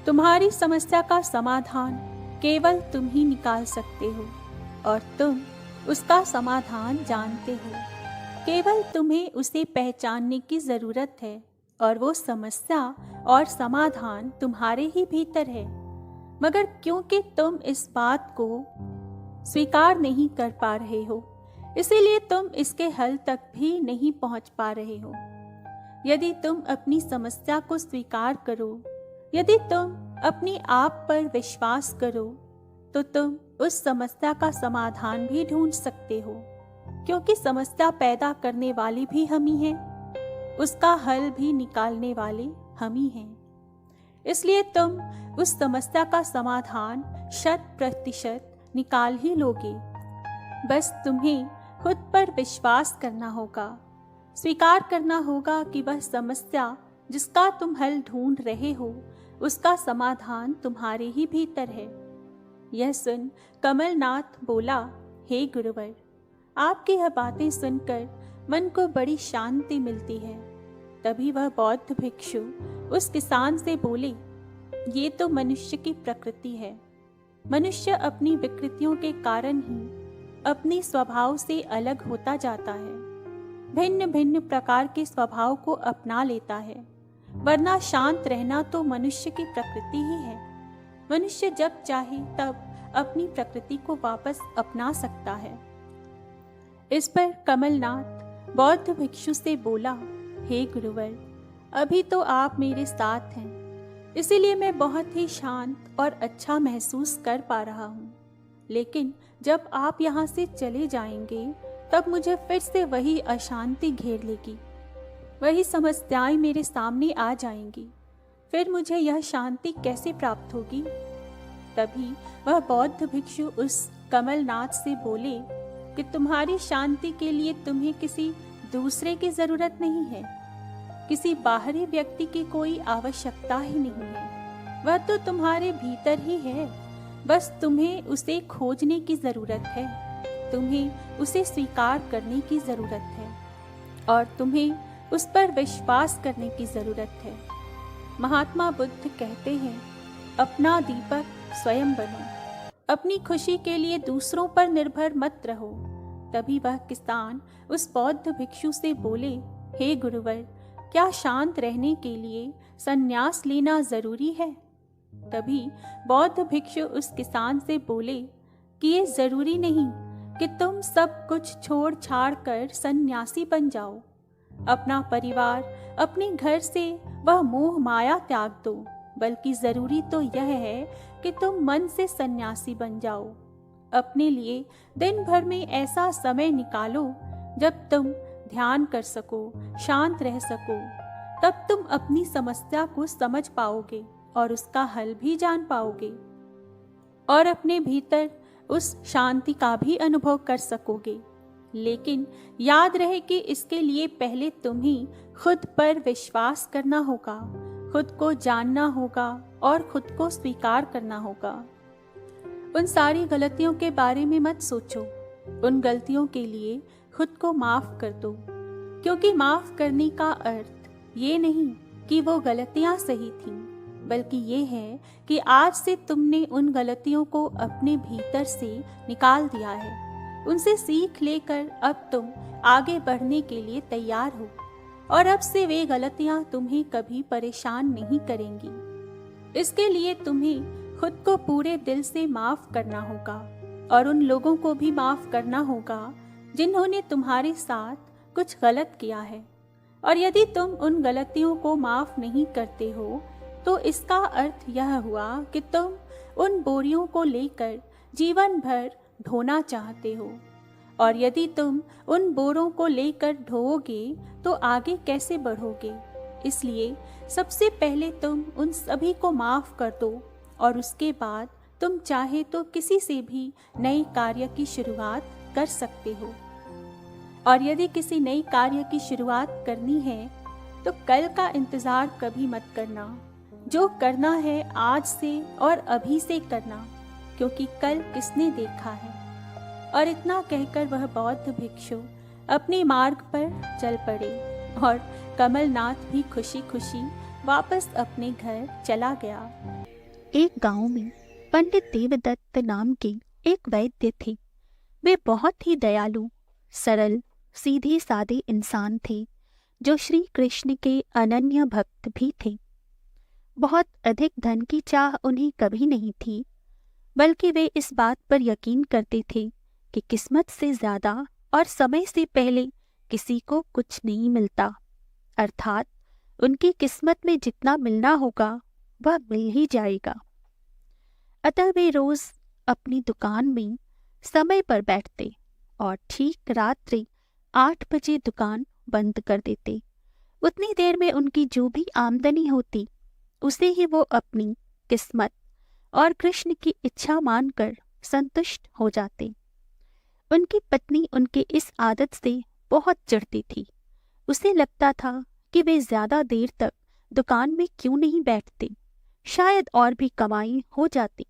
तुम्हारी समस्या का समाधान केवल तुम ही निकाल सकते हो और तुम उसका समाधान जानते हो। केवल तुम्हें उसे पहचानने की जरूरत है और वो समस्या और समाधान तुम्हारे ही भीतर है। मगर क्योंकि तुम इस बात को स्वीकार नहीं कर पा रहे हो, इसीलिए तुम इसके हल तक भी नहीं पहुंच पा रहे हो। यदि तुम अपनी समस्या को स्वीकार करो, यदि तुम अपने आप पर विश्वास करो, तो तुम उस समस्या का समाधान भी ढूंढ सकते हो, क्योंकि समस्या पैदा करने वाली भी हम ही हैं, उसका हल भी निकालने वाले हम ही हैं। इसलिए तुम उस समस्या का समाधान 100% निकाल ही लोगे। बस तुम्हें खुद पर विश्वास करना होगा, स्वीकार करना होगा कि वह समस्या जिसका तुम हल ढूंढ रहे हो, उसका समाधान तुम्हारे ही भीतर है। यह सुन कमलनाथ बोला, हे गुरुवर, आपकी यह बातें सुनकर मन को बड़ी शांति मिलती है। तभी वह बौद्ध भिक्षु उस किसान से बोले, ये तो मनुष्य की प्रकृति है। मनुष्य अपनी विकृतियों के कारण ही अपने स्वभाव से अलग होता जाता है, भिन्न भिन्न प्रकार के स्वभाव को अपना लेता है, वरना शांत रहना तो मनुष्य की प्रकृति ही है। मनुष्य जब चाहे तब अपनी प्रकृति को वापस अपना सकता है। इस पर कमलनाथ बौद्ध भिक्षु से बोला, हे गुरुवर, अभी तो आप मेरे साथ हैं, इसीलिए मैं बहुत ही शांत और अच्छा महसूस कर पा रहा हूँ। लेकिन जब आप यहाँ से चले जाएंगे तब मुझे फिर से वही अशांति घेर लेगी, वही समस्याएं मेरे सामने आ जाएंगी। फिर मुझे यह शांति कैसे प्राप्त होगी? तभी वह बौद्ध भिक्षु उस कमलनाथ से बोले कि तुम्हारी शांति के लिए तुम्हें किसी दूसरे की जरूरत नहीं है, किसी बाहरी व्यक्ति की कोई आवश्यकता ही नहीं है। वह तो तुम्हारे भीतर ही है, बस तुम्हें उसे खोजने की जरूरत है, तुम्हें उसे स्वीकार करने की जरूरत है और तुम्हें उस पर विश्वास करने की जरूरत है। महात्मा बुद्ध कहते हैं, अपना दीपक स्वयं बनो, अपनी खुशी के लिए दूसरों पर निर्भर मत रहो। तभी वह किसान उस बौद्ध भिक्षु से बोले, हे गुरुवर, क्या शांत रहने के लिए संन्यास लेना जरूरी है? तभी बौद्ध भिक्षु उस किसान से बोले कि ये जरूरी नहीं कि तुम सब कुछ छोड़ छाड़ कर सन्यासी बन जाओ। अपना परिवार, अपने घर से वह मोह माया त्याग दो, बल्कि जरूरी तो यह है कि तुम मन से सन्यासी बन जाओ। अपने लिए दिन भर में ऐसा समय निकालो जब तुम ध्यान कर सको, शांत रह सको। तब तुम अपनी समस्या को समझ पाओगे और उसका हल भी जान पाओगे और अपने भीतर उस शांति का भी अनुभव कर सकोगे। लेकिन याद रहे कि इसके लिए पहले तुम्हें खुद पर विश्वास करना होगा, खुद को जानना होगा और खुद को स्वीकार करना होगा। उन सारी गलतियों के बारे में मत सोचो, उन गलतियों के लिए खुद को माफ कर दो, क्योंकि माफ करने का अर्थ ये नहीं कि वो गलतियां सही थीं, बल्कि ये है कि आज से तुमने उन गलतियों को अपने भीतर से निकाल दिया है। उनसे सीख लेकर अब तुम आगे बढ़ने के लिए तैयार हो और अब से वे गलतियां तुम्हें कभी परेशान नहीं करेंगी। इसके लिए तुम्हें खुद को पूरे दिल से माफ करना होगा और उन लोगों को भी माफ करना होगा जिन्होंने तुम्हारे साथ कुछ गलत किया है। और यदि तुम उन गलतियों को माफ नहीं करते हो तो इसका अर्थ यह हुआ कि तुम उन बोरियों को लेकर जीवन भर ढोना चाहते हो, और यदि तुम उन बोरों को लेकर ढोओगे तो आगे कैसे बढ़ोगे? इसलिए सबसे पहले तुम उन सभी को माफ़ कर दो और उसके बाद तुम चाहे तो किसी से भी नए कार्य की शुरुआत कर सकते हो। और यदि किसी नई कार्य की शुरुआत करनी है तो कल का इंतज़ार कभी मत करना। जो करना है आज से और अभी से करना, क्योंकि कल किसने देखा है। और इतना कहकर वह बौद्ध भिक्षु अपने मार्ग पर चल पड़े और कमलनाथ भी खुशी खुशी वापस अपने घर चला गया। एक गांव में पंडित देवदत्त नाम के एक वैद्य थे। वे बहुत ही दयालु, सरल, सीधे सादे इंसान थे जो श्री कृष्ण के अनन्य भक्त भी थे। बहुत अधिक धन की चाह उन्हें कभी नहीं थी, बल्कि वे इस बात पर यकीन करते थे कि किस्मत से ज़्यादा और समय से पहले किसी को कुछ नहीं मिलता, अर्थात उनकी किस्मत में जितना मिलना होगा वह मिल ही जाएगा। अतः वे रोज अपनी दुकान में समय पर बैठते और ठीक रात्रि 8 बजे दुकान बंद कर देते। उतनी देर में उनकी जो भी आमदनी होती उसे ही वो अपनी किस्मत और कृष्ण की इच्छा मानकर संतुष्ट हो जाते। उनकी पत्नी उनके इस आदत से बहुत चिढ़ती थी। उसे लगता था कि वे ज्यादा देर तक दुकान में क्यों नहीं बैठते, शायद और भी कमाई हो जाती।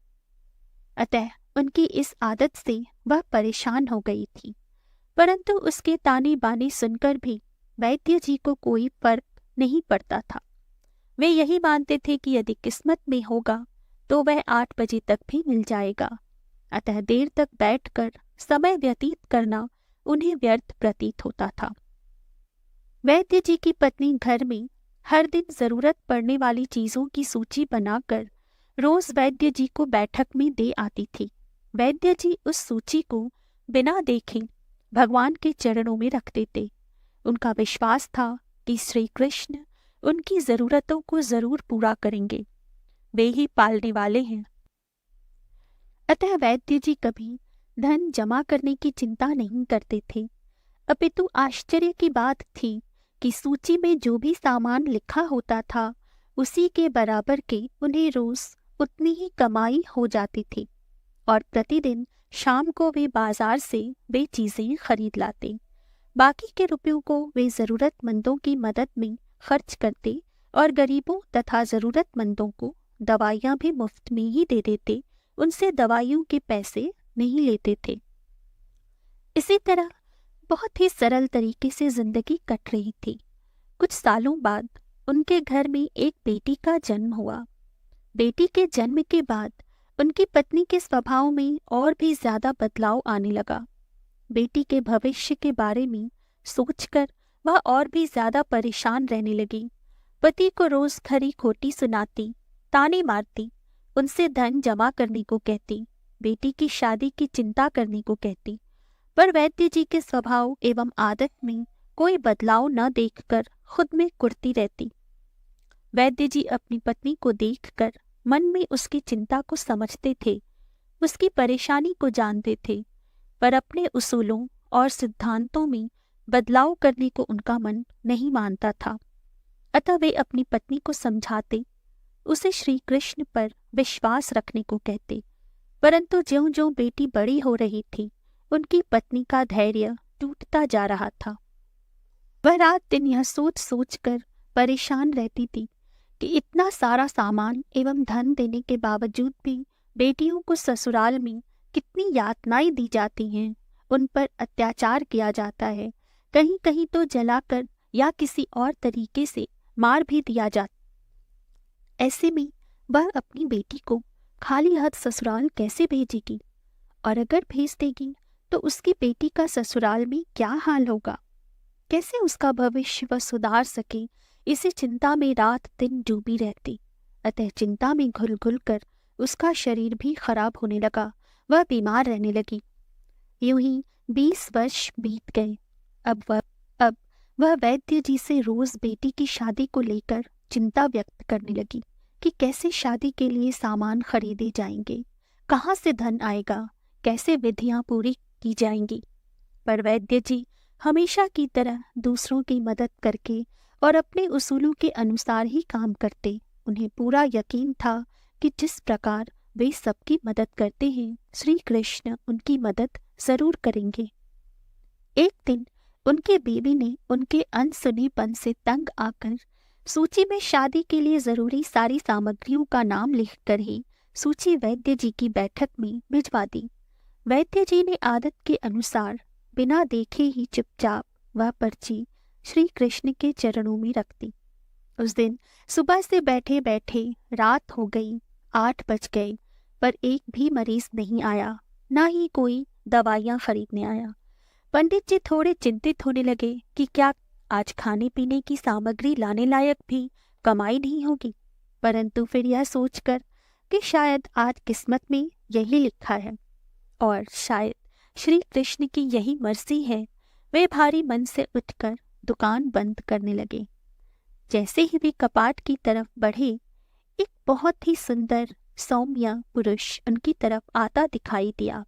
अतः उनकी इस आदत से वह परेशान हो गई थी, परंतु उसके ताने बाने सुनकर भी वैद्य जी को कोई फर्क नहीं पड़ता था। वे यही मानते थे कि यदि किस्मत में होगा तो वह 8 बजे तक भी मिल जाएगा। अतः देर तक बैठकर समय व्यतीत करना उन्हें व्यर्थ प्रतीत होता था। वैद्य जी की पत्नी घर में हर दिन जरूरत पड़ने वाली चीजों की सूची बनाकर रोज वैद्य जी को बैठक में दे आती थी। वैद्य जी उस सूची को बिना देखे भगवान के चरणों में रख देते। उनका विश्वास था कि श्री कृष्ण उनकी जरूरतों को जरूर पूरा करेंगे, वे ही पालने वाले हैं। अतः वैद्य जी कभी धन जमा करने की चिंता नहीं करते थे, अपितु आश्चर्य की बात थी कि सूची में जो भी सामान लिखा होता था उसी के बराबर के उन्हें रोज उतनी ही कमाई हो जाती थी और प्रतिदिन शाम को वे बाजार से वे चीजें खरीद लाते। बाकी के रुपयों को वे जरूरतमंदों की मदद में खर्च करते और गरीबों तथा जरूरतमंदों को दवाइयाँ भी मुफ्त में ही दे देते, उनसे दवाइयों के पैसे नहीं लेते थे। इसी तरह बहुत ही सरल तरीके से जिंदगी कट रही थी। कुछ सालों बाद उनके घर में एक बेटी का जन्म हुआ। बेटी के जन्म के बाद उनकी पत्नी के स्वभाव में और भी ज्यादा बदलाव आने लगा। बेटी के भविष्य के बारे में सोचकर वह और भी ज्यादा परेशान रहने लगी। पति को रोज खरी खोटी सुनाती, ताने मारती, उनसे धन जमा करने को कहती, बेटी की शादी की चिंता करने को कहती, पर वैद्य जी के स्वभाव एवं आदत में कोई बदलाव न देखकर खुद में कुढ़ती रहती। वैद्य जी अपनी पत्नी को देखकर मन में उसकी चिंता को समझते थे, उसकी परेशानी को जानते थे, पर अपने उसूलों और सिद्धांतों में बदलाव करने को उनका मन नहीं मानता था। अतः वे अपनी पत्नी को समझाते, उसे श्री कृष्ण पर विश्वास रखने को कहते, परंतु ज्यों-ज्यों बेटी बड़ी हो रही थी उनकी पत्नी का धैर्य टूटता जा रहा था। वह रात दिन यह सोच सोच कर परेशान रहती थी कि इतना सारा सामान एवं धन देने के बावजूद भी बेटियों को ससुराल में कितनी यातनाएं दी जाती हैं, उन पर अत्याचार किया जाता है, कहीं कहीं तो जलाकर या किसी और तरीके से मार भी दिया जाता। ऐसे में वह अपनी बेटी को खाली हाथ ससुराल कैसे भेजेगी, और अगर भेज देगी तो उसकी बेटी का ससुराल में क्या हाल होगा, कैसे उसका भविष्य वह सुधार सके, इसी चिंता में रात दिन डूबी रहती। अतः चिंता में घुल घुल कर उसका शरीर भी खराब होने लगा, वह बीमार रहने लगी। यूं ही 20 वर्ष बीत गए। अब वह वैद्य जी से रोज बेटी की शादी को लेकर चिंता व्यक्त करने लगी कि कैसे शादी के लिए सामान खरीदे जाएंगे, कहाँ से धन आएगा, कैसे विधियां पूरी की जाएंगी। पर वैद्य जी हमेशा की तरह दूसरों की मदद करके और अपने उसूलों के अनुसार ही काम करते। उन्हें पूरा यकीन था कि जिस प्रकार वे सबकी मदद करते हैं, श्री कृष्ण उनकी मदद जरूर करेंगे। एक दिन उनके बीवी ने उनके अनसुनीपन से तंग आकर सूची में शादी के लिए जरूरी सारी सामग्रियों का नाम लिखकर ही सूची वैद्य जी की बैठक में भिजवा दी। वैद्य जी ने आदत के अनुसार बिना देखे ही चुपचाप वह पर्ची श्री कृष्ण के चरणों में रख दी। उस दिन सुबह से बैठे बैठे रात हो गई, 8 बज गए, पर एक भी मरीज नहीं आया, ना ही कोई दवाइयाँ खरीदने आया। पंडित जी थोड़े चिंतित होने लगे कि क्या आज खाने पीने की सामग्री लाने लायक भी कमाई नहीं होगी, परंतु फिर यह सोचकर कि शायद आज किस्मत में यही लिखा है और शायद श्री कृष्ण की यही मर्जी है, वे भारी मन से उठकर दुकान बंद करने लगे। जैसे ही वे कपाट की तरफ बढ़े, एक बहुत ही सुंदर सौम्य पुरुष उनकी तरफ आता दिखाई दिया।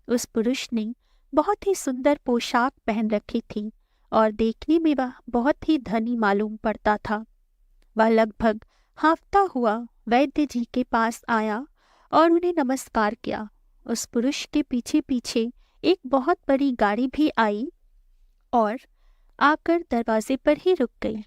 उस पुरुष ने बहुत ही सुंदर पोशाक पहन रखी थी और देखने में वह बहुत ही धनी मालूम पड़ता था। वह लगभग हाँफता हुआ वैद्य जी के पास आया और उन्हें नमस्कार किया। उस पुरुष के पीछे पीछे एक बहुत बड़ी गाड़ी भी आई और आकर दरवाजे पर ही रुक गई।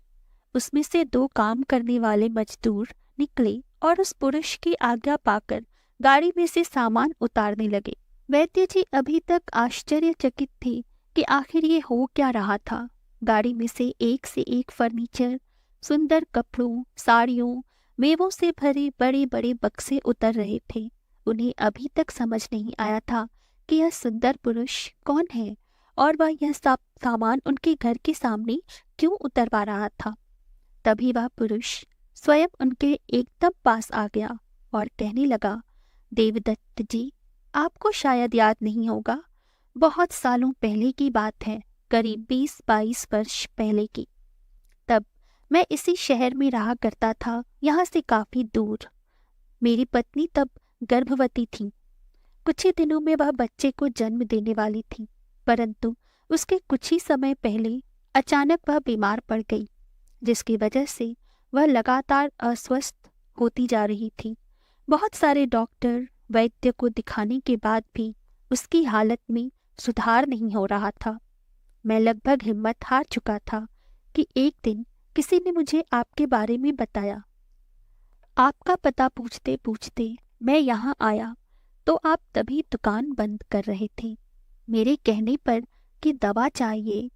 उसमें से 2 काम करने वाले मजदूर निकले और उस पुरुष की आज्ञा पाकर गाड़ी में से सामान उतारने लगे। वैद्य जी अभी तक आश्चर्यचकित थे कि आखिर ये हो क्या रहा था। गाड़ी में से एक फर्नीचर, सुंदर कपड़ों, साड़ियों, मेवों से भरे बड़े बड़े बक्से उतर रहे थे। उन्हें अभी तक समझ नहीं आया था कि यह सुंदर पुरुष कौन है और वह यह सब सामान उनके घर के सामने क्यों उतरवा रहा था। तभी वह पुरुष स्वयं उनके एकदम पास आ गया और कहने लगा, देवदत्त जी, आपको शायद याद नहीं होगा, बहुत सालों पहले की बात है, करीब 20-22 वर्ष पहले की। तब मैं इसी शहर में रहा करता था, यहाँ से काफी दूर। मेरी पत्नी तब गर्भवती थी। कुछ ही दिनों में वह बच्चे को जन्म देने वाली थी, परंतु उसके कुछ ही समय पहले अचानक वह बीमार पड़ गई, जिसकी वजह से वह लगातार अस्वस्थ होती जा रही थी। बहुत सारे डॉक्टर, वैद्य को दिखाने के बाद भी उसकी हालत में सुधार नहीं हो रहा था। मैं लगभग हिम्मत हार चुका था कि एक दिन किसी ने मुझे आपके बारे में बताया। आपका पता पूछते पूछते मैं यहाँ आया तो आप तभी दुकान बंद कर रहे थे। मेरे कहने पर कि दवा चाहिए,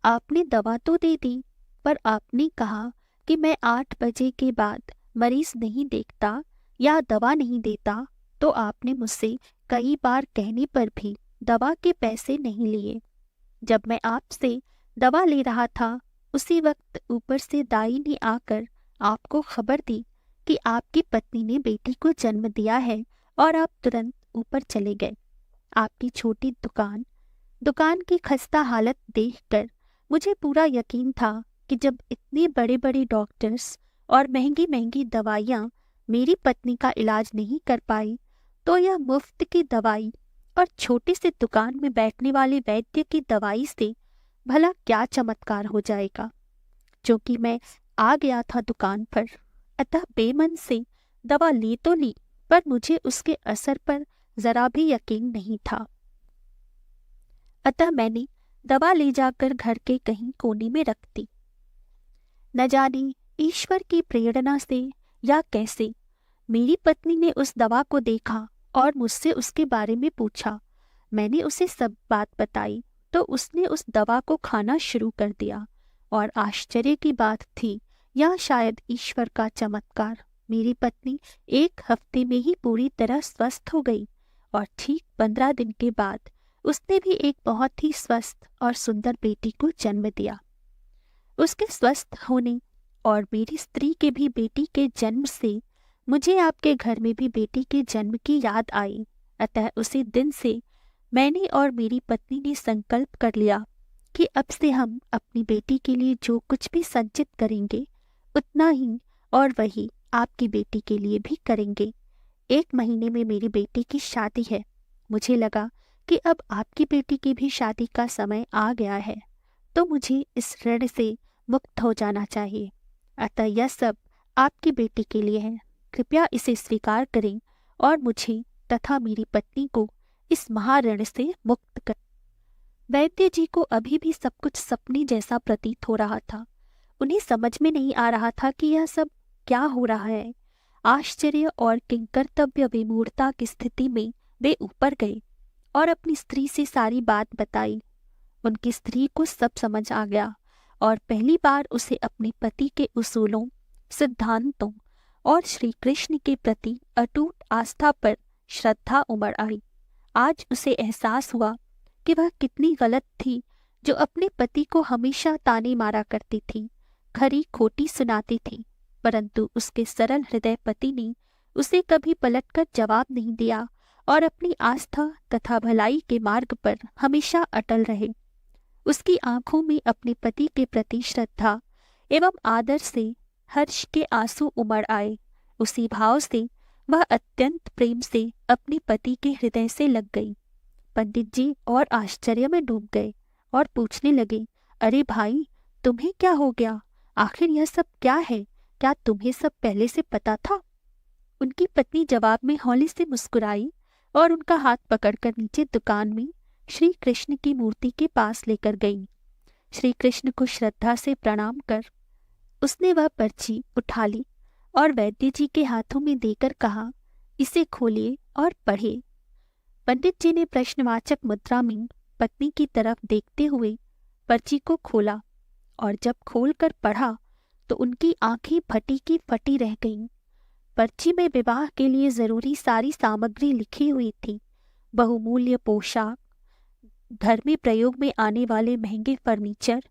आपने दवा तो दे दी, पर आपने कहा कि मैं 8 बजे के बाद मरीज नहीं देखता या दवा नहीं देता, तो आपने मुझसे कई बार कहने पर भी दवा के पैसे नहीं लिए। जब मैं आपसे दवा ले रहा था, उसी वक्त ऊपर से दाई ने आकर आपको खबर दी कि आपकी पत्नी ने बेटी को जन्म दिया है और आप तुरंत ऊपर चले गए। आपकी छोटी दुकान की खस्ता हालत देखकर मुझे पूरा यकीन था कि जब इतने बड़े बड़े डॉक्टर्स और महंगी महंगी दवाइयाँ मेरी पत्नी का इलाज नहीं कर पाई, तो यह मुफ्त की दवाई और छोटी सी दुकान में बैठने वाले वैद्य की दवाई से भला क्या चमत्कार हो जाएगा। जो कि मैं आ गया था दुकान पर, अतः बेमन से दवा ली तो ली, पर मुझे उसके असर पर जरा भी यकीन नहीं था। अतः मैंने दवा ले जाकर घर के कहीं कोने में रख दी। न जाने ईश्वर की प्रेरणा से या कैसे मेरी पत्नी ने उस दवा को देखा और मुझसे उसके बारे में पूछा। मैंने उसे सब बात बताई तो उसने उस दवा को खाना शुरू कर दिया और आश्चर्य की बात थी, या शायद ईश्वर का चमत्कार, मेरी पत्नी 1 हफ्ते में ही पूरी तरह स्वस्थ हो गई और ठीक 15 दिन के बाद उसने भी एक बहुत ही स्वस्थ और सुंदर बेटी को जन्म दिया। उसके स्वस्थ होने और मेरी स्त्री के भी बेटी के जन्म से मुझे आपके घर में भी बेटी के जन्म की याद आई। अतः उसी दिन से मैंने और मेरी पत्नी ने संकल्प कर लिया कि अब से हम अपनी बेटी के लिए जो कुछ भी संचित करेंगे उतना ही और वही आपकी बेटी के लिए भी करेंगे। 1 महीने में मेरी बेटी की शादी है। मुझे लगा कि अब आपकी बेटी की भी शादी का समय आ गया है, तो मुझे इस ऋण से मुक्त हो जाना चाहिए। अतः यह सब आपकी बेटी के लिए है। कृपया इसे स्वीकार करें और मुझे तथा मेरी पत्नी को इस महाऋण से मुक्त कर। वैद्य जी को अभी भी सब कुछ सपने जैसा प्रतीत हो रहा था। उन्हें समझ में नहीं आ रहा था कि यह सब क्या हो रहा है। आश्चर्य और किंकर्तव्य विमूढ़ता की स्थिति में वे ऊपर गए और अपनी स्त्री से सारी बात बताई। उनकी स्त्री को सब समझ आ गया और पहली बार उसे अपने पति के उसूलों, सिद्धांतों और श्री कृष्ण के प्रति अटूट आस्था पर श्रद्धा उमड़ आई। आज उसे एहसास हुआ कि वह कितनी गलत थी जो अपने पति को हमेशा ताने मारा करती थी, खरी खोटी सुनाती थी, परंतु उसके सरल हृदय पति ने उसे कभी पलटकर जवाब नहीं दिया और अपनी आस्था तथा भलाई के मार्ग पर हमेशा अटल रहे। उसकी आंखों में अपने पति के प्रति श्रद्धा एवं आदर से हर्ष के आंसू उमड़ आए। उसी भाव से वह अत्यंत प्रेम से अपने पति के हृदय से लग गई। पंडित जी और आश्चर्य में डूब गए और पूछने लगे, अरे भाई, तुम्हें क्या हो गया? आखिर यह सब क्या है? क्या तुम्हें सब पहले से पता था? उनकी पत्नी जवाब में हौले से मुस्कुराई और उनका हाथ पकड़कर नीचे दुकान में श्री कृष्ण की मूर्ति के पास लेकर गई। श्री कृष्ण को श्रद्धा से प्रणाम कर उसने वह पर्ची उठा ली और वैद्य जी के हाथों में देकर कहा, इसे खोलिए और पढ़िए। पंडित जी ने प्रश्नवाचक मुद्रा में पत्नी की तरफ देखते हुए पर्ची को खोला और जब खोलकर पढ़ा तो उनकी आंखें फटी की फटी रह गईं। पर्ची में विवाह के लिए जरूरी सारी सामग्री लिखी हुई थी। बहुमूल्य पोशाक, घर में प्रयोग में आने वाले महंगे फर्नीचर,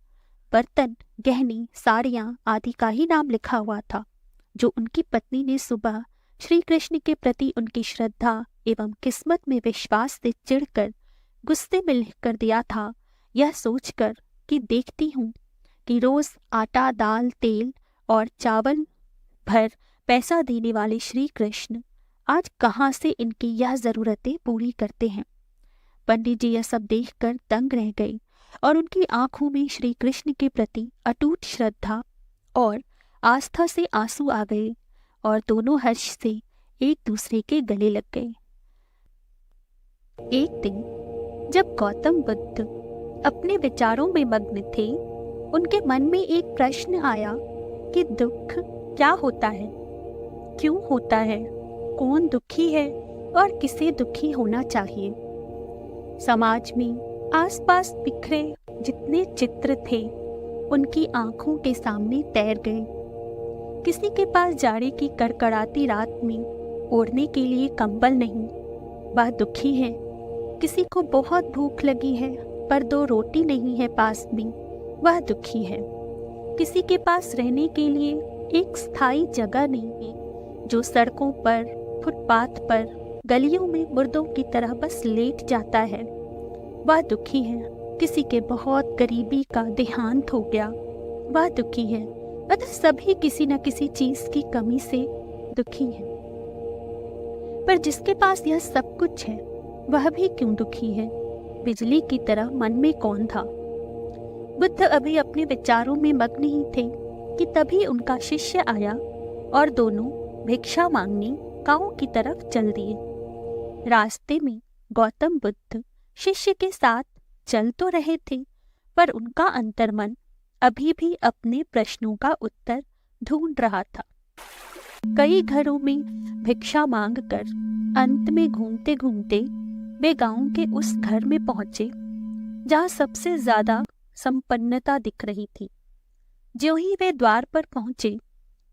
बर्तन, गहने, साड़ियां आदि का ही नाम लिखा हुआ था, जो उनकी पत्नी ने सुबह श्री कृष्ण के प्रति उनकी श्रद्धा एवं किस्मत में विश्वास से चिढ़कर गुस्से में लिख कर दिया था। यह सोचकर कि देखती हूँ कि रोज आटा, दाल, तेल और चावल भर पैसा देने वाले श्री कृष्ण आज कहाँ से इनकी यह जरूरतें पूरी करते हैं। पंडित जी यह सब देखकर दंग रह गए और उनकी आंखों में श्री कृष्ण के प्रति अटूट श्रद्धा और आस्था से आंसू आ गए और दोनों हर्ष से एक दूसरे के गले लग गए। एक दिन जब गौतम बुद्ध अपने विचारों में मग्न थे, उनके मन में एक प्रश्न आया कि दुख क्या होता है, क्यों होता है, कौन दुखी है और किसे दुखी होना चाहिए। समाज में आसपास बिखरे जितने चित्र थे उनकी आंखों के सामने तैर गए। किसी के पास जाड़े की कड़कड़ाती रात में ओढ़ने के लिए कंबल नहीं, वह दुखी है। किसी को बहुत भूख लगी है पर 2 रोटी नहीं है पास में, वह दुखी है। किसी के पास रहने के लिए एक स्थायी जगह नहीं है, जो सड़कों पर, फुटपाथ पर, गलियों में मुर्दों की तरह बस लेट जाता है, वह दुखी है। किसी के बहुत गरीबी का देहांत हो गया, वह दुखी है। अतः सभी किसी न किसी चीज की कमी से दुखी है। पर जिसके पास यह सब कुछ है वह भी क्यों दुखी है? बिजली की तरह मन में कौन था? बुद्ध अभी अपने विचारों में मग्न ही थे कि तभी उनका शिष्य आया और दोनों भिक्षा मांगने गांव की तरफ चल दिए। रास्ते में गौतम बुद्ध शिष्य के साथ चल तो रहे थे, पर उनका अंतर्मन अभी भी अपने प्रश्नों का उत्तर ढूंढ रहा था। कई घरों में भिक्षा मांगकर अंत में घूमते घूमते वे गांव के उस घर में पहुंचे जहां सबसे ज्यादा संपन्नता दिख रही थी। ज्यों ही वे द्वार पर पहुंचे,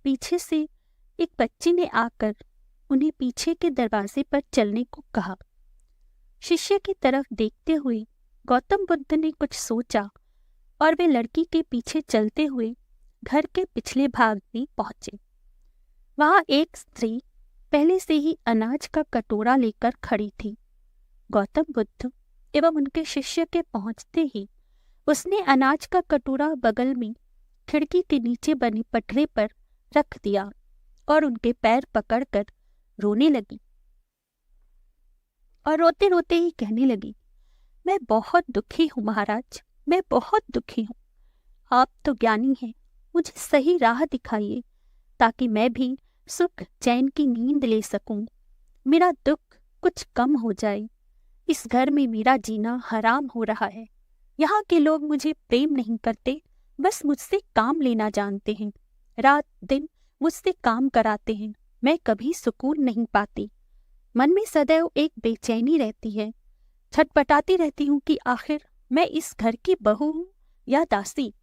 पीछे से एक बच्ची ने आकर उन्हें पीछे के दरवाजे पर चलने को कहा। शिष्य की तरफ देखते हुए गौतम बुद्ध ने कुछ सोचा और वे लड़की के पीछे चलते हुए घर के पिछले भाग में पहुंचे। वहां एक स्त्री पहले से ही अनाज का कटोरा लेकर खड़ी थी। गौतम बुद्ध एवं उनके शिष्य के पहुंचते ही उसने अनाज का कटोरा बगल में खिड़की के नीचे बने पटरे पर रख दिया और उनके पैर पकड़कर रोने लगी और रोते रोते ही कहने लगी, मैं बहुत दुखी हूँ महाराज, मैं बहुत दुखी हूँ। आप तो ज्ञानी हैं, मुझे सही राह दिखाइए ताकि मैं भी सुख चैन की नींद ले सकूं। मेरा दुख कुछ कम हो जाए। इस घर में मेरा जीना हराम हो रहा है। यहाँ के लोग मुझे प्रेम नहीं करते, बस मुझसे काम लेना जानते हैं। रात दिन मुझसे काम कराते हैं, मैं कभी सुकून नहीं पाती। मन में सदैव एक बेचैनी रहती है। छटपटाती रहती हूँ कि आखिर मैं इस घर की बहू हूँ या दासी।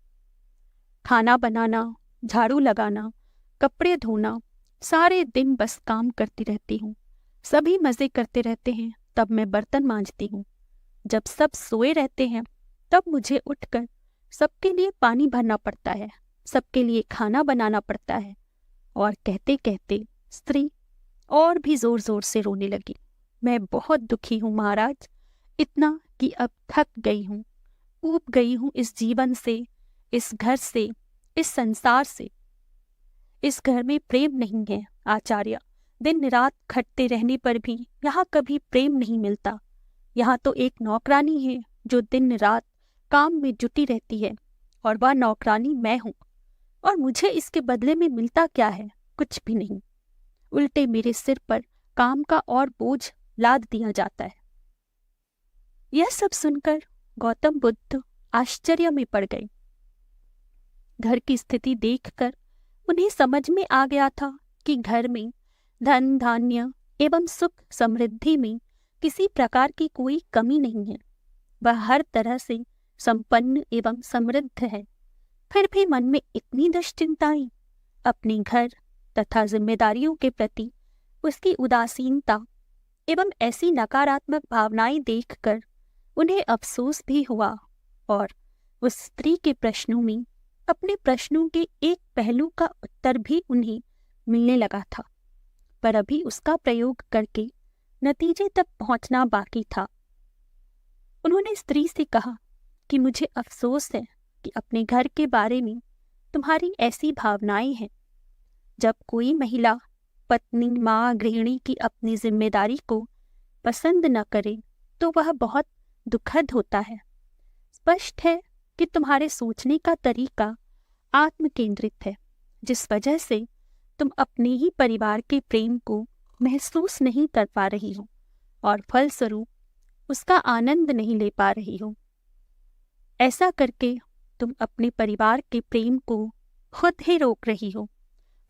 खाना बनाना, झाड़ू लगाना, कपड़े धोना, सारे दिन बस काम करती रहती हूँ। सभी मज़े करते रहते हैं, तब मैं बर्तन मांजती हूँ। जब सब सोए रहते हैं तब मुझे उठकर सबके लिए पानी भरना पड़ता है, सबके लिए खाना बनाना पड़ता है। और कहते कहते स्त्री और भी जोर जोर से रोने लगी। मैं बहुत दुखी हूँ महाराज, इतना कि अब थक गई हूँ, ऊब गई हूँ इस जीवन से, इस घर से, इस संसार से। इस घर में प्रेम नहीं है आचार्य। दिन रात खटते रहने पर भी यहाँ कभी प्रेम नहीं मिलता। यहाँ तो एक नौकरानी है जो दिन रात काम में जुटी रहती है, और वह नौकरानी मैं हूँ। और मुझे इसके बदले में मिलता क्या है? कुछ भी नहीं। उल्टे मेरे सिर पर काम का और बोझ लाद दिया जाता है। यह सब सुनकर गौतम बुद्ध आश्चर्य में पड़ गए। घर की स्थिति देखकर उन्हें समझ में आ गया था कि घर में धन धान्य एवं सुख समृद्धि में किसी प्रकार की कोई कमी नहीं है। वह हर तरह से संपन्न एवं समृद्ध है। फिर भी मन में इतनी दुश्चिंताएं, अपने घर तथा जिम्मेदारियों के प्रति उसकी उदासीनता एवं ऐसी नकारात्मक भावनाएं देखकर उन्हें अफसोस भी हुआ, और उस स्त्री के प्रश्नों में अपने प्रश्नों के एक पहलू का उत्तर भी उन्हें मिलने लगा था, पर अभी उसका प्रयोग करके नतीजे तक पहुंचना बाकी था। उन्होंने स्त्री से कहा कि मुझे अफसोस है कि अपने घर के बारे में तुम्हारी ऐसी भावनाएं हैं। जब कोई महिला, पत्नी, माँ, गृहिणी की अपनी जिम्मेदारी को पसंद न करे तो वह बहुत दुखद होता है। स्पष्ट है कि तुम्हारे सोचने का तरीका आत्म केंद्रित है, जिस वजह से तुम अपने ही परिवार के प्रेम को महसूस नहीं कर पा रही हो और फलस्वरूप उसका आनंद नहीं ले पा रही हो। ऐसा करके तुम अपने परिवार के प्रेम को खुद ही रोक रही हो,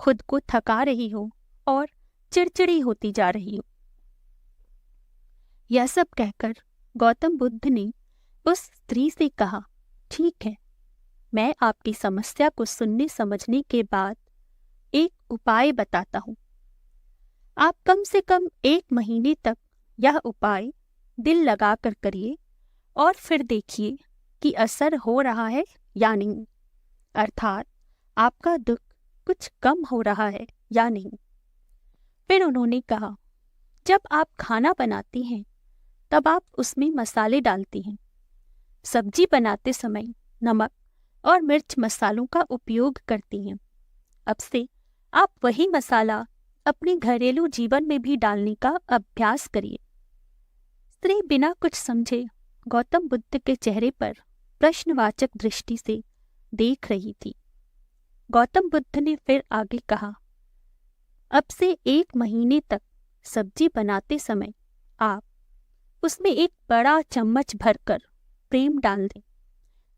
खुद को थका रही हो और चिड़चिड़ी होती जा रही हो। यह सब कहकर गौतम बुद्ध ने उस स्त्री से कहा, ठीक है, मैं आपकी समस्या को सुनने समझने के बाद एक उपाय बताता हूँ। आप कम से कम 1 महीने तक यह उपाय दिल लगाकर करिए और फिर देखिए कि असर हो रहा है या नहीं, अर्थात आपका दुख कुछ कम हो रहा है या नहीं। फिर उन्होंने कहा, जब आप खाना बनाती हैं तब आप उसमें मसाले डालती हैं। सब्जी बनाते समय नमक और मिर्च मसालों का उपयोग करती हैं। अब से आप वही मसाला अपने घरेलू जीवन में भी डालने का अभ्यास करिए। स्त्री बिना कुछ समझे गौतम बुद्ध के चेहरे पर प्रश्नवाचक दृष्टि से देख रही थी। गौतम बुद्ध ने फिर आगे कहा, अब से 1 महीने तक सब्जी बनाते समय आप उसमें एक बड़ा चम्मच भरकर प्रेम डाल दें।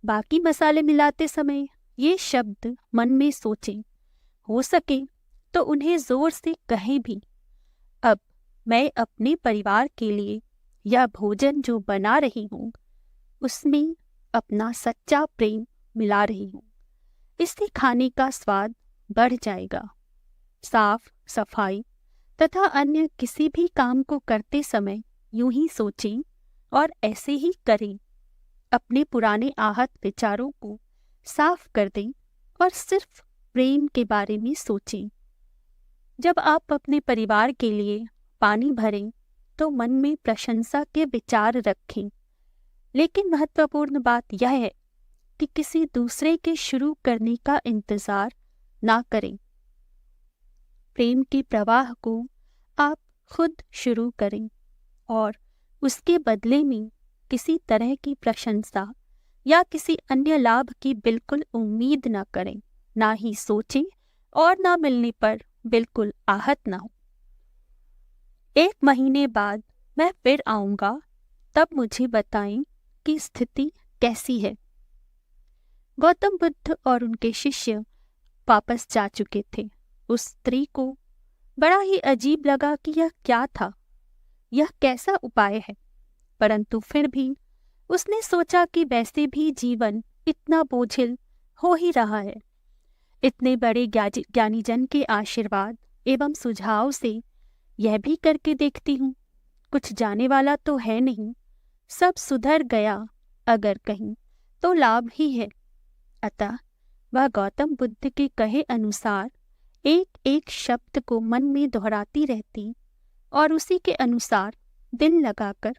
बाकी मसाले मिलाते समय ये शब्द मन में सोचें, हो सके तो उन्हें जोर से कहें भी, अब मैं अपने परिवार के लिए यह भोजन जो बना रही हूँ उसमें अपना सच्चा प्रेम मिला रही हूँ। इससे खाने का स्वाद बढ़ जाएगा। साफ सफाई तथा अन्य किसी भी काम को करते समय यूं ही सोचें और ऐसे ही करें। अपने पुराने आहत विचारों को साफ कर दें और सिर्फ प्रेम के बारे में सोचें। जब आप अपने परिवार के लिए पानी भरें तो मन में प्रशंसा के विचार रखें, लेकिन महत्वपूर्ण बात यह है कि किसी दूसरे के शुरू करने का इंतजार ना करें। प्रेम के प्रवाह को आप खुद शुरू करें और उसके बदले में किसी तरह की प्रशंसा या किसी अन्य लाभ की बिल्कुल उम्मीद न करें, ना ही सोचें और ना मिलने पर बिल्कुल आहत न हो। 1 महीने बाद मैं फिर आऊंगा, तब मुझे बताएं कि स्थिति कैसी है। गौतम बुद्ध और उनके शिष्य वापस जा चुके थे। उस स्त्री को बड़ा ही अजीब लगा कि यह क्या था, यह कैसा उपाय है, परंतु फिर भी उसने सोचा कि वैसे भी जीवन इतना बोझिल हो ही रहा है। इतने बड़े ज्ञानीजन के आशीर्वाद एवं सुझाव से यह भी करके देखती हूँ, कुछ जाने वाला तो है नहीं, सब सुधर गया अगर कहीं तो लाभ ही है। अतः वह गौतम बुद्ध के कहे अनुसार एक एक शब्द को मन में दोहराती रहती और उसी के अनुसार दिल लगाकर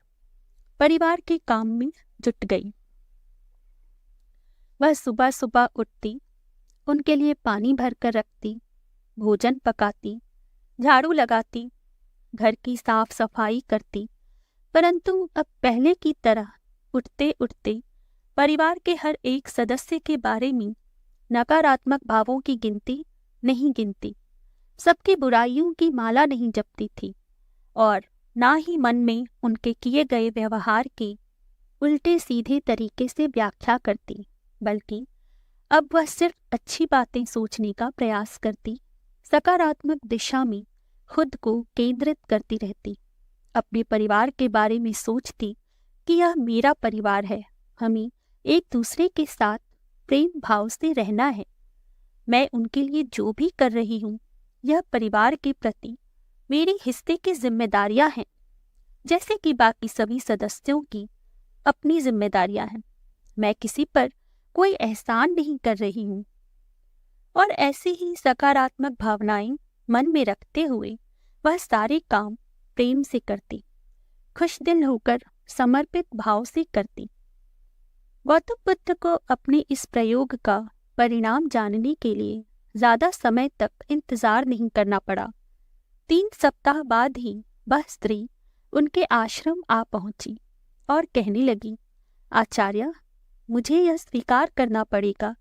परिवार के काम में जुट गई। वह सुबह सुबह उठती, उनके लिए पानी भरकर रखती, भोजन पकाती, झाड़ू लगाती, घर की साफ सफाई करती, परंतु अब पहले की तरह उठते उठते परिवार के हर एक सदस्य के बारे में नकारात्मक भावों की गिनती नहीं गिनती, सबकी बुराइयों की माला नहीं जपती थी और ना ही मन में उनके किए गए व्यवहार की उल्टे सीधे तरीके से व्याख्या करती, बल्कि अब वह सिर्फ अच्छी बातें सोचने का प्रयास करती, सकारात्मक दिशा में खुद को केंद्रित करती रहती, अपने परिवार के बारे में सोचती कि यह मेरा परिवार है, हमें एक दूसरे के साथ प्रेम भाव से रहना है। मैं उनके लिए जो भी कर रही हूँ, यह परिवार के प्रति मेरे हिस्से की जिम्मेदारियां हैं, जैसे कि बाकी सभी सदस्यों की अपनी जिम्मेदारियां हैं। मैं किसी पर कोई एहसान नहीं कर रही हूँ। और ऐसी ही सकारात्मक भावनाएं मन में रखते हुए वह सारे काम प्रेम से करती, खुश दिल होकर समर्पित भाव से करती। गौतम बुद्ध को अपने इस प्रयोग का परिणाम जानने के लिए ज्यादा समय तक इंतजार नहीं करना पड़ा। 3 सप्ताह बाद ही वह स्त्री उनके आश्रम आ पहुंची और कहने लगी, आचार्य, मुझे यह स्वीकार करना पड़ेगा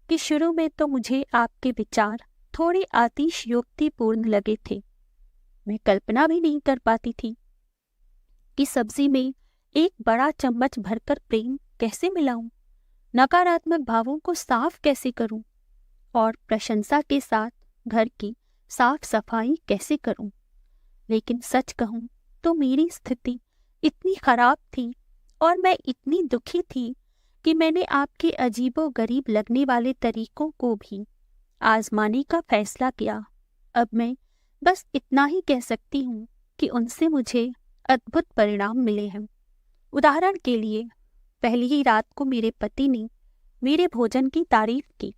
कि शुरू में तो मुझे आपके विचार थोड़े अतिशयोक्तिपूर्ण लगे थे। मैं कल्पना भी नहीं कर पाती थी कि सब्जी में एक बड़ा चम्मच भरकर प्रेम कैसे मिलाऊं, नकारात्मक भावों को साफ कैसे करूं और प्रशंसा के साथ घर की साफ सफाई कैसे करूं। लेकिन सच कहूं तो मेरी स्थिति इतनी खराब थी और मैं इतनी दुखी थी कि मैंने आपके अजीबोगरीब लगने वाले तरीकों को भी आजमाने का फैसला किया। अब मैं बस इतना ही कह सकती हूँ कि उनसे मुझे अद्भुत परिणाम मिले हैं। उदाहरण के लिए, पहली ही रात को मेरे पति ने मेरे भोजन की तारीफ की।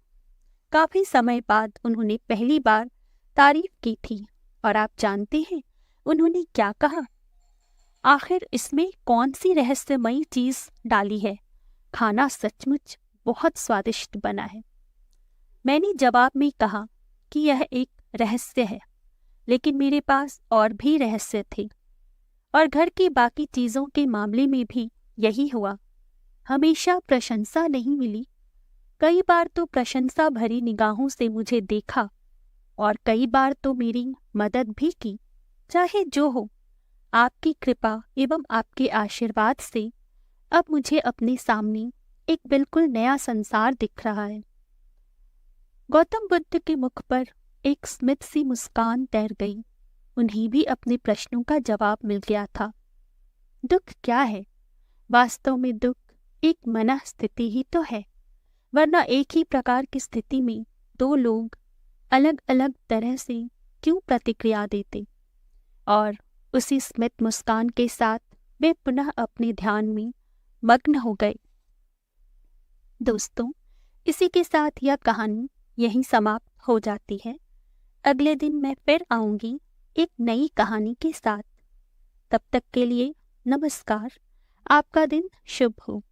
काफी समय बाद उन्होंने पहली बार तारीफ की थी और आप जानते हैं उन्होंने क्या कहा? आखिर इसमें कौन सी रहस्यमयी चीज डाली है? खाना सचमुच बहुत स्वादिष्ट बना है। मैंने जवाब में कहा कि यह एक रहस्य है, लेकिन मेरे पास और भी रहस्य थे और घर की बाकी चीजों के मामले में भी यही हुआ। हमेशा प्रशंसा नहीं मिली। कई बार तो प्रशंसा भरी निगाहों से मुझे देखा और कई बार तो मेरी मदद भी की। चाहे जो हो, आपकी कृपा एवं आपके आशीर्वाद से अब मुझे अपने सामने एक बिल्कुल नया संसार दिख रहा है। गौतम बुद्ध के मुख पर एक स्मित सी मुस्कान तैर गई। उन्हें भी अपने प्रश्नों का जवाब मिल गया था। दुख क्या है? वास्तव में दुख एक मन स्थिति ही तो है, वरना एक ही प्रकार की स्थिति में 2 लोग अलग अलग तरह से क्यों प्रतिक्रिया देते। और उसी स्मित मुस्कान के साथ वे पुनः अपने ध्यान में मग्न हो गए। दोस्तों, इसी के साथ यह कहानी यहीं समाप्त हो जाती है। अगले दिन मैं फिर आऊंगी एक नई कहानी के साथ। तब तक के लिए नमस्कार। आपका दिन शुभ हो।